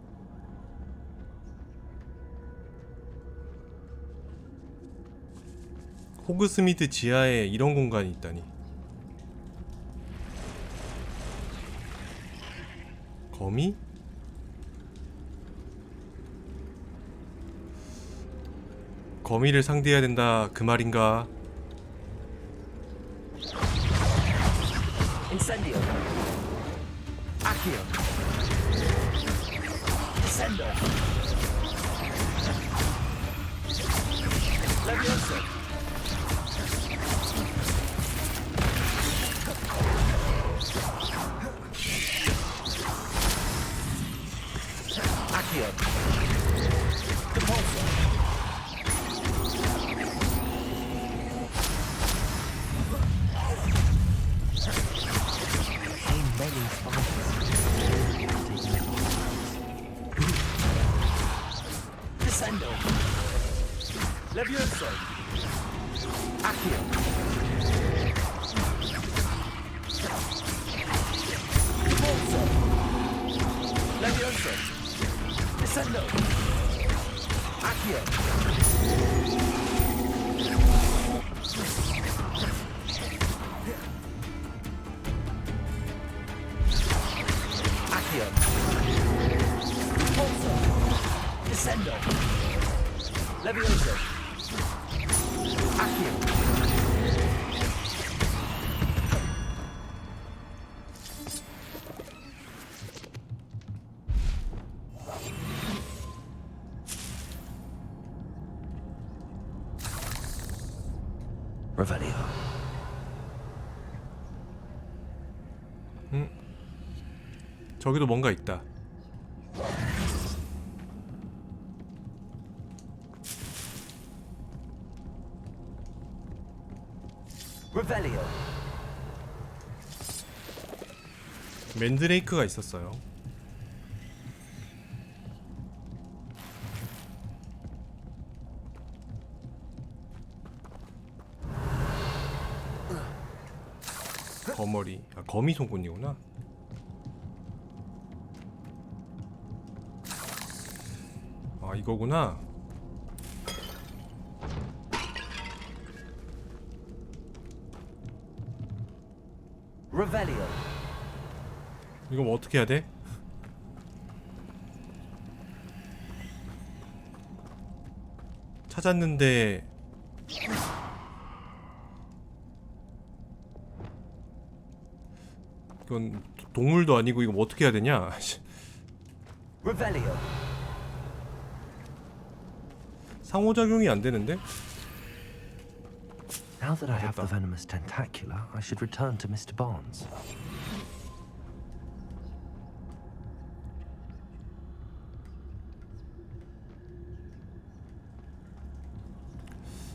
호그스미드 지하에 이런 공간이 있다니. 거미? 거미를 상대해야 된다 그 말인가? Incendio. Accio. Descendo. Levioso. Accio. Depulso. Descendo. Levioso. Accio. Pulso. Descendo. Accio. Accio. Pulso. Descendo. Levioso. Accio. Revelio. 저기도 뭔가 있다. Revelio. 맨드레이크가 있었어요. 거머리. 아, 거미 송곳니구나. 아, 이거구나. Revelio. 이거 뭐 어떻게 해야 돼? 찾았는데 이건 동물도 아니고 이거 뭐 어떻게 해야 되냐? Revelio. 상호작용이 안 되는데? Now that I have the venomous tentacula, I should return to Mr. Barnes.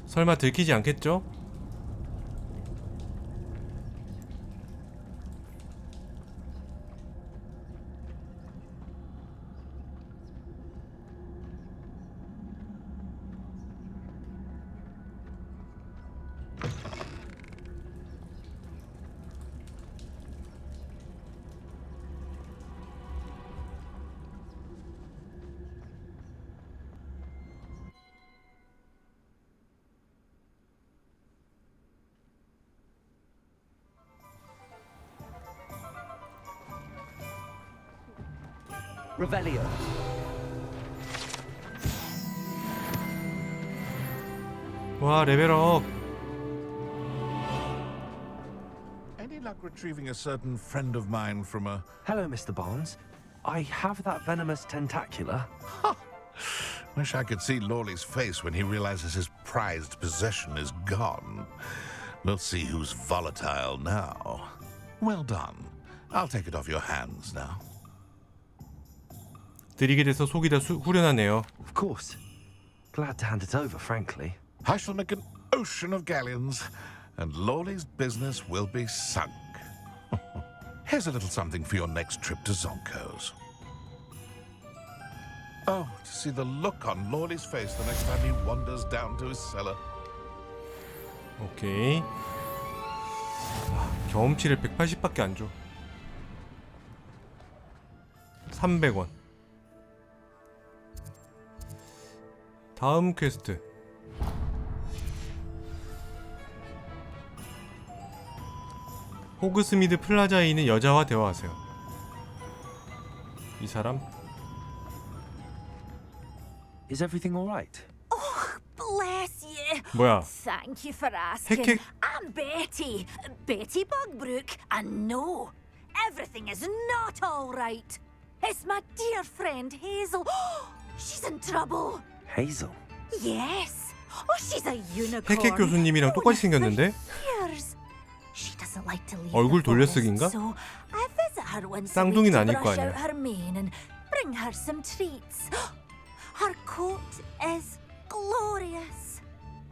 설마 들키지 않겠죠? Revelio. 와, 레벨업. Any luck retrieving a certain friend of mine from a... Hello, Mr. Barnes. I have that venomous tentacula. Wish I could see Lawley's face when he realizes his prized possession is gone. We'll see who's volatile now. Well done. I'll take it off your hands now. 드리게 돼서 속이 다 후련하네요. Of course. Glad to hand it over, frankly. I shall make an ocean of galleons, and Lawley's business will be sunk. Here's a little something for your next trip to Zonko's. Oh, to see the look on Lawley's face the next time he wanders down to his cellar. 오케이. 아, 경험치를 180밖에 안 줘. 300원. 다음 퀘스트. 호그스미드 플라자에 있는 여자와 대화하세요. 이 사람? Is everything all right? Bless you. 뭐야? Thank you for asking. 핵핵. I'm Betty. Betty Bugbrook. And no, everything is not all right. It's my dear friend Hazel. She's in trouble. Hazel? Yes. Oh, she's a unicorn. 핵핵 교수님이랑 똑같이 생겼는데? Years. She doesn't like to leave 얼굴 the forest, 돌려쓰기인가? so I visit her once a week 쌍둥이는 to 아닐 거 brush 아니야. out her mane and bring her some treats. Her coat is glorious.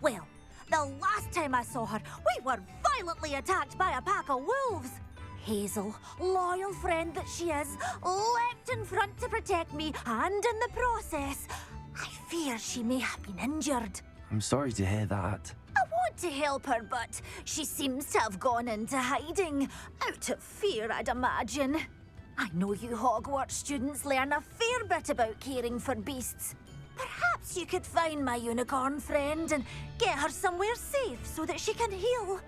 Well, the last time I saw her, we were violently attacked by a pack of wolves. Hazel, loyal friend that she is, leapt in front to protect me, and in the process, I fear she may have been injured. I'm sorry to hear that. I want to help her, but she seems to have gone into hiding. Out of fear, I'd imagine. I know you Hogwarts students learn a fair bit about caring for beasts. Perhaps you could find my unicorn friend and get her somewhere safe so that she can heal.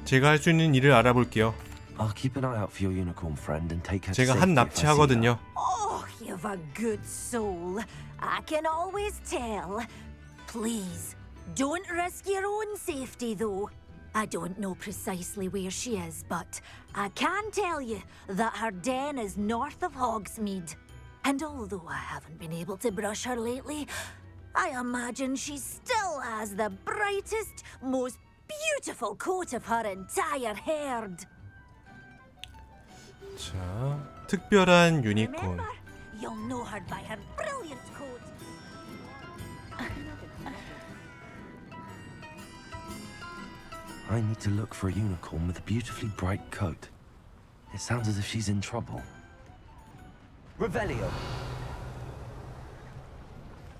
제가 할 수 있는 일을 알아볼게요. I'll keep an eye out for your unicorn friend and take her to 제가 safety 한 if I see her. 납치하거든요. Oh, you've a good soul. I can always tell. Please, don't risk your own safety, though. I don't know precisely where she is, but I can tell you that her den is north of Hogsmeade. And although I haven't been able to brush her lately, I imagine she still has the brightest, most beautiful coat of her entire herd. 자, 특별한 유니콘. Remember, you'll know her by her brilliant coat. I need to look for a unicorn with a beautifully bright coat. It sounds as if she's in trouble. Revelio.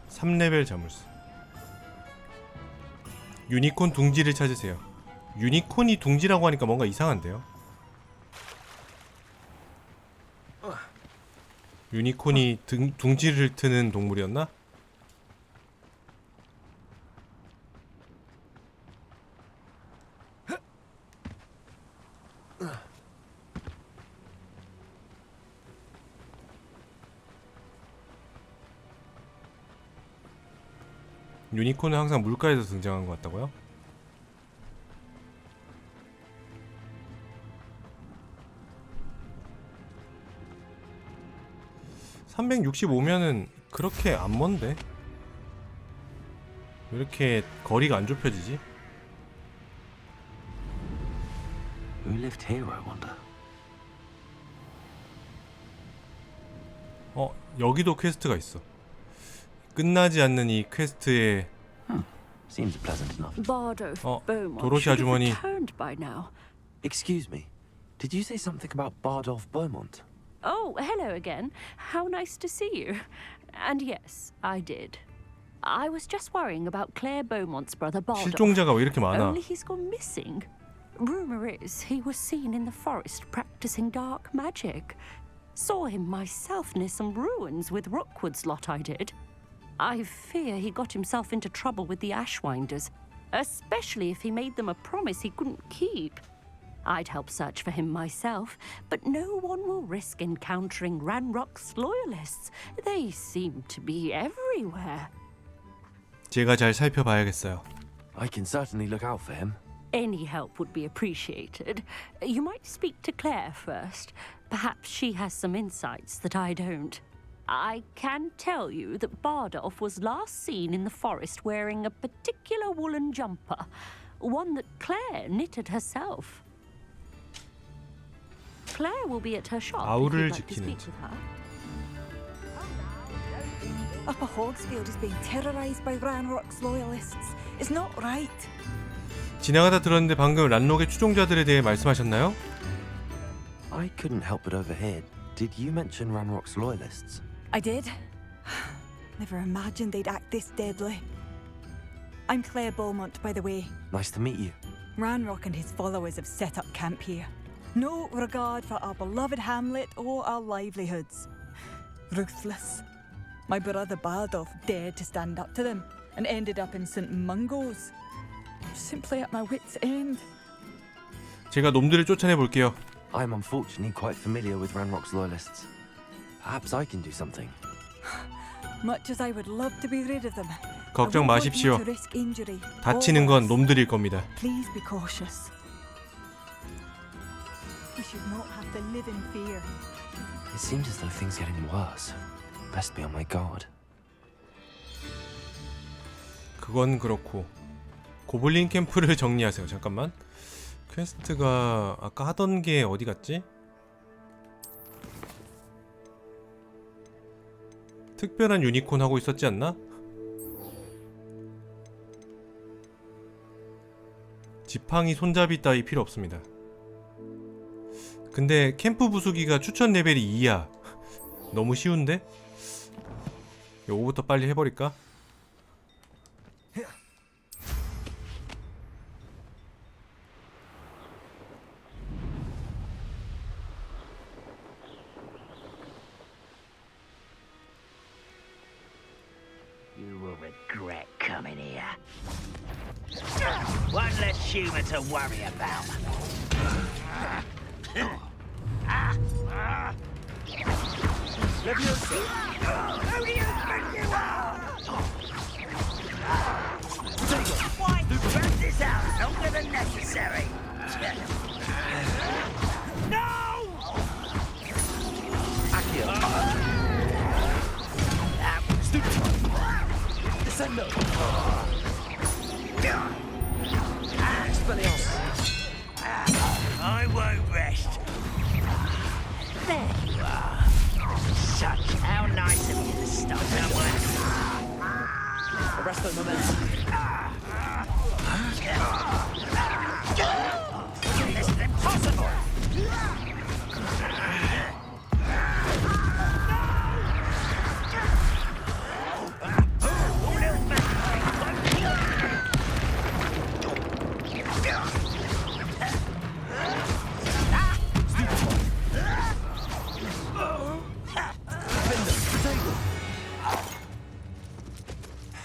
3레벨 자물쇠. 유니콘 둥지를 찾으세요. 유니콘이 둥지라고 하니까 뭔가 이상한데요. 유니콘이 둥지를 트는 동물이었나? 유니콘은 항상 물가에서 등장한 것 같다고요? (365면은) 그렇게 안 먼데? 왜 이렇게 거리가 안 좁혀지지? Who lived here, I wonder? 여기도 퀘스트가 있어. 끝나지 않는 이 퀘스트에 Seems pleasant enough. Bardo Beaumont 도로시 should have 아주머니. returned by now. Excuse me. Did you say something about Bardolph Beaumont? Oh, hello again. How nice to see you. And yes, I did. I was just worrying about Claire Beaumont's brother Bardolph. 실종자가 왜 이렇게 많아? Only he's gone missing. Rumor is he was seen in the forest practicing dark magic. Saw him myself near some ruins with Rookwood's lot I did. I fear he got himself into trouble with the Ashwinders, especially if he made them a promise he couldn't keep. I'd help search for him myself, but no one will risk encountering Ranrock's loyalists. They seem to be everywhere. 제가 잘 살펴봐야겠어요. I can certainly look out for him. Any help would be appreciated. You might speak to Claire first. Perhaps she has some insights that I don't. I can tell you that Bardolph was last seen in the forest wearing a particular woolen jumper, one that Claire knitted herself. Claire will be at her shop if 아우를 you'd like to 지키는 speak with her. Upper Hogsfield is being terrorized by Ranrock's loyalists. It's not right. 지나가다 들었는데 방금 란록의 추종자들에 대해 말씀하셨나요? I couldn't help but overhear. Did you mention Ranrock's loyalists? I did. Never imagined they'd act this deadly. I'm Claire Beaumont, by the way. Nice to meet you. Ranrock and his followers have set up camp here. No regard for our beloved hamlet or our livelihoods. Ruthless. My brother Bardolph dared to stand up to them and ended up in St. Mungo's. I'm simply at my wit's end. 제가 놈들을 쫓아내 볼게요. I'm unfortunately quite familiar with Ranrock's loyalists. Perhaps I can do something. Much as I would love to be rid of them, 걱정 I won't want you 마십시오. to risk injury. 다치는 건 놈들일 겁니다. Please be cautious. We should not have to live in fear. It seems as though things are getting worse. Best be on my guard. 그건 그렇고 고블린 캠프를 정리하세요. 잠깐만. 퀘스트가 아까 하던 게 어디 갔지? 특별한 유니콘 하고 있었지 않나? 지팡이 손잡이 따위 필요 없습니다. 근데 캠프 부수기가 추천 레벨이 2야. 너무 쉬운데? 요거부터 빨리 해버릴까? regret coming here. One less human to worry about. Leviosa! Who do you think you are? Why? Drag this out longer than necessary. No! Accio. Descendo. Expelliarmus. I won't rest. There you are. Such how nice of you to stop somewhere. Arresto momentum. This is impossible.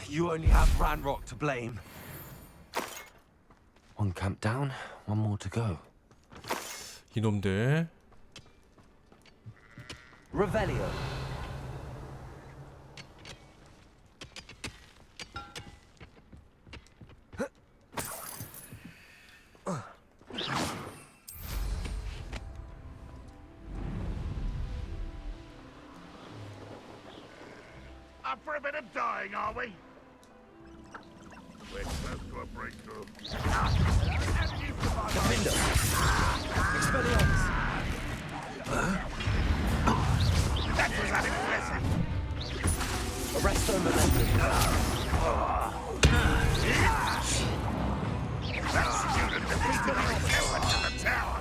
You only have Ranrock to blame. One camp down, one more to go. 이놈들. Revelio. Up for a bit of dying, are we? We're close to a breakthrough. Defendo. Expelliarmus. That was unimpressive. Arresto momentum. That student defeated our element in the tower.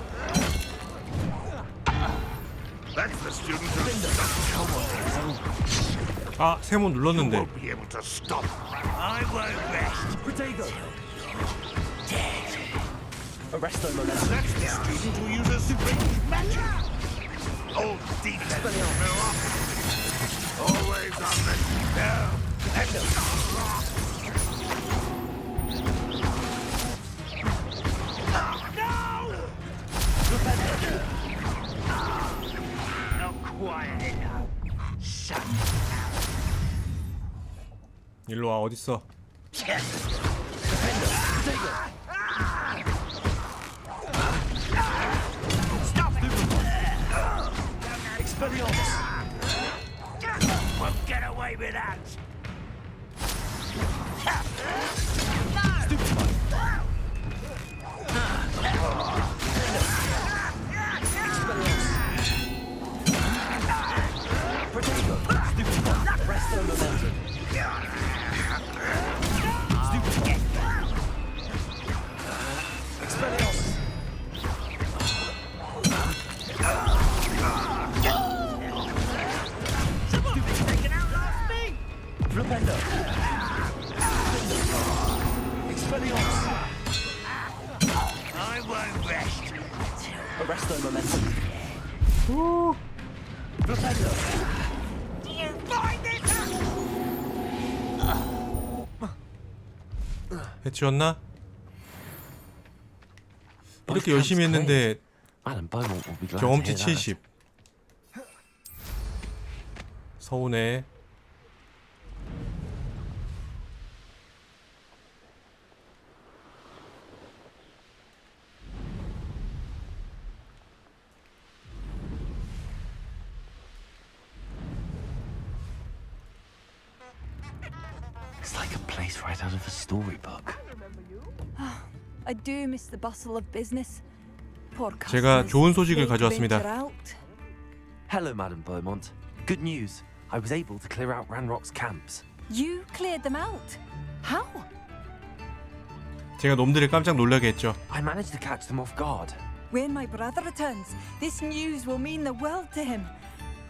That's the student who... 아, 세모 눌렀는데. won't be able to stop. I won't rest. Protego. Dead. Arresto momentum. That's the student who uses supreme magic. Old defense. Always on the go. Not quiet enough. Shut 일로 와, 어딨어? Expelliarmus. Won't get away with that. Protego. Arresto momentum. Expelliarmus. Flipendo. Expelliarmus. I won't rest. Arresto momentum. Flipendo. Do you find it? 해치웠나? 이렇게 열심히 했는데 경험치 70. 서운해. It's like a place right out of a storybook. I do miss the bustle of business. Poor 제가 customers. 좋은 소식을 They 가져왔습니다. venture out. Hello, Madam Beaumont. Good news. I was able to clear out Ranrock's camps. You cleared them out. How? 제가 놈들을 깜짝 놀라게 했죠. I managed to catch them off guard. When my brother returns, this news will mean the world to him.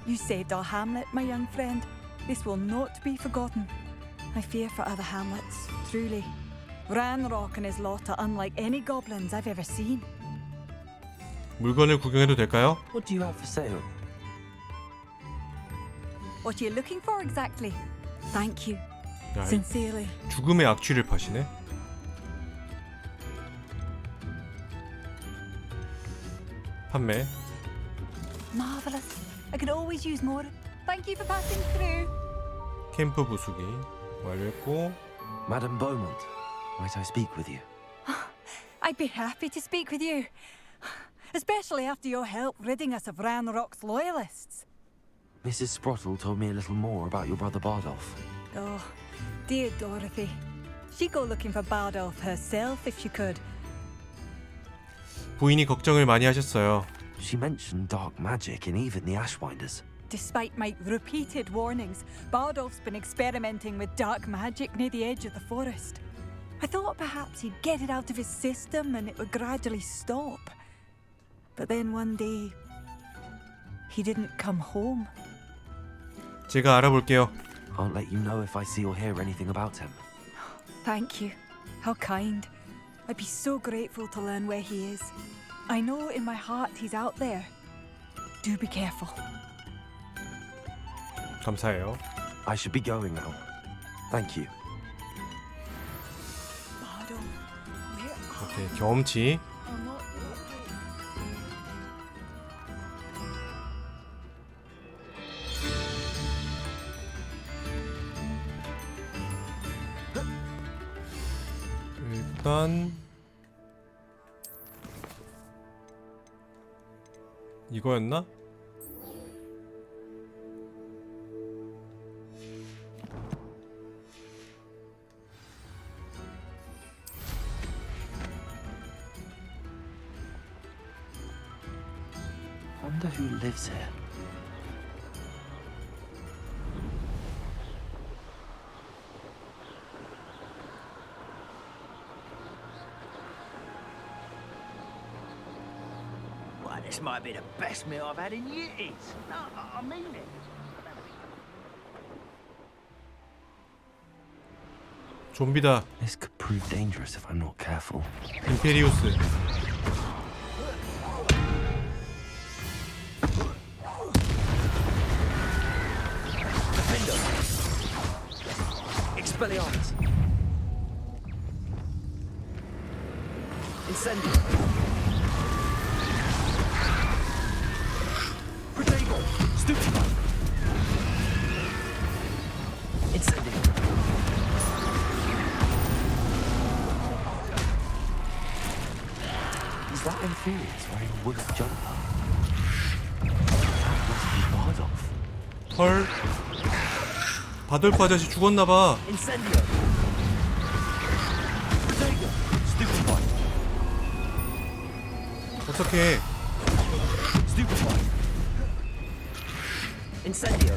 You saved our hamlet, my young friend. This will not be forgotten. I fear for other hamlets, truly. Ranrock and his lot are unlike any goblins I've ever seen. 물건을 구경해도 될까요? What do you have for sale? What are you looking for exactly? Thank you. 야, Sincerely. 죽음의 악취를 파시네. 판매. Marvelous. I could always use more. Thank you for passing through. 캠프 부수기 완료했고. Madame Beaumont, might I speak with you? I'd be happy to speak with you. Especially after your help ridding us of Ranrock's loyalists. Mrs. Sprottle told me a little more about your brother Bardolph. Oh, dear Dorothy. She'd go looking for Bardolph herself if she could. 부인이 걱정을 많이 하셨어요. She mentioned dark magic in even the Ashwinders. Despite my repeated warnings, Bardolph's been experimenting with dark magic near the edge of the forest. I thought perhaps he'd get it out of his system and it would gradually stop. But then one day, he didn't come home. 제가 알아볼게요. I'll let you know if I see or hear anything about him. Thank you. How kind. I'd be so grateful to learn where he is. I know in my heart he's out there. Do be careful. 감사해요. I should be going now. Thank you. 오케이, 경험치. 일단 이거였나? Wonder who lives here. Well, this might be the best meal I've had in years. No, I mean it. 좀비다. This could prove dangerous if I'm not careful. 임페리우스. Expelliarmus. Incendio. Protego. Stupefy. Incendio. Is that Inferior's wearing a wooden jumper? That must be Bardolph. 헐. 바돌프 아저씨 죽었나봐. Incendio. Protego. Stupefy. 어떡해. Stupefy. Incendio.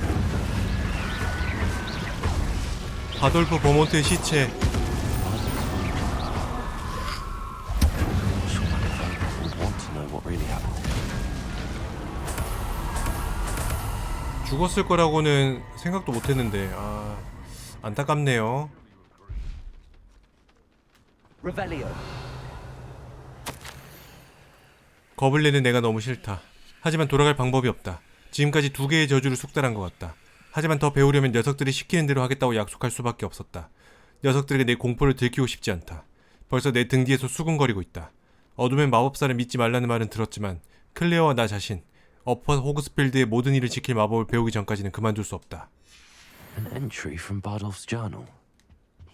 바돌프 버몬트의 시체. 죽었을 거라고는 생각도 못했는데 안타깝네요. Revelio. 겁을 내는 내가 너무 싫다. 하지만 돌아갈 방법이 없다. 지금까지 2개의 저주를 숙달한 것 같다. 하지만 더 배우려면 녀석들이 시키는 대로 하겠다고 약속할 수밖에 없었다. 녀석들에게 내 공포를 들키고 싶지 않다. 벌써 내 등 뒤에서 수군거리고 있다. 어둠의 마법사를 믿지 말라는 말은 들었지만 클레어와 나 자신, 어퍼 호그스필드의 모든 일을 지킬 마법을 배우기 전까지는 그만둘 수 없다. An entry from Bardolph's journal.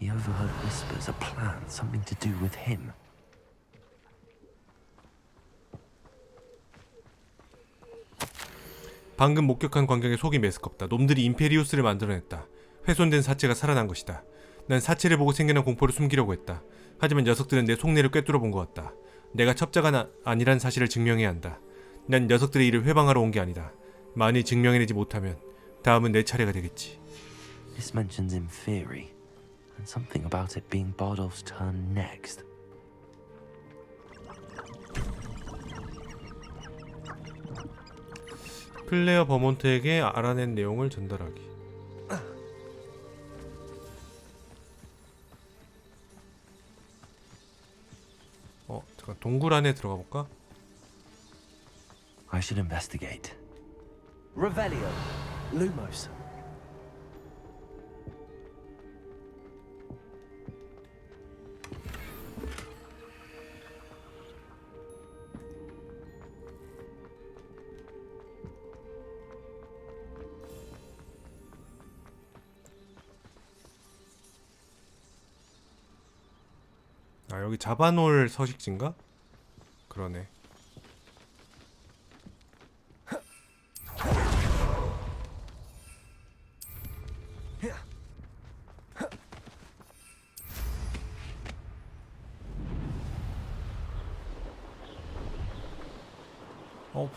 He overheard whispers, a plan, something to do with him. 방금 목격한 광경에 속이 메스껍다. 놈들이 임페리우스를 만들어냈다. 훼손된 사체가 살아난 것이다. 난 사체를 보고 생겨난 공포를 숨기려고 했다. 하지만 녀석들은 내 속내를 꿰뚫어 본 것 같다. 내가 첩자가 아니란 사실을 증명해야 한다. 난 녀석들의 일을 회방하러 온 게 아니다. 만일 증명해내지 못하면 다음은 내 차례가 되겠지. This mentions Inferi, and something about it being Bardolph's turn next. 클레어 버몬트에게 알아낸 내용을 전달하기. 잠깐 동굴 안에 들어가 볼까? I should investigate. Revelio. Lumos. 아, 여기 잡아놓을 서식지인가? 그러네.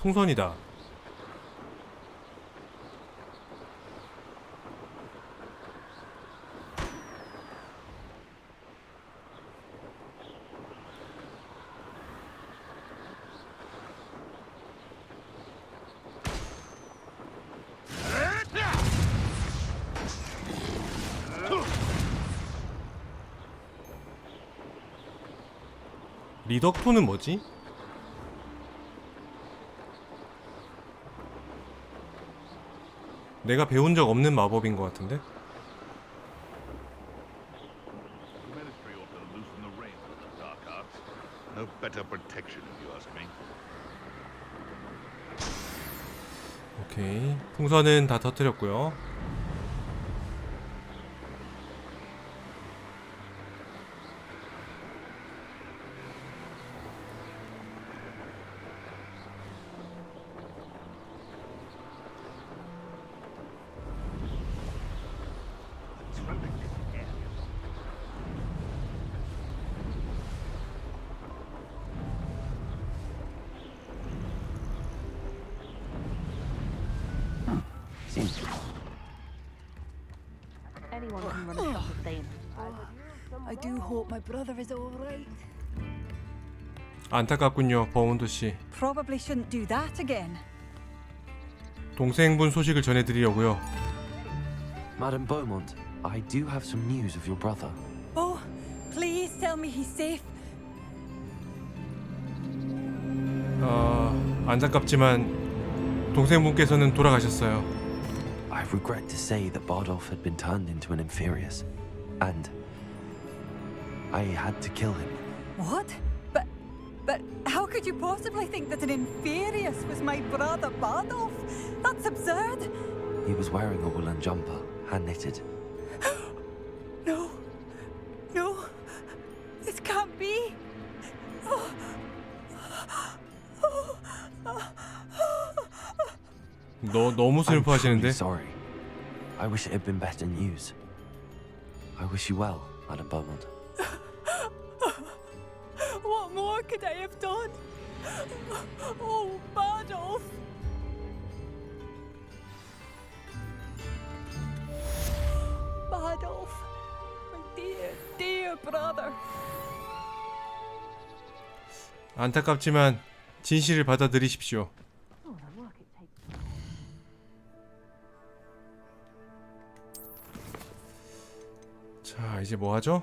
풍선이다. 리덕토는 뭐지? 내가 배운 적 없는 마법인 것 같은데? No better protection, if you ask me. 오케이. 풍선은 다 터뜨렸고요. Anyone can run a shop if they. I do hope my brother is all right. 안타깝군요, 버몬드 씨. Probably shouldn't do that again. 동생분 소식을 전해드리려고요. Madame Beaumont, I do have some news of your brother. Oh, please tell me he's safe. 안타깝지만 동생분께서는 돌아가셨어요. I regret to say that Bardolph had been turned into an Inferius, and I had to kill him. What? But how could you possibly think that an Inferius was my brother Bardolph? That's absurd. He was wearing a woolen jumper, hand-knitted. No. No. This can't be. 너무 슬퍼하시는데? I'm sorry. I wish it had been better news. I wish you well, Madame Beaumont. What more could I have done? Oh, Bardolph. Bardolph. My dear, dear brother. 안타깝지만 진실을 받아들이십시오. 자, 이제 뭐 하죠?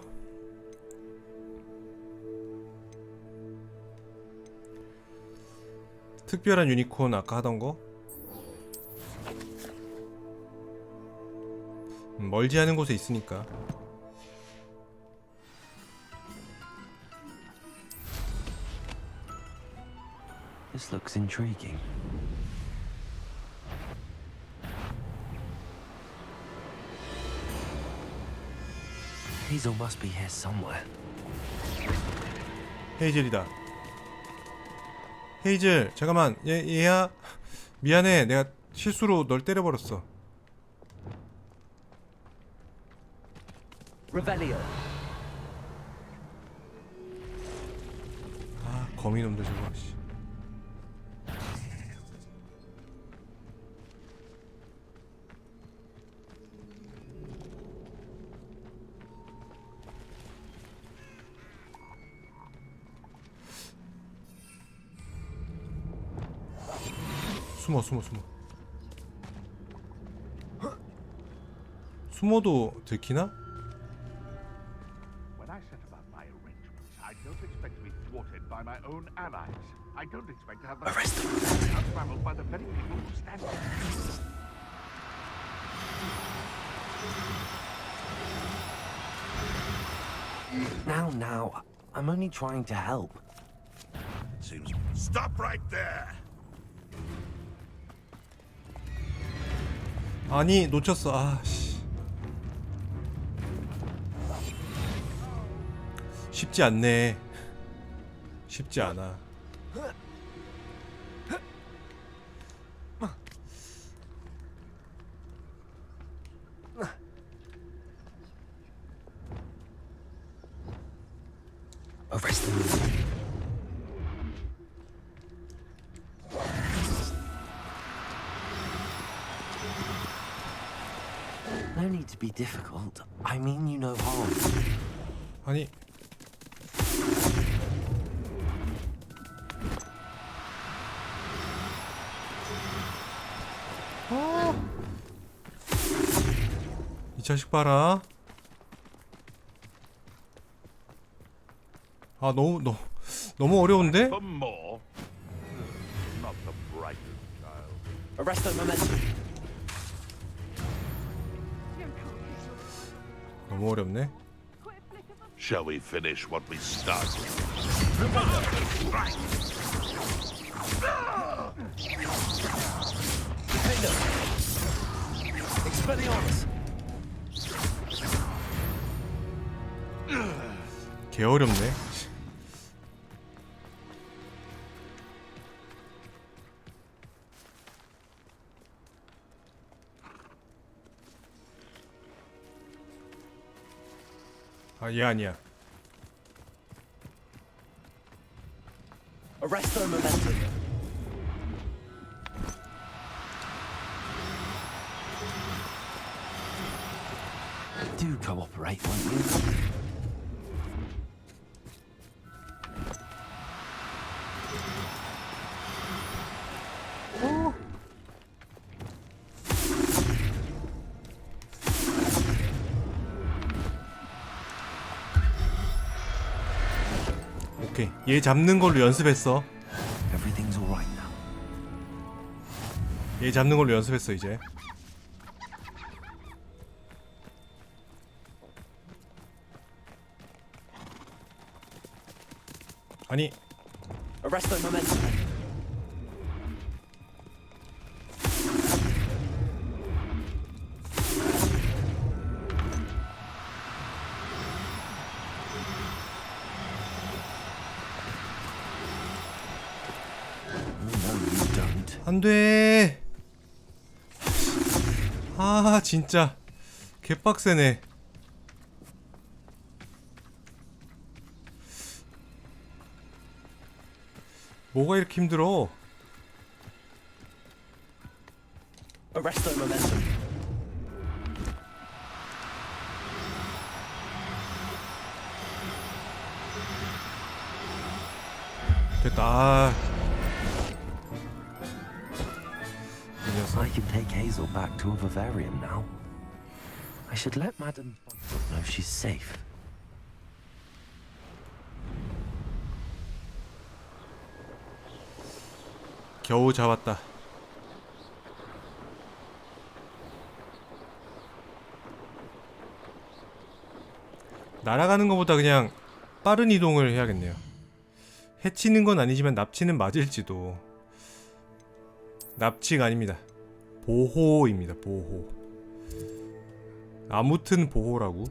특별한 유니콘 아까 하던 거? 멀지 않은 곳에 있으니까. This looks intriguing. Hazel must be here somewhere. 헤이즐이다. 헤이즐, 잠깐만. 얘야. 미안해. 내가 실수로 널 때려버렸어. Revelio. 아, 거미놈들 저거. 씨. 숨어. 숨어도 들키나? When I set about my arrangements, I don't expect to be thwarted by my own allies. I don't expect to have my unraveled by the very people who stand there. Now, I'm only trying to help. Seems. Stop right there. 아니, 놓쳤어. 아, 씨. 쉽지 않네. 쉽지 않아. Arrest them. No need to be difficult. I mean you no harm. 아니. 이 자식 봐라. 아 너무 어려운데? For more. Not the brightest child. Arrest them, momentum. 너무 어렵네. Shall we finish what we started? Expelliarmus. 개 어렵네. 아, 얘 아니야. Arrest them, momentum. Do cooperate, won't you? 오케이. 얘 잡는 걸로 연습했어. Everything's all right now. 얘 잡는 걸로 연습했어 이제. 아니. Arrest them, momentum. 안 돼. 아, 진짜 개빡세네. 뭐가 이렇게 힘들어? Arrest them, momentum. 됐다. I can take Hazel back to a vivarium now. I should let Madame know she's safe. 겨우 잡았다. 날아가는 것보다 그냥 빠른 이동을 해야겠네요. 해치는 건 아니지만 납치는 맞을지도. 납치가 아닙니다. 보호입니다. 보호. 아무튼 보호라고.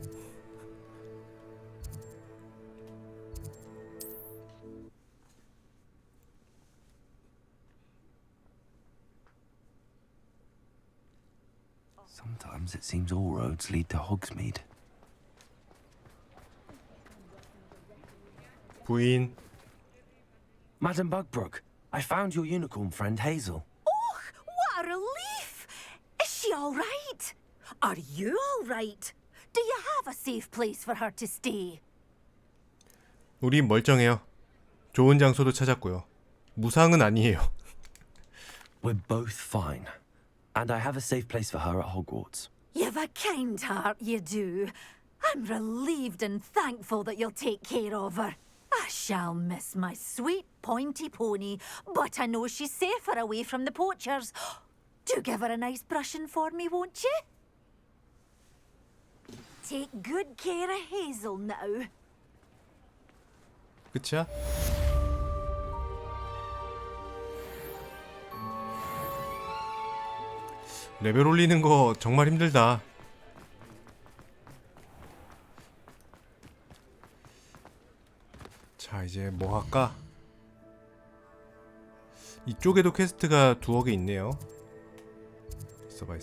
Sometimes it seems all roads lead to Hogsmeade. 부인. Madam Bugbrook, I found your unicorn friend Hazel. Oh, what a relief! Is she all right? Are you all right? Do you have a safe place for her to stay? 우리 멀쩡해요. 좋은 장소도 찾았고요. 무상은 아니에요. We're both fine. And I have a safe place for her at Hogwarts. You've a kind heart, you do. I'm relieved and thankful that you'll take care of her. I shall miss my sweet pointy pony, but I know she's safer away from the poachers. Do give her a nice brushing for me, won't you? Take good care of Hazel now. 끝이야? 레벨 올리는 거 정말 힘들다. 자, 이제 뭐 할까? 이쪽에도 퀘스트가 두어 개 있네요. 있어봐.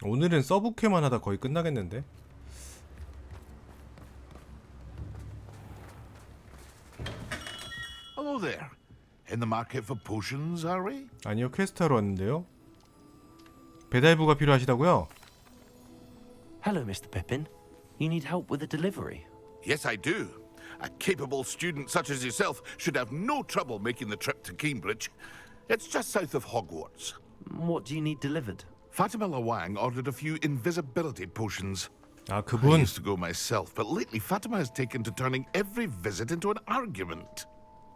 오늘은 서브퀘만 하다 거의 끝나겠는데? Hello there. In the market for potions, are we? 아니요, 퀘스트하러 왔는데요. 배달부가 필요하시다고요? Hello, Mr. Pippin. You need help with a delivery? Yes, I do. A capable student such as yourself should have no trouble making the trip to Cambridge. It's just south of Hogwarts. What do you need delivered? Fatima Lawang ordered a few invisibility potions. 아, I 그분. used to go myself, but lately Fatima has taken to turning every visit into an argument.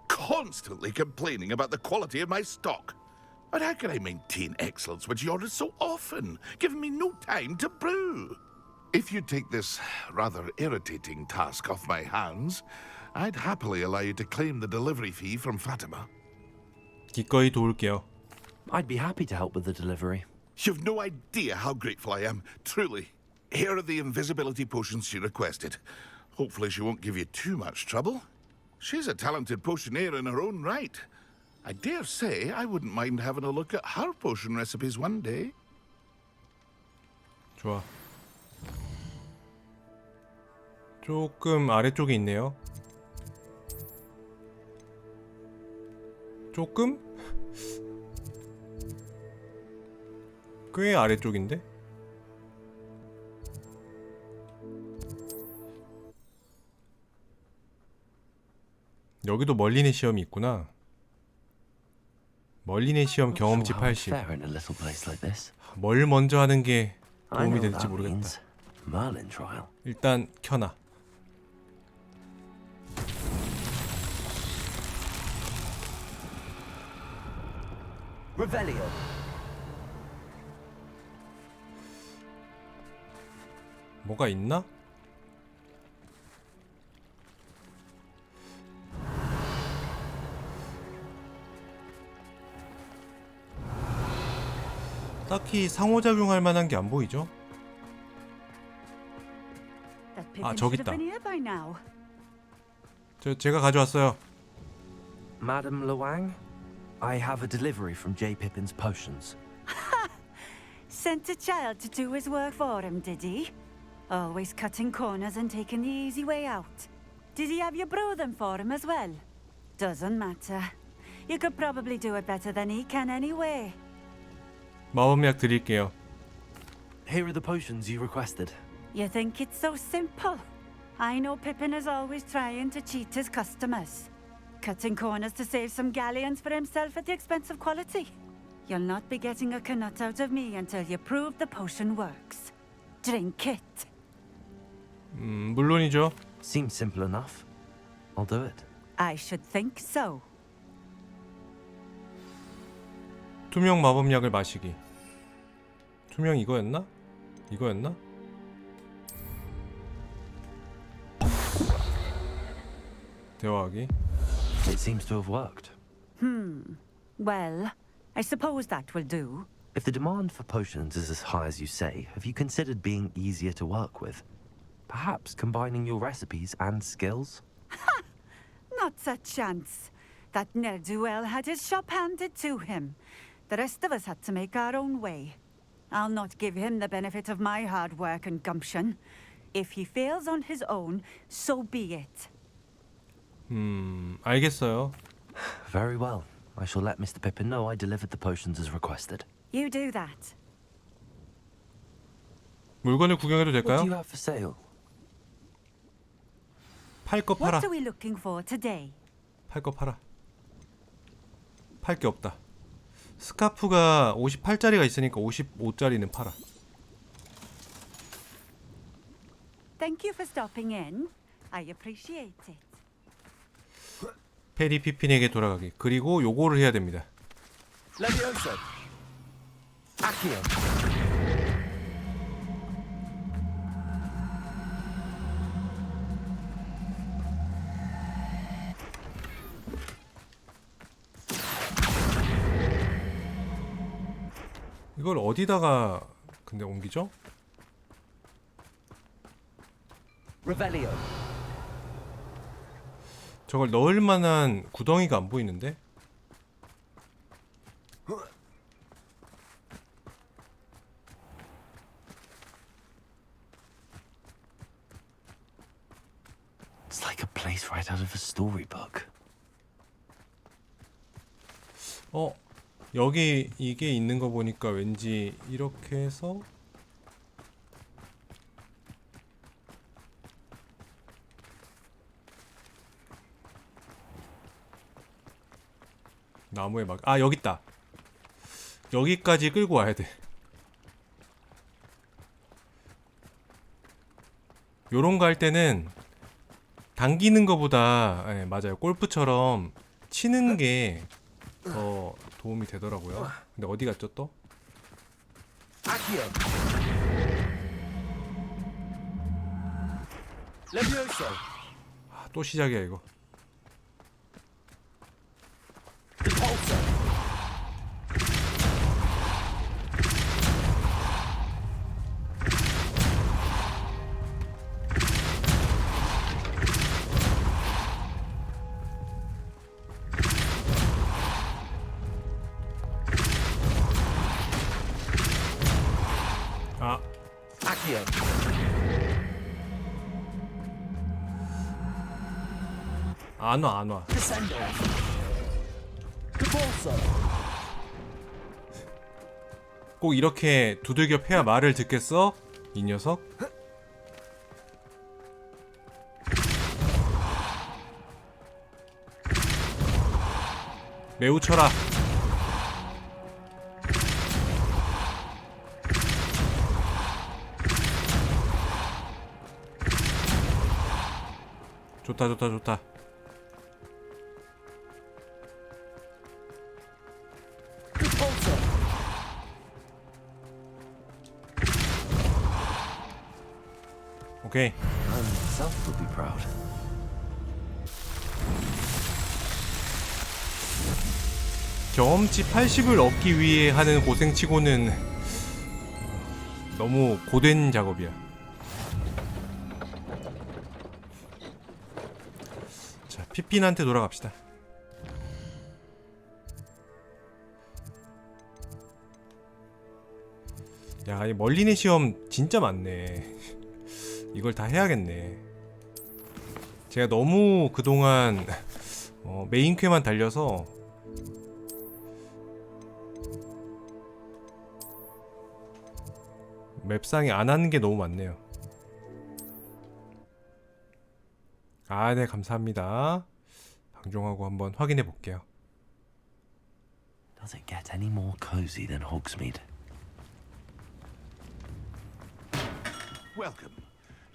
Constantly complaining about the quality of my stock. But how can I maintain excellence when she orders so often, giving me no time to brew? If you take this rather irritating task off my hands, I'd happily allow you to claim the delivery fee from Fatima. 기꺼이 도울게요. I'd be happy to help with the delivery. You've no idea how grateful I am, truly. Here are the invisibility potions she requested. Hopefully she won't give you too much trouble. She's a talented potioneer in her own right. I dare say I wouldn't mind having a look at her potion recipes one day. 좋아. 조금 아래쪽에 있네요. 조금? 꽤 아래쪽인데? 여기도 멀리내 시험이 있구나. 멀리내 시험 경험치 80. 뭘 먼저 하는 게 도움이 될지 모르겠다. 일단 켜놔. Revelio. 뭐가 있나? 딱히 상호작용할 만한 게 안 보이죠? 아, 저기 있다. 제가 가져왔어요. Madam Lawang, I have a delivery from J. Pippin's potions. Sent a child to do his work for him, did he? Always cutting corners and taking the easy way out. Did he have you brew them for him as well? Doesn't matter. You could probably do it better than he can anyway. 마법약 드릴게요. Here are the potions you requested. You think it's so simple? I know Pippin is always trying to cheat his customers. Cutting corners to save some galleons for himself at the expense of quality. You'll not be getting a canut out of me until you prove the potion works. Drink it. 물론이죠. Seems simple enough. I'll do it. I should think so. 투명 마법약을 마시기. 투명 이거였나? 이거였나? 대화하기. It seems to have worked. Well, I suppose that will do. If the demand for potions is as high as you say, have you considered being easier to work with? Perhaps combining your recipes and skills? Not a chance. That ne'er-do-well had his shop handed to him. The rest of us had to make our own way. I'll not give him the benefit of my hard work and gumption. If he fails on his own, so be it. 알겠어요. Very well. I shall let Mr. Pippin know I delivered the potions as requested. You do that. 물건을 구경해도 될까요? What do you have for sale? 팔 거 팔아. What are we looking for today? 팔 거 팔아. 팔 게 없다. 스카프가 58짜리가 있으니까 55짜리는 팔아. Thank you for stopping in. I appreciate it. 페리 피핀에게 돌아가기. 그리고 요거를 해야 됩니다. Levioso. Accio. 이걸 어디다가 근데 옮기죠? Revelio. 저걸 넣을 만한 구덩이가 안 보이는데? It's like a place right out of a storybook. 여기 이게 있는 거 보니까 왠지 이렇게 해서 나무에 막 여기 있다. 여기까지 끌고 와야 돼. 요런 거 할 때는 당기는 거보다 맞아요. 골프처럼 치는 게 더 도움이 되더라고요. 근데 어디 갔죠 또? Accio. Levioso. 또 시작이야 이거. Repulsor. Accio. 안 와. Descendo. Repulsor. 꼭 이렇게 두들겨 패야 말을 듣겠어? 이 녀석? 매우 쳐라. 좋다. Repulsor. 오케이. I myself would be proud. 경험치 80을 얻기 위해 하는 고생치고는 너무 고된 작업이야. 자, 피핀한테 돌아갑시다. 야, 이 멀리네 시험 진짜 많네. 이걸 다 해야겠네. 제가 너무 그동안 메인퀘만 달려서 맵상에 안 하는 게 너무 많네요. 네, 감사합니다. 방종하고 한번 확인해 볼게요. Does it get any more cozy than Hogsmeade? Welcome.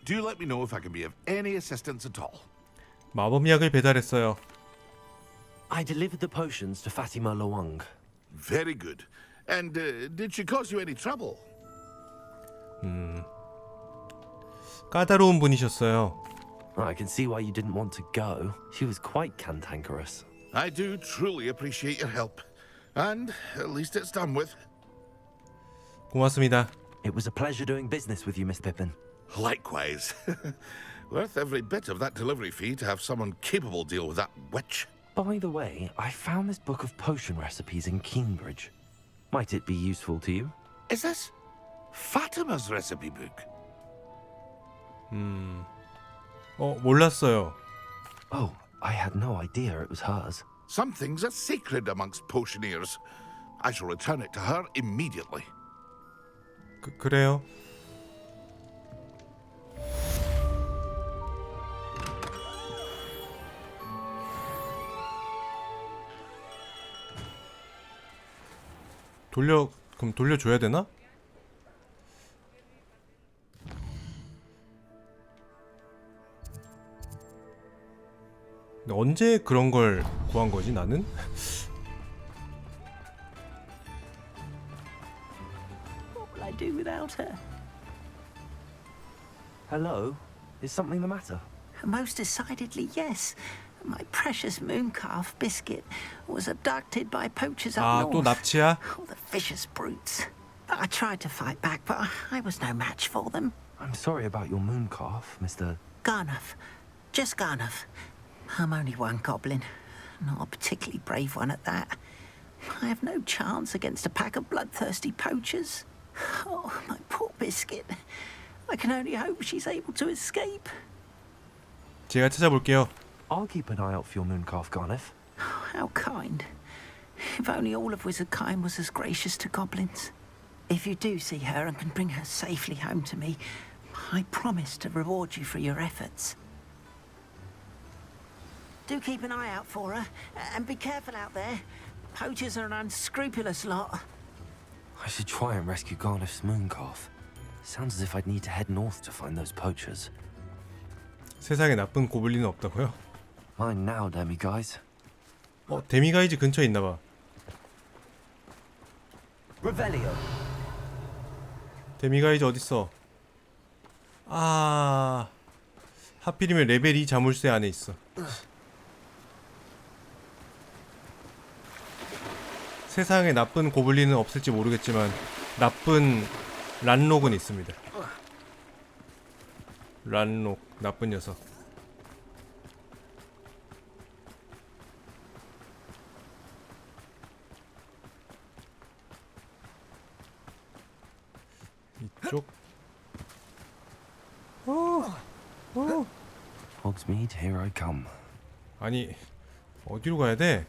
Do let me know if I can be of any assistance at all. 마법약을 배달했어요. I delivered the potions to Fatima Loang. Very good. And did she cause you any trouble? 까다로운 분이셨어요. I can see why you didn't want to go. She was quite cantankerous. I do truly appreciate your help. And at least it's done with. 고맙습니다. It was a pleasure doing business with you, Miss Pippin. Likewise. Worth every bit of that delivery fee to have someone capable deal with that witch. By the way, I found this book of potion recipes in Cambridge. Might it be useful to you? Is this Fatima's recipe book? 몰랐어요. Oh, I had no idea it was hers. Some things are sacred amongst potioneers. I shall return it to her immediately. 그래요. 그럼 돌려줘야 되나? 근데 언제 그런 걸 구한 거지 나는? What will I do without her? Hello? Is something the matter? Most decidedly, yes. My precious mooncalf biscuit was abducted by poachers up 또 north. 납치야? Oh, the vicious brutes. I tried to fight back, but I was no match for them. I'm sorry about your moon calf, Mr. Garnuff. Just Garnuff. I'm only one goblin. Not a particularly brave one at that. I have no chance against a pack of bloodthirsty poachers. Oh, my poor biscuit. I can only hope she's able to escape. 제가 찾아볼게요. I'll keep an eye out for your moon calf, Garnuff. How kind. If only all of Wizardkind was as gracious to goblins. If you do see her and can bring her safely home to me, I promise to reward you for your efforts. Do keep an eye out for her, and be careful out there. Poachers are an unscrupulous lot. I should try and rescue Garnuff's moon calf. Sounds as if I'd need to head north to find those poachers. 세상에 나쁜 고블린은 없다고요? Mine now, demi-guys. 데미가이즈 근처에 있나봐. Revelio. 데미가이즈 어딨어? 아, 하필이면 레벨 2 자물쇠 안에 있어. 세상에 나쁜 고블린은 없을지 모르겠지만 나쁜 란록은 있습니다. 란록, 나쁜 녀석. 이쪽. Hogsmeade, here I come. 아니, 어디로 가야 돼?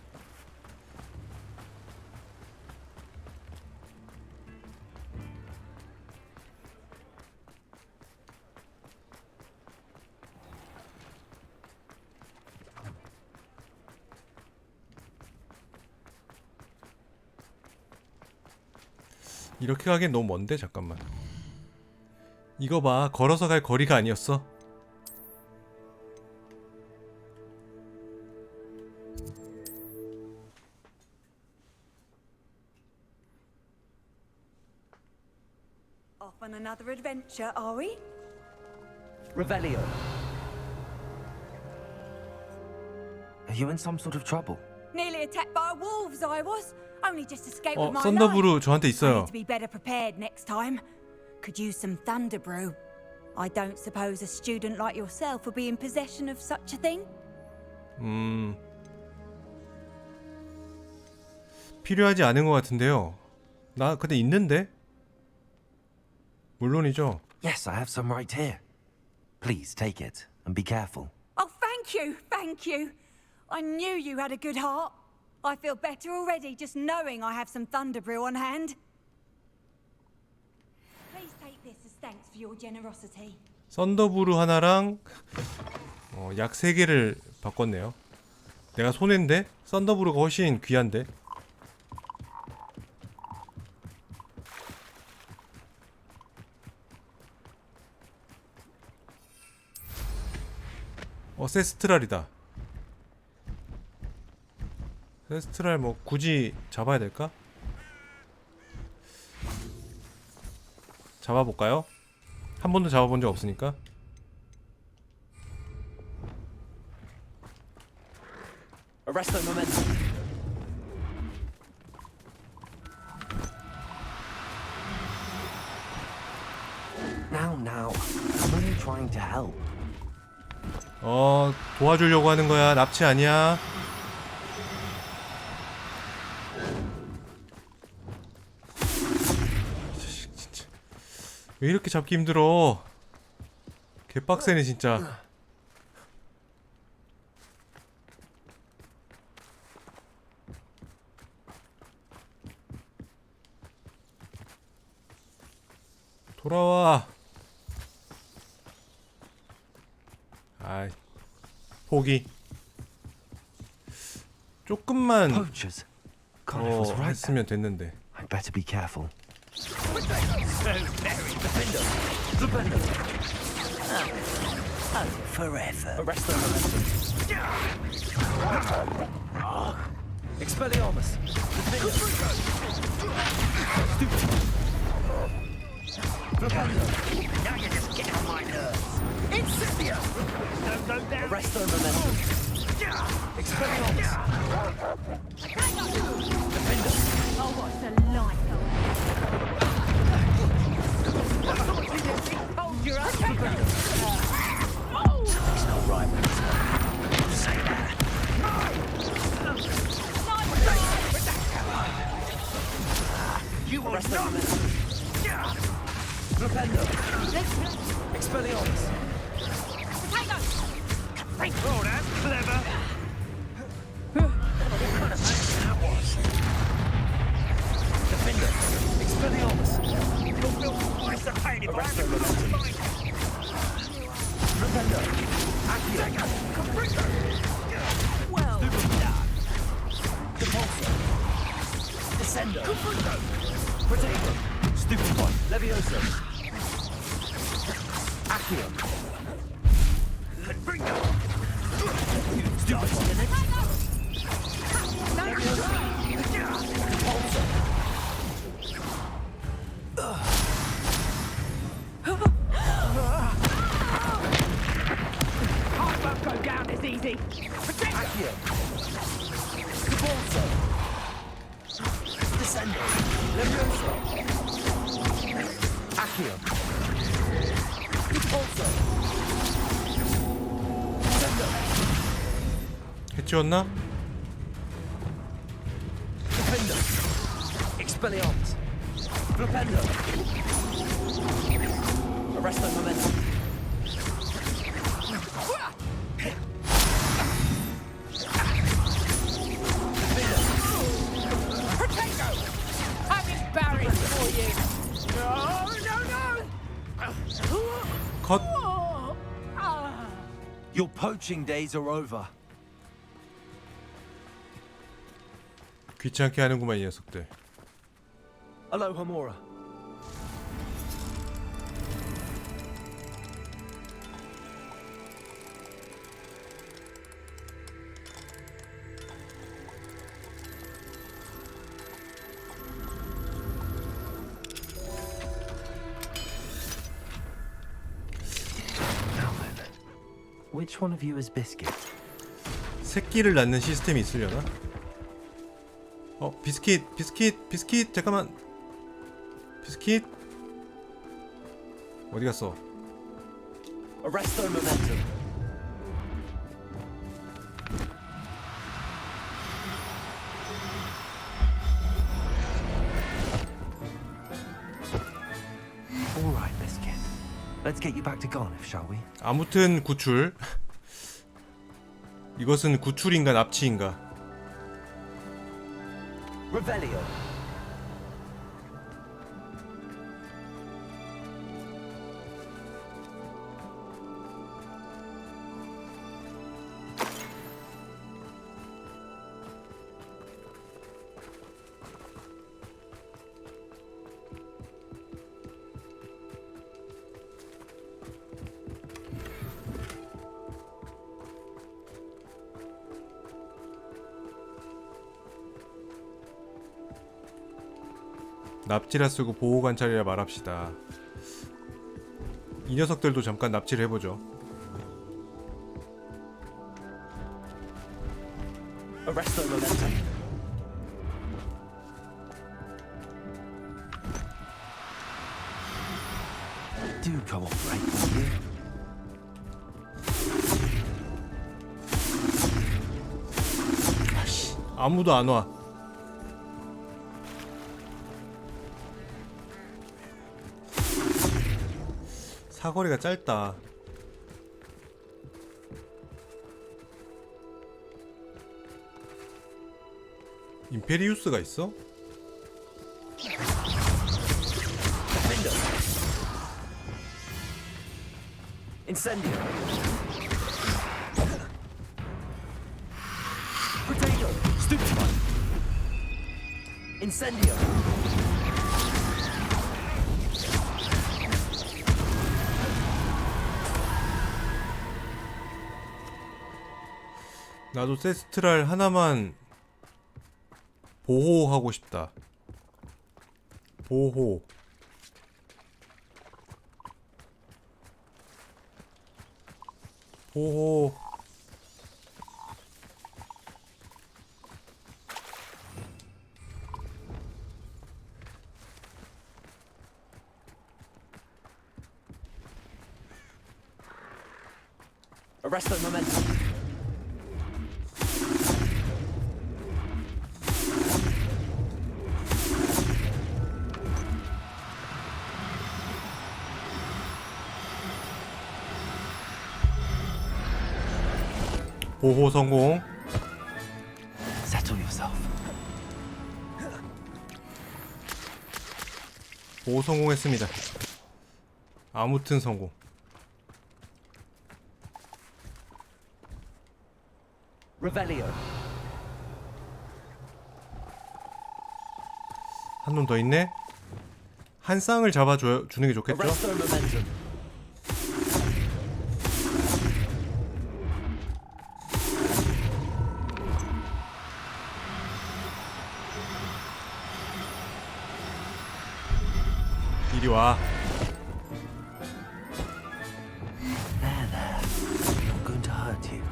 이렇게 가기엔 너무 먼데? 잠깐만. 이거 봐, 걸어서 갈 거리가 아니었어. Off on another adventure, are we? Revelio. Are you in some sort of trouble? Nearly attacked by wolves, I was. Only just escaped with my life. 썬더브루 저한테 I 있어요. need to be better prepared next time. Could use some thunder brew. I don't suppose a student like yourself would be in possession of such a thing? 필요하지 않은 것 같은데요. 나 근데 있는데? 물론이죠. Yes, I have some right here. Please take it and be careful. Oh, thank you, thank you. I knew you had a good heart. I feel better already just knowing I have some thunder brew on hand. Please take this as thanks for your generosity. 썬더브루 하나랑 약 3개를 바꿨네요. 내가 손해인데? 썬더브루가 훨씬 귀한데? 세스트랄이다. 세스트랄 뭐 굳이 잡아야 될까? 잡아볼까요? 한 번도 잡아본 적 없으니까. Arresto momentum. Now. I'm only trying to help. 도와주려고 하는 거야. 납치 아니야. 진짜. 왜 이렇게 잡기 힘들어? 개빡세네 진짜. 돌아와. 아이, 포기. 조금만 했으면 됐는데. I better be careful. Forever. Arresto momentum. Expelliarmus. Now you're just getting on my nerves. Incipio! Don't go down. Arresto momentum. Expelliarmus. Defender. Oh, what's the light going? Arrest them. Flipendo. Expelliarmus. Oh, that's clever. Defender. Expelliarmus. You'll feel twice the pain if Arrest I them. Flipendo. Accio. Well done. Depulso. Descendo. Protego. Stupefy. Levioso. Accio. Bringo. Stupefy. Levioso. Depulso. Heart won't go down as easy. Accio. Depulso. Descendo. Levioso. Accio. Depulso. Descendo. 해치웠나? Defendo. Expelliarmus. Flipendo. Arresto momentum. Protego! I'm embarrassed for you. No, no, no! 컷. Your poaching days are over. 귀찮게 하는구만 이 녀석들. Aloha Mora. Which one of you is Biscuit? 새끼를 낳는 시스템이 있으려나? 비스킷 잠깐만. 비스킷 어디 갔어? Arresto momentum. All right, Biscuit. Let's get you back to Garniff, shall we? 아무튼 구출. 이것은 구출인가 납치인가? Revelio. 납치라 쓰고 보호 관찰이라 말합시다. 이 녀석들도 잠깐 납치를 해보죠. Arresto momentum. Do cooperate, will you? 아무도 안 와. 사거리가 짧다. 임페리우스가 있어? Defendo. Incendio. Protego. Stupefy. Incendio. 나도 세스트랄 하나만 보호하고 싶다. 보호. 보호. Arresto momentum. 보호 성공. Settle yourself. 보호 성공했습니다. 아무튼 성공. Revelio. 한 놈 더 있네. 한 쌍을 잡아주는 게 좋겠죠? Arresto momentum. 이리 와. There, there. I'm not going to hurt you.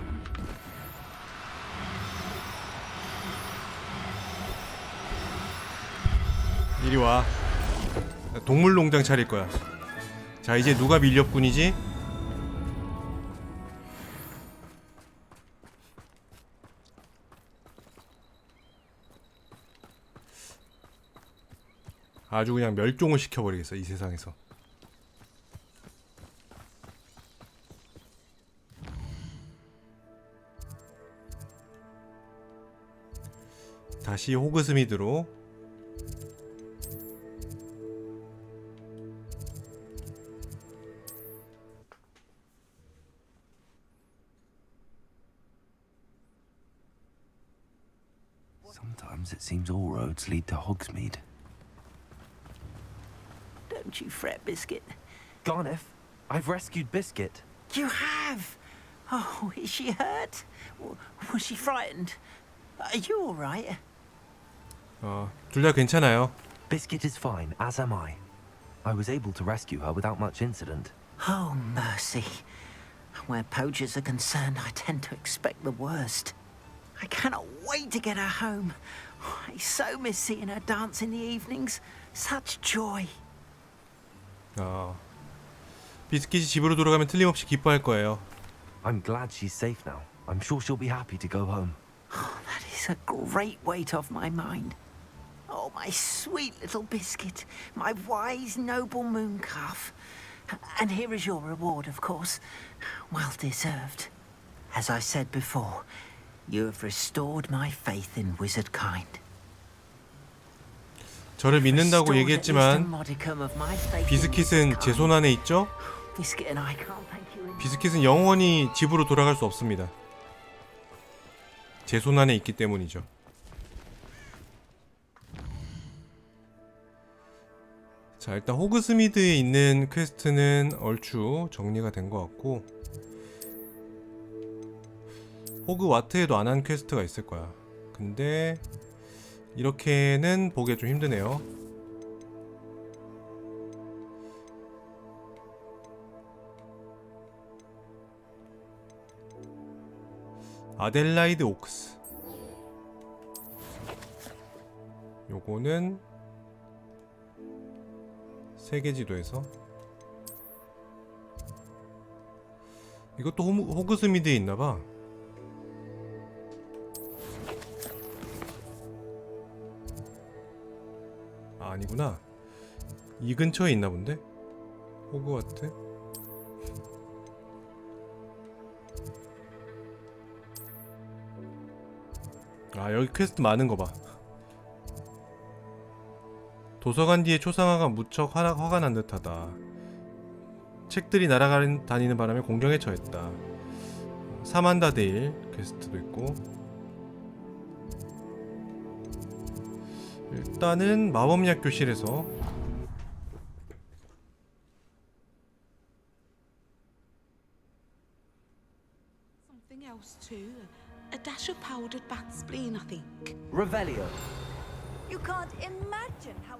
이리 와. 동물농장 차릴 거야. 자, 이제 누가 밀렵꾼이지? 아주 그냥 멸종을 시켜버리겠어, 이 세상에서. 다시 호그스미드로. Sometimes it seems all roads lead to Hogsmeade. Don't you fret, Biscuit. Garneth, I've rescued Biscuit. You have? Oh, is she hurt? Was she frightened? Are you all right? 둘 다 괜찮아요. Biscuit is fine, as am I. I was able to rescue her without much incident. Oh, mercy. Where poachers are concerned, I tend to expect the worst. I cannot wait to get her home. I so miss seeing her dance in the evenings. Such joy. 비스킷이 집으로 돌아가면 틀림없이 기뻐할 거예요. I'm glad she's safe now. I'm sure she'll be happy to go home. Oh, that is a great weight off my mind. Oh, my sweet little Biscuit, my wise, noble moon calf. And here is your reward, of course. Well deserved. As I said before, you have restored my faith in wizard kind. 저를 믿는다고 얘기했지만 비스킷은 제 손 안에 있죠? 비스킷은 영원히 집으로 돌아갈 수 없습니다. 제 손 안에 있기 때문이죠. 자, 일단 호그스미드에 있는 퀘스트는 얼추 정리가 된 것 같고, 호그와트에도 안 한 퀘스트가 있을 거야. 근데 이렇게는 보기가 좀 힘드네요. 아델라이드 오크스. 요거는 세계지도에서. 이것도 호그스미드에 있나봐. 아니구나. 이 근처에 있나 본데? 호그와트? 아, 여기 퀘스트 많은 거 봐. 도서관 뒤에 초상화가 무척 화가 난 듯하다. 책들이 날아다니는 바람에 공경에 처했다. 사만다 데일 퀘스트도 있고. 일단은 마법약 교실에서 Something else too. A dash of powdered bat spleen, I think. Revelio. You can't imagine how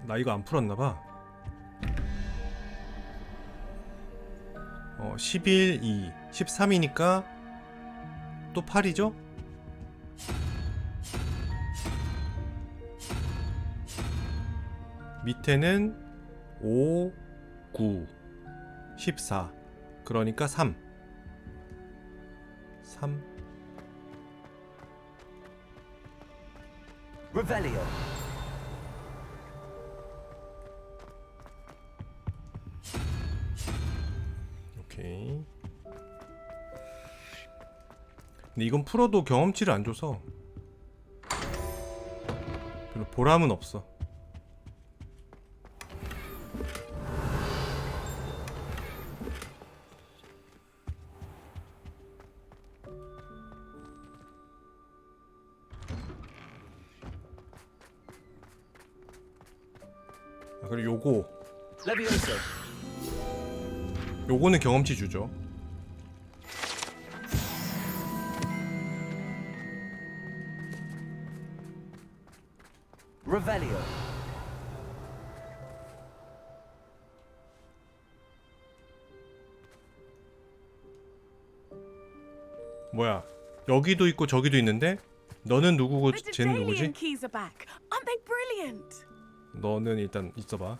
나 이거 안 풀었나봐. 11, 2, 13이니까 또 8이죠? 밑에는 5, 9, 14. 그러니까 3. Revelio. 오케이. 근데 이건 풀어도 경험치를 안 줘서 별로 보람은 없어. 아, 그리고 요거는 경험치 주죠. Revelio. 뭐야? 여기도 있고 저기도 있는데 너는 누구고 The 쟤는 Daedalian 누구지? keys are back. Aren't they brilliant? 너는 일단 있어봐.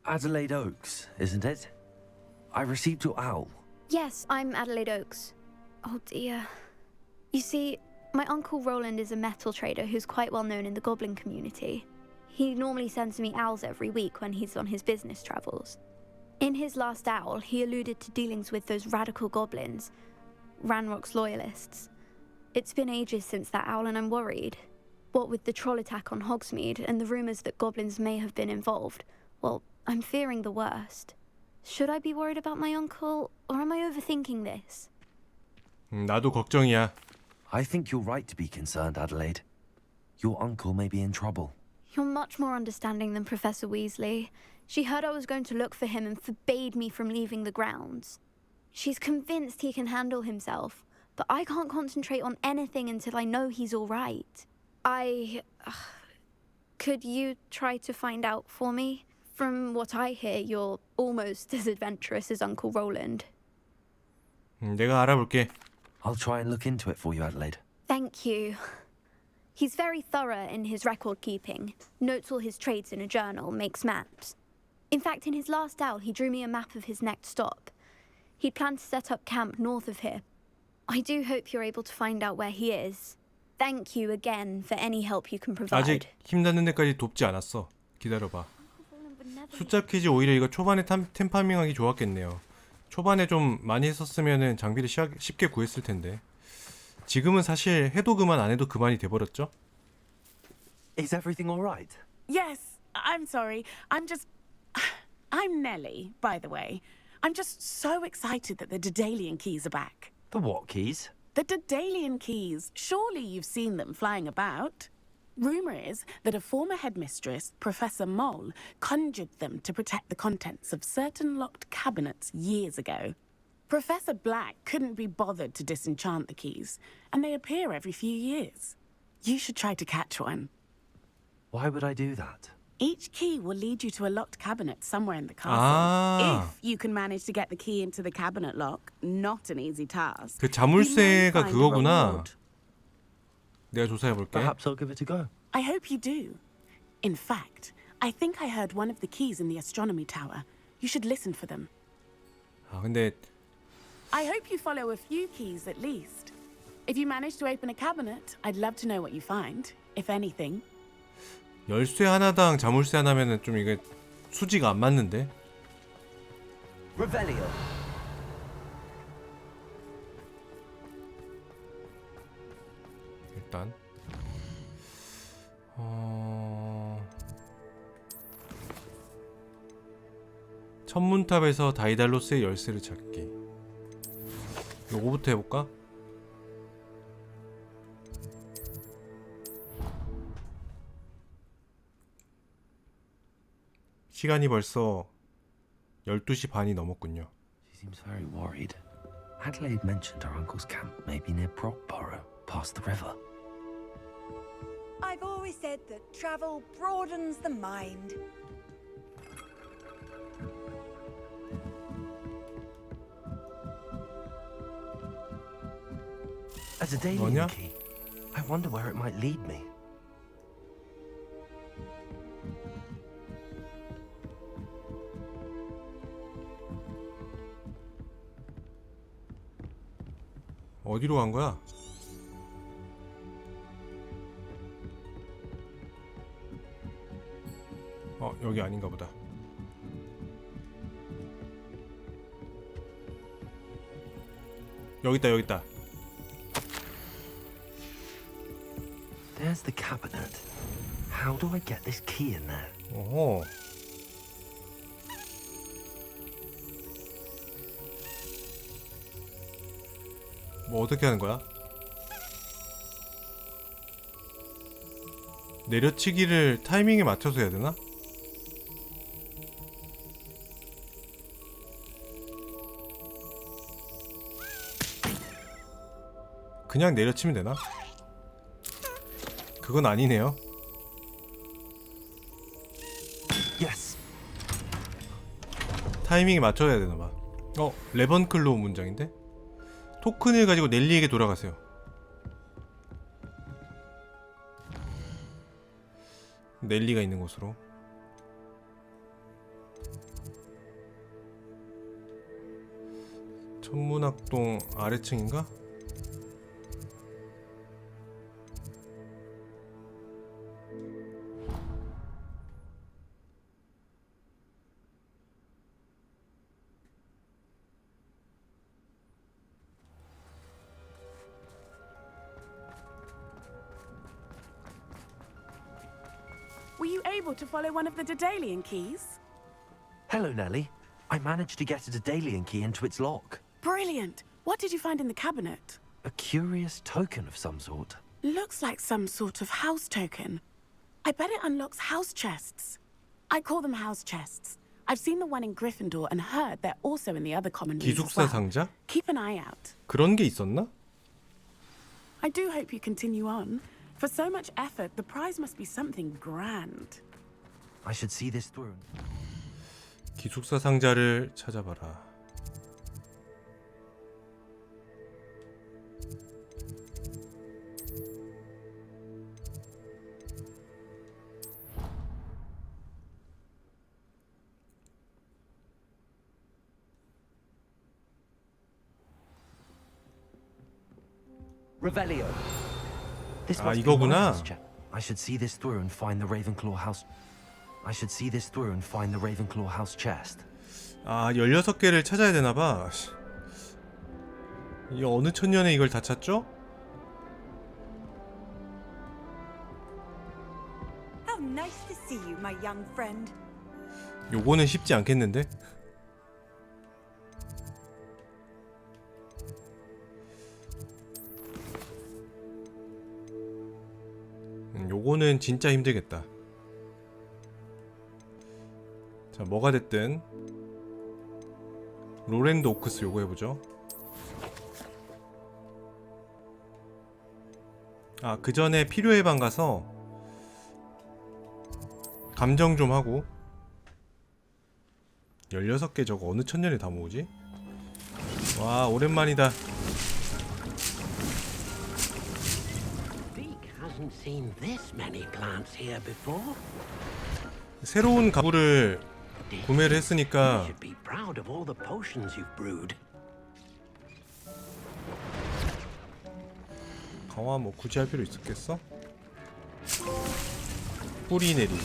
Adelaide Oaks, isn't it? I received your owl. Yes, I'm Adelaide Oaks. Oh dear. You see, my uncle Roland is a metal trader who's quite well known in the goblin community. He normally sends me owls every week when he's on his business travels. In his last owl, he alluded to dealings with those radical goblins, Ranrock's loyalists. It's been ages since that owl and I'm worried. What with the troll attack on Hogsmeade and the rumours that goblins may have been involved, well, I'm fearing the worst. Should I be worried about my uncle, or am I overthinking this? 나도 걱정이야. I think you're right to be concerned, Adelaide. Your uncle may be in trouble. You're much more understanding than Professor Weasley. She heard I was going to look for him and forbade me from leaving the grounds. She's convinced he can handle himself, but I can't concentrate on anything until I know he's all right. Could you try to find out for me? From what I hear, you're almost as adventurous as Uncle Roland. 내가 알아볼게. I'll try and look into it for you, Adelaide. Thank you. He's very thorough in his record keeping, notes all his trades in a journal, makes maps. In fact, in his last owl, he drew me a map of his next stop. He'd planned to set up camp north of here. I do hope you're able to find out where he is. Thank you again for any help you can provide. 아직 힘닿는 데까지 돕지 않았어. 기다려봐. 숫자 퀴즈 오히려 이거 초반에 템파밍하기 좋았겠네요. 초반에 좀 많이 했었으면은 장비를 쉽게 구했을 텐데. 지금은 사실 해도 그만 안 해도 그만이 돼버렸죠? Is everything all right? Yes, I'm sorry. I'm Nellie, by the way. I'm just so excited that the Daedalian keys are back. The what keys? The Daedalian keys. Surely you've seen them flying about. Rumour is that a former headmistress, Professor Mole, conjured them to protect the contents of certain locked cabinets years ago. Professor Black couldn't be bothered to disenchant the keys, and they appear every few years. You should try to catch one. Why would I do that? Each key will lead you to a locked cabinet somewhere in the castle. If you can manage to get the key into the cabinet lock, not an easy task. 그 자물쇠가 그거구나. 내가 조사해볼게. Perhaps I'll give it a go. I hope you do. In fact, I think I heard one of the keys in the astronomy tower. You should listen for them. 아, 근데 I hope you follow a few keys at least. If you manage to open a cabinet, I'd love to know what you find, if anything. 열쇠 하나당 자물쇠 하나면은 좀 이게 수지가 안 맞는데? Revelio. 일단 천문탑에서 다이달로스의 열쇠를 찾기. 요거부터 해볼까? 시간이 벌써 12시 반이 넘었군요. She seems very worried. Adelaide mentioned her uncle's camp may be near Brockborough, past the river. I've always said that travel broadens the mind. As a Daedalian key, I wonder where it might lead me. 어디로 간 거야? 여기 아닌가 보다. 여기 있다. There's the cabinet. How do I get this key in there? 오호. 뭐 어떻게 하는 거야? 내려치기를 타이밍에 맞춰서 해야 되나? 그냥 내려치면 되나? 그건 아니네요. Yes. 타이밍에 맞춰야 되나봐. 레번클로우 문장인데? 토큰을 가지고 넬리에게 돌아가세요. 넬리가 있는 곳으로. 천문학동 아래층인가? Were you able to follow one of the Daedalian keys? Hello, Nellie. I managed to get a Daedalian key into its lock. Brilliant! What did you find in the cabinet? A curious token of some sort. Looks like some sort of house token. I bet it unlocks house chests. I call them house chests. I've seen the one in Gryffindor and heard they're also in the other common rooms as 기숙사 well. 상자? Keep an eye out. 그런 게 있었나? I do hope you continue on. For so much effort, the prize must be something grand. I should see this through. 기숙사 상자를 찾아봐라. Revelio. This 아, must be 이거구나. my house check. I should see this through and find the Ravenclaw house. I should see this through and find the Ravenclaw house chest. 아, 16개를 찾아야 되나봐. 이 어느 천년에 이걸 다 찾죠? How nice to see you, my young friend. 요거는 쉽지 않겠는데? 요거는 진짜 힘들겠다. 자, 뭐가 됐든 로렌드 오크스 요거 해보죠. 아, 그 전에 필요의 방 가서 감정 좀 하고. 16개 저거 어느 천년에 다 모으지? 와, 오랜만이다. Hasn't seen this many plants here before. 새로운 가구를 구매를 했으니까 Should be proud of all the potions you've brewed. 강화 뭐 굳이 할 필요 있었겠어? 뿌리 내리기.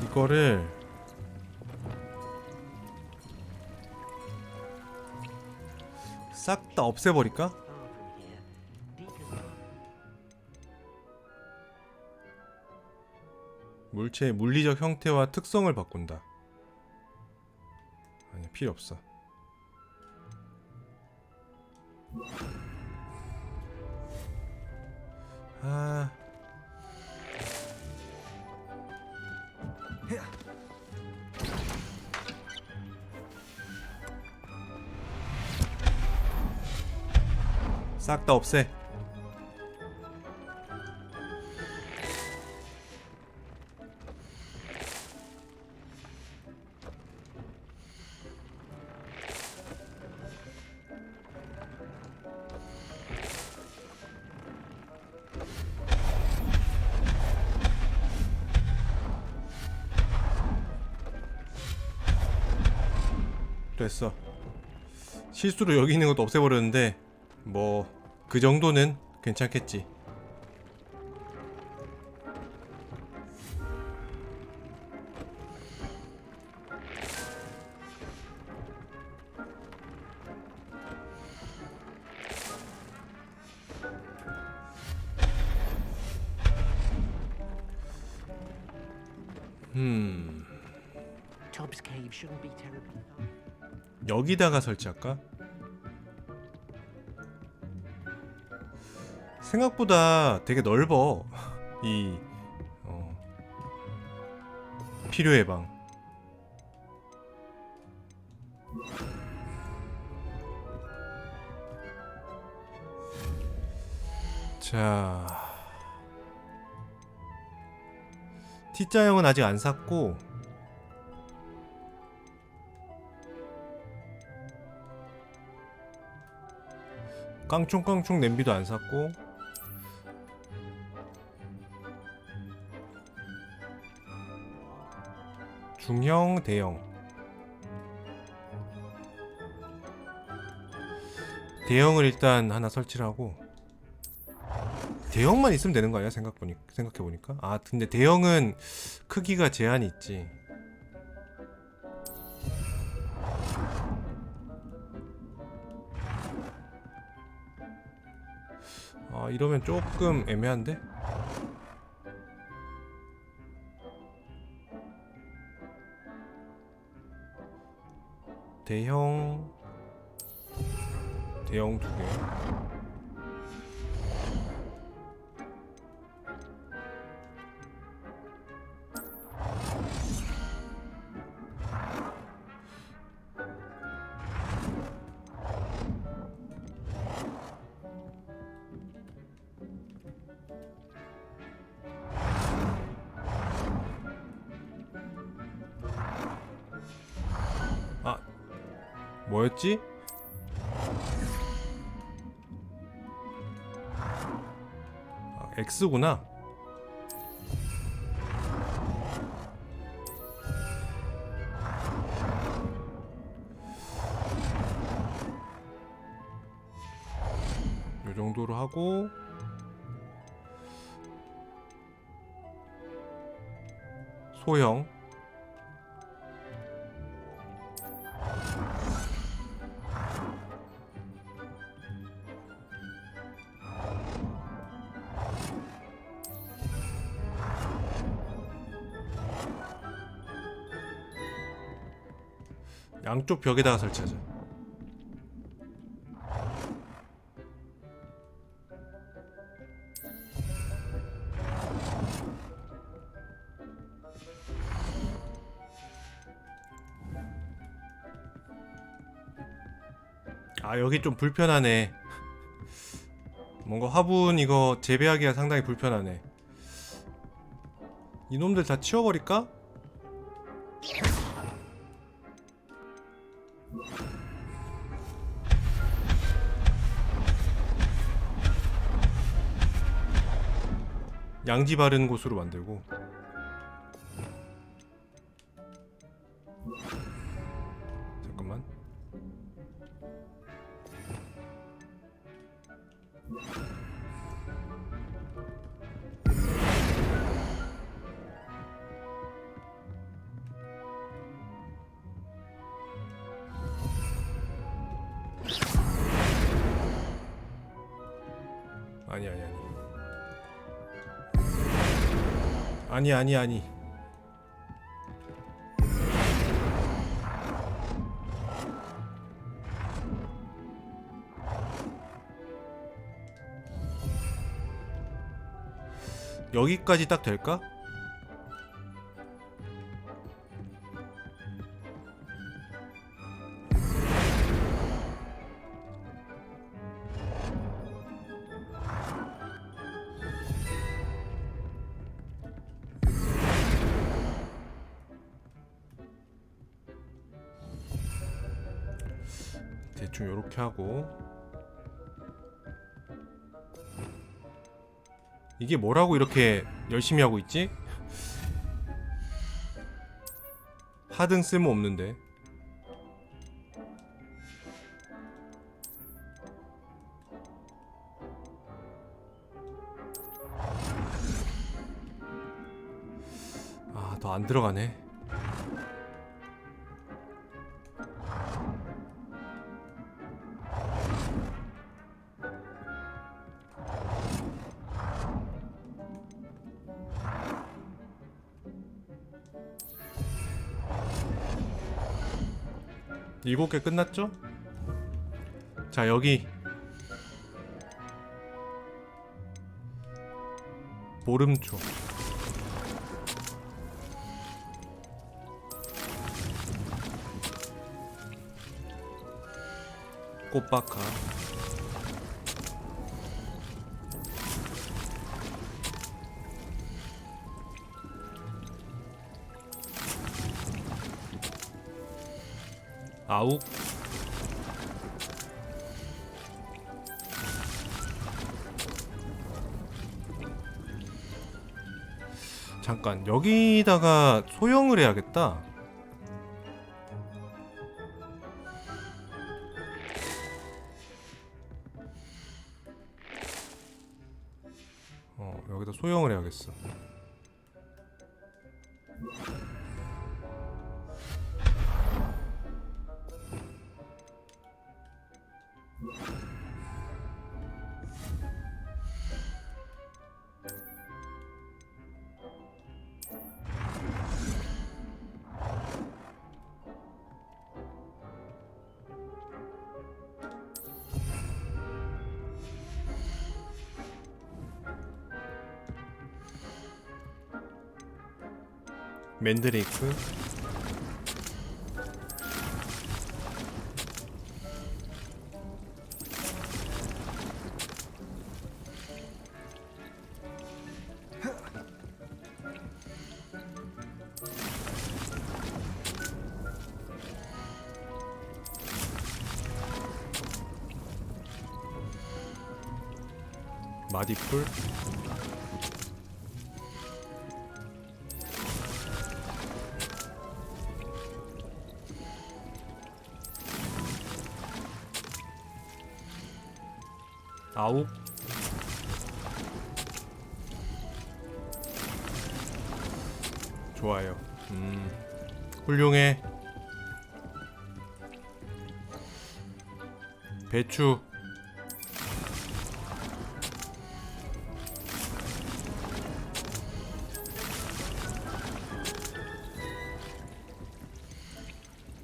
이거를 싹 다 없애버릴까? 물체의 물리적 형태와 특성을 바꾼다. 아니, 필요 없어. 아, 싹 다 없애. 됐어. 실수로 여기 있는 것도 없애버렸는데 뭐 그 정도는 괜찮겠지. Tubbs Cave shouldn't be terribly far. 여기다가 설치할까? 생각보다 되게 넓어. 이 필요의 방. 자, T자형은 아직 안 샀고 깡총깡총 냄비도 안 샀고 중형, 대형. 대형을 일단 하나 설치를 하고 대형만 있으면 되는 거 아니야? 생각해보니까. 아, 근데 대형은 크기가 제한이 있지. 아, 이러면 조금 애매한데? 대형 2개. 아, 뭐였지? 아, X구나. 요 정도로 하고 소형 양쪽 벽에다가 설치하자. 아, 여기 좀 불편하네. 뭔가 화분 이거 재배하기가 상당히 불편하네. 이놈들 다 치워버릴까? 양지 바른 곳으로 만들고. 잠깐만. 아니. 여기까지 딱 될까? 대충 요렇게 하고. 이게 뭐라고 이렇게 열심히 하고 있지? 하등 쓸모 없는데. 아, 더 안 들어가네. 7개 끝났죠? 자, 여기 보름초. 꽃박하. 아욱. 잠깐, 여기다가 소형을 해야겠다. 여기다 소형을 해야겠어. 맨드레이크. 마디풀. 아홉. 좋아요. 훌륭해. 배추.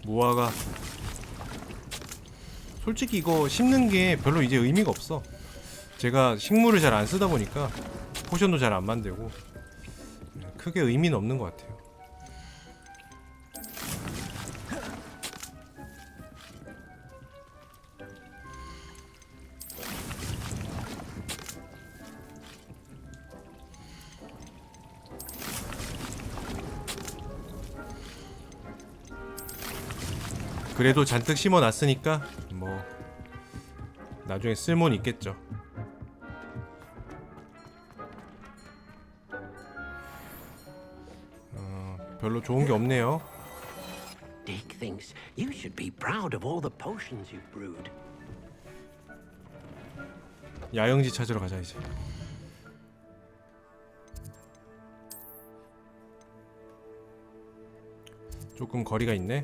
무화과. 솔직히 이거 심는 게 별로 이제 의미가 없어. 제가 식물을 잘 안 쓰다 보니까 포션도 잘 안 만들고 크게 의미는 없는 것 같아요. 그래도 잔뜩 심어놨으니까 뭐 나중에 쓸모는 있겠죠. 별로 좋은 게 없네요. Dick thinks you should be proud of all the potions you've brewed. 야영지 찾으러 가자 이제. 조금 거리가 있네.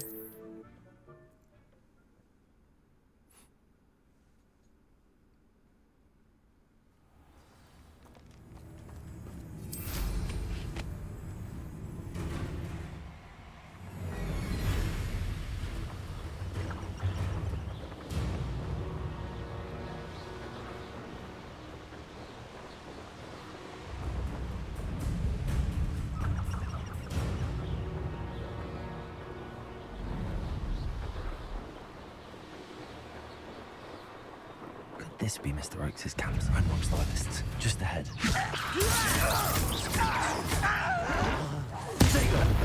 This be Mr. Oakes' camps and Rock's loyalists. Just ahead.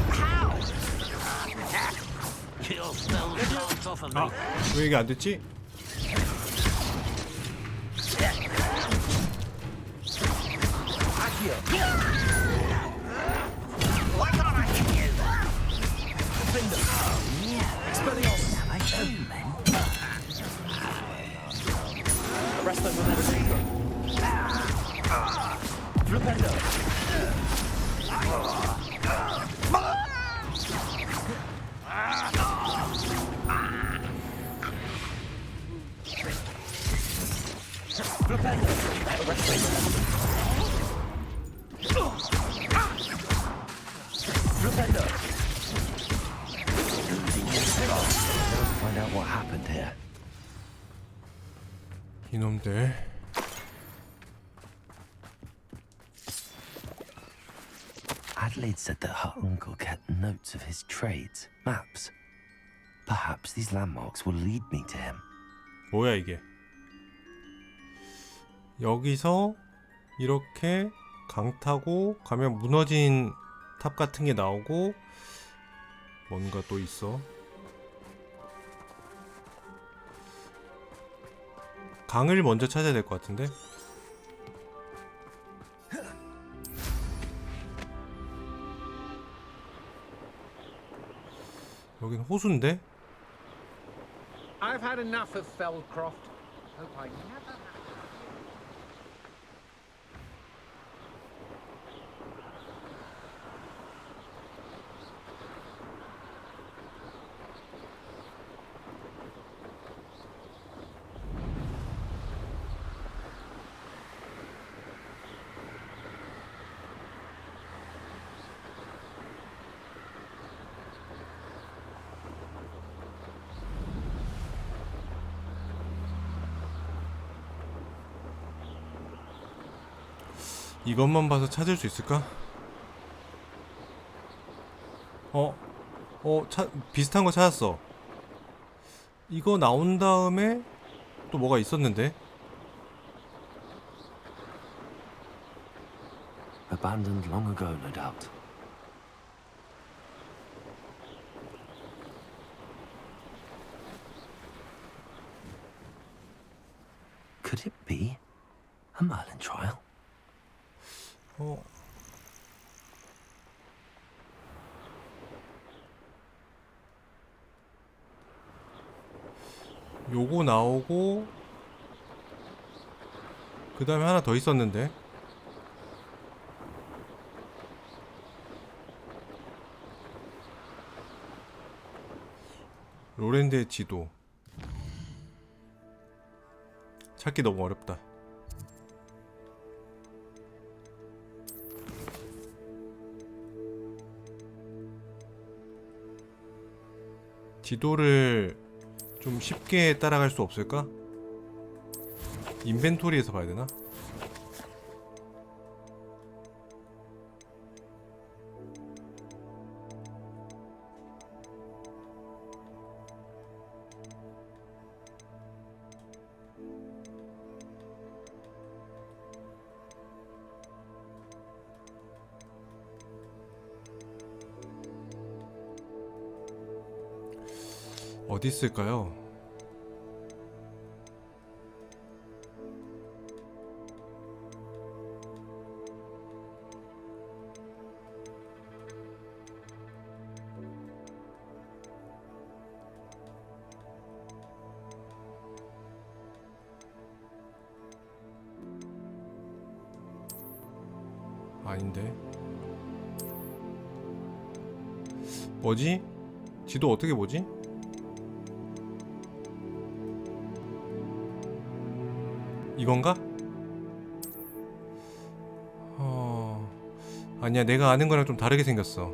How? You'll spell the dogs off of me. 왜 이게 안 됐지? Why can't I hit you? Expelliarmus. Have I shown men? Arrest them when they're taken. Flipendo. Flipendo. Arrest them. Flipendo. Find find out what happened here. 이놈들. Adelaide said that her uncle kept notes of his trades, maps. Perhaps these landmarks will lead me to him. 뭐야 이게? 여기서 이렇게 강 타고 가면 무너진 탑 같은 게 나오고 뭔가 또 있어. 강을 먼저 찾아야 될 것 같은데? 여긴 호수인데? I've had enough of Feldcroft. Hope I never. 이것만 봐서 찾을 수 있을까? 비슷한 거 찾았어. 이거 나온 다음에 또 뭐가 있었는데? Abandoned long ago, no doubt. Could it be a Merlin trial? 요거 나오고 그 다음에 하나 더 있었는데 로랜드의 지도 찾기 너무 어렵다. 지도를 좀 쉽게 따라갈 수 없을까? 인벤토리에서 봐야 되나? 어디 있을까요? 아닌데. 뭐지? 지도 어떻게 보지? 이건가? 아니야, 내가 아는 거랑 좀 다르게 생겼어.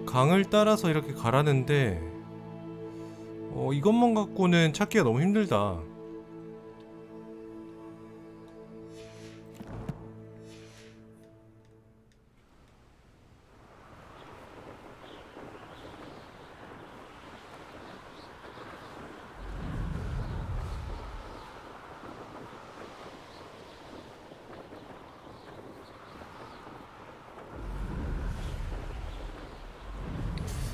강을 따라서 이렇게 가라는데 이것만 갖고는 찾기가 너무 힘들다.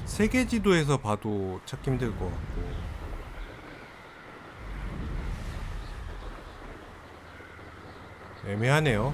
세계 지도에서 봐도 찾기 힘들 것 같고. 애매하네요.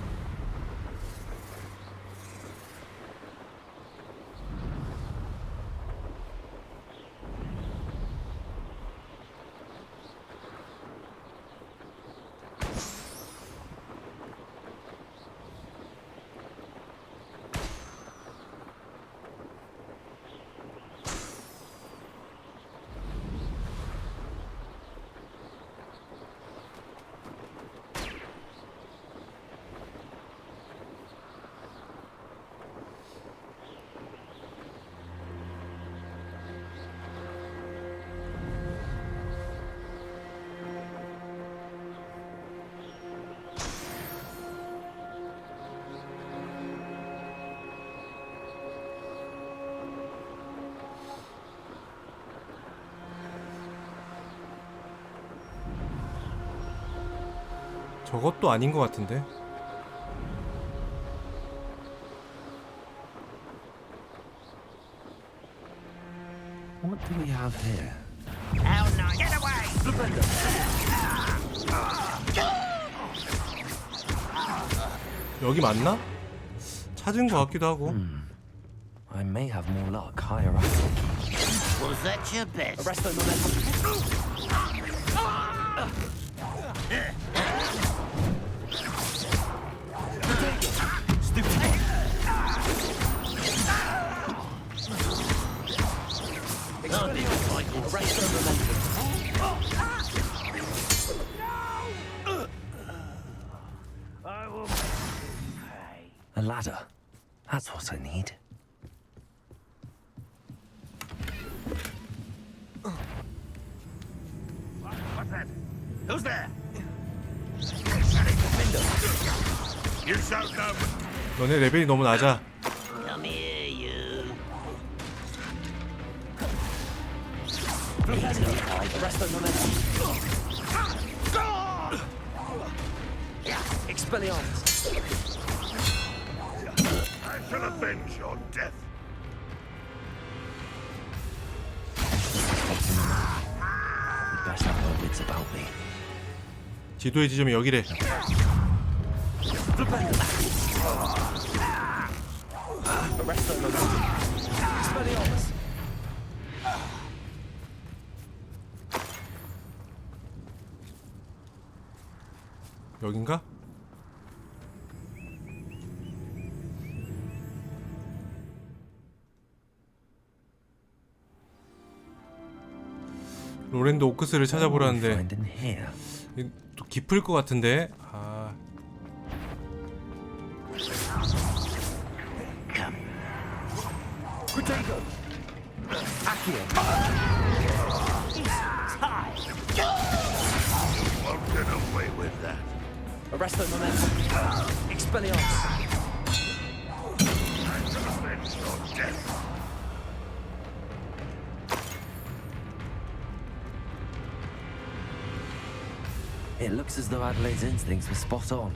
저것도 아닌 것 같은데. What do we have here? Hell no! Get away! 여기 맞나? 찾은 것 같기도 하고. I may have more luck higher up. Was that your best? Arresto non A ladder. That's what I need. What's that? Who's there? You shout no. 너네 레벨이 너무 낮아. Come here, you. Arresto non Expelliarmus. I shall avenge your death. Best have no wits about me. 지도의 지점이 여기래. Arresto non Expelliarmus. 여긴가? 로랜드 오크스를 찾아보라는데 또 깊을 것 같은데. 아. Protego. Accio. Won't get away with that. Arresto non Expelliarmus. I shall avenge your death. It looks as though Adelaide's instincts were spot on.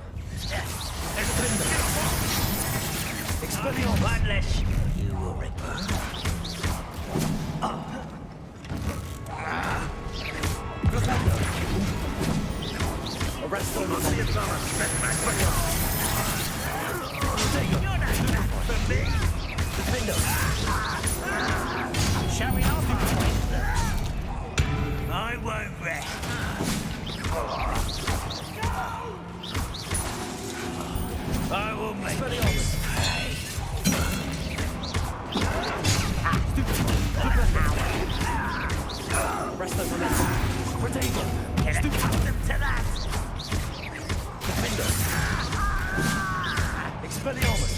Expelliarmus. One less. You will return. Arresto non Shall we off? I won't rest. I will make Expelliarmus. Arresto non Protego. Get accustomed to that. Defender. Expelliarmus.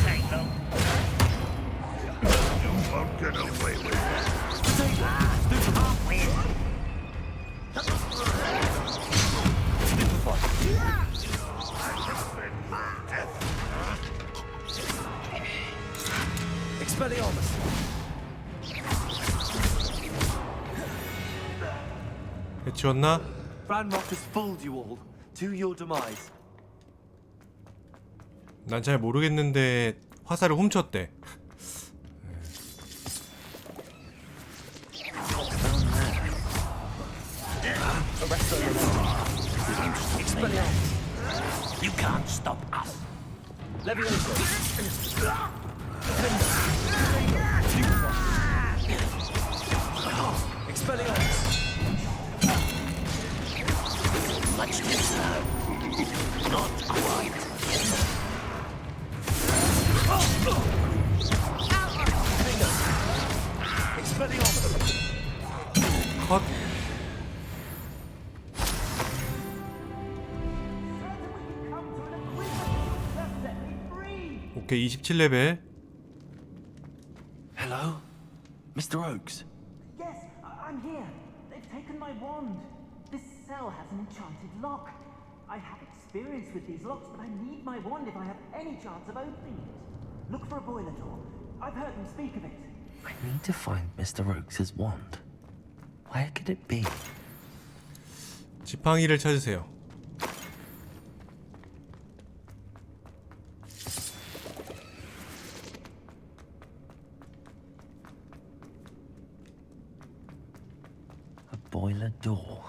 Take long. You won't get away with that. Expelliarmus. 해치웠나? Ranrock has fooled you all to your demise. 난 잘 모르겠는데 화살을 훔쳤대. Expelliarmus. You can't stop us. Levioso. Expelliarmus. Much too slow. Not quite. Expelliarmus. 컷. 오케이 27레벨. Hello? Mr. Oakes? Yes, I'm here. They've taken my wand. This cell has an enchanted lock. I have experience with these locks, but I need my wand if I have any chance of opening it. Look for a boiler door. I've heard them speak of it. I need to find Mr. Oakes's wand. Where could it be? 지팡이를 찾으세요. A boiler door.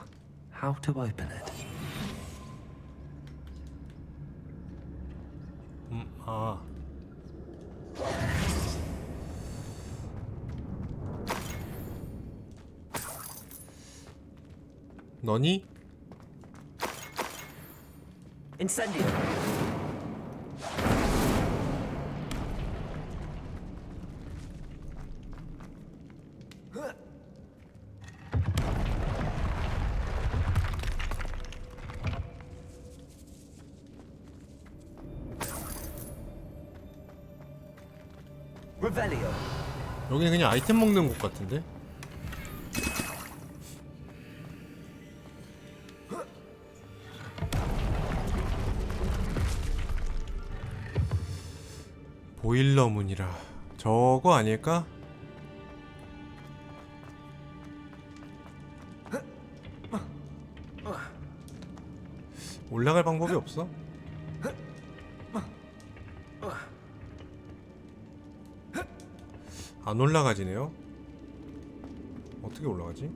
How to open it? 아. 너니? Incendio. Revelio. 여기는 그냥 아이템 먹는 곳 같은데? 보일러 문이라 저거 아닐까? 올라갈 방법이 없어? 안 올라가지네요? 어떻게 올라가지?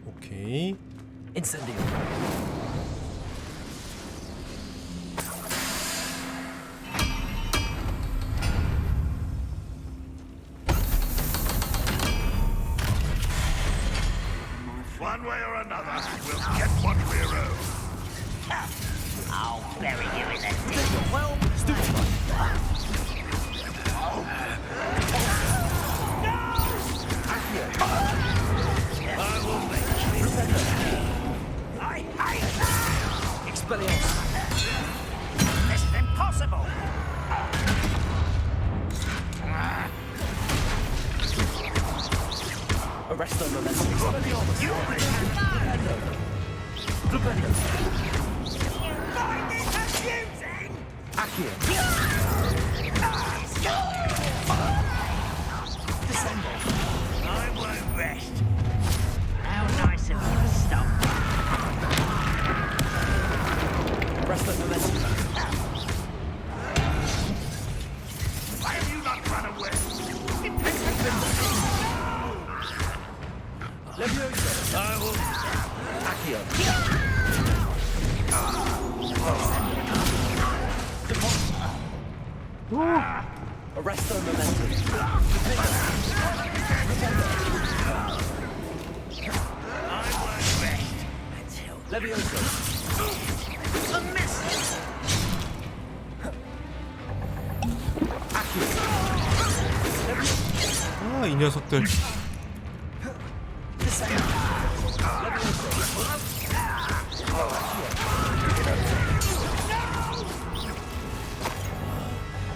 오케이. Incendio. One way or another, we'll get what we're owed. I'll bury you in the sea. Well, I will make you. I hate that! Expelliarmus. This is impossible! Arresto momentum. Expelliarmus. You find this amusing? Accio. I won't rest. How nice of you to stop. Arresto momentum. Why have you not run away? It takes a Levioso. I will. Accio. Arresto momentum. I won't rest until. Levioso. A miss! 아, 이 녀석들.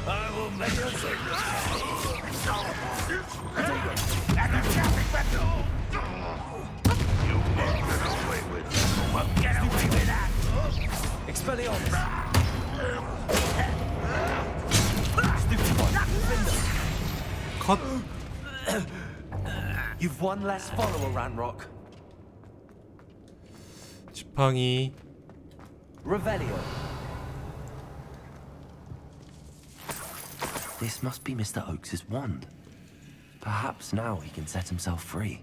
I will make you say Won't get away with that! Expelliarmus. 컷. You've one less follower, Ranrock. 지팡이. Revelio. This must be Mr. Oakes's wand. Perhaps now he can set himself free.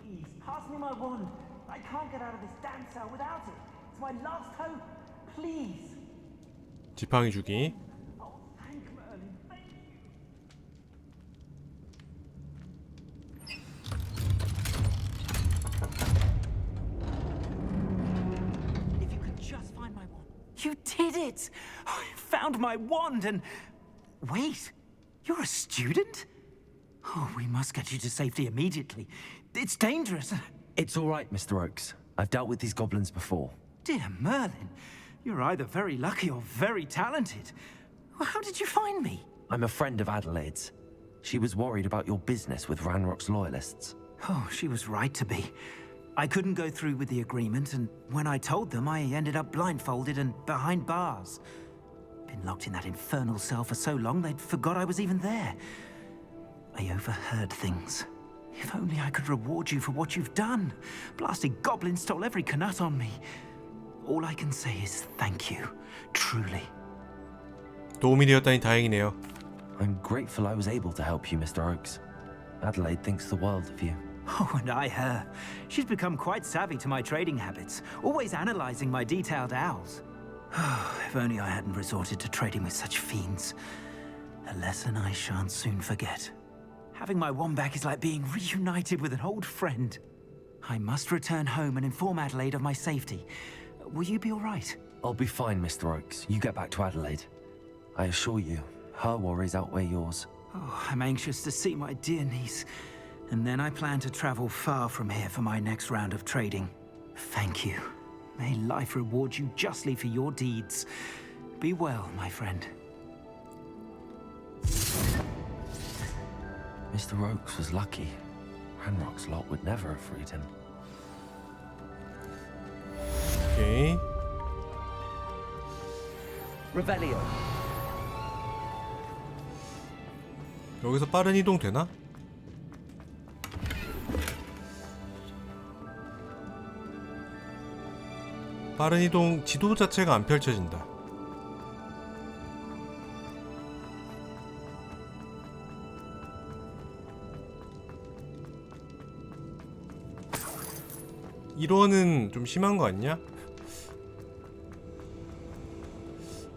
Please, pass me my wand. I can't get out of this damn cell without it. It's my last hope. Please. 지팡이 주기. Thank Merlin. Thank you. If you could just find my wand. You did it! I found my wand and... Wait, you're a student? Oh, we must get you to safety immediately. It's dangerous. It's all right, Mr. Oakes. I've dealt with these goblins before. Dear Merlin, you're either very lucky or very talented. How did you find me? I'm a friend of Adelaide's. She was worried about your business with Ranrock's loyalists. Oh, she was right to be. I couldn't go through with the agreement, and when I told them, I ended up blindfolded and behind bars. Been locked in that infernal cell for so long, they'd forgot I was even there. I overheard things. If only I could reward you for what you've done. Blasted goblins stole every Knut on me. All I can say is thank you, truly. 도움이 되었다니 다행이네요. I'm grateful I was able to help you, Mr. Oakes. Adelaide thinks the world of you. Oh, and I her. She's become quite savvy to my trading habits, always analyzing my detailed owls. If only I hadn't resorted to trading with such fiends. A lesson I shan't soon forget. Having my wand back is like being reunited with an old friend. I must return home and inform Adelaide of my safety. Will you be all right? I'll be fine, Mr. Oakes. You get back to Adelaide. I assure you, her worries outweigh yours. Oh, I'm anxious to see my dear niece. And then I plan to travel far from here for my next round of trading. Thank you. May life reward you justly for your deeds. Be well, my friend. Mr. Oakes was lucky. Ranrock's lot would never have freed him. 오케이. Revelio. 여기서 빠른 이동 되나? 빠른 이동 지도 자체가 안 펼쳐진다. 이론은 좀 심한 거 아니냐?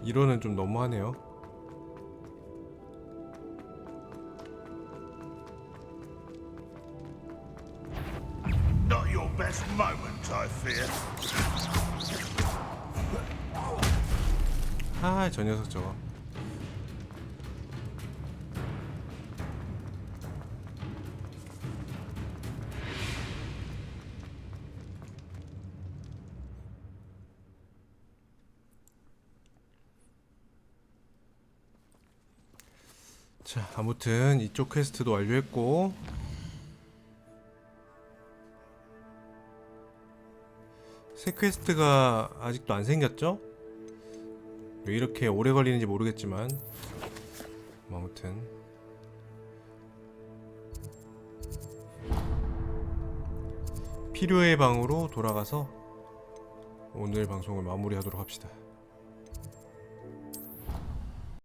이론은 좀 너무하네요. Not your best moment, I fear. 아, 저 녀석 저거. 자, 아무튼 이쪽 퀘스트도 완료했고 새 퀘스트가 아직도 안 생겼죠? 왜 이렇게 오래 걸리는지 모르겠지만 아무튼 필요의 방으로 돌아가서 오늘 방송을 마무리하도록 합시다.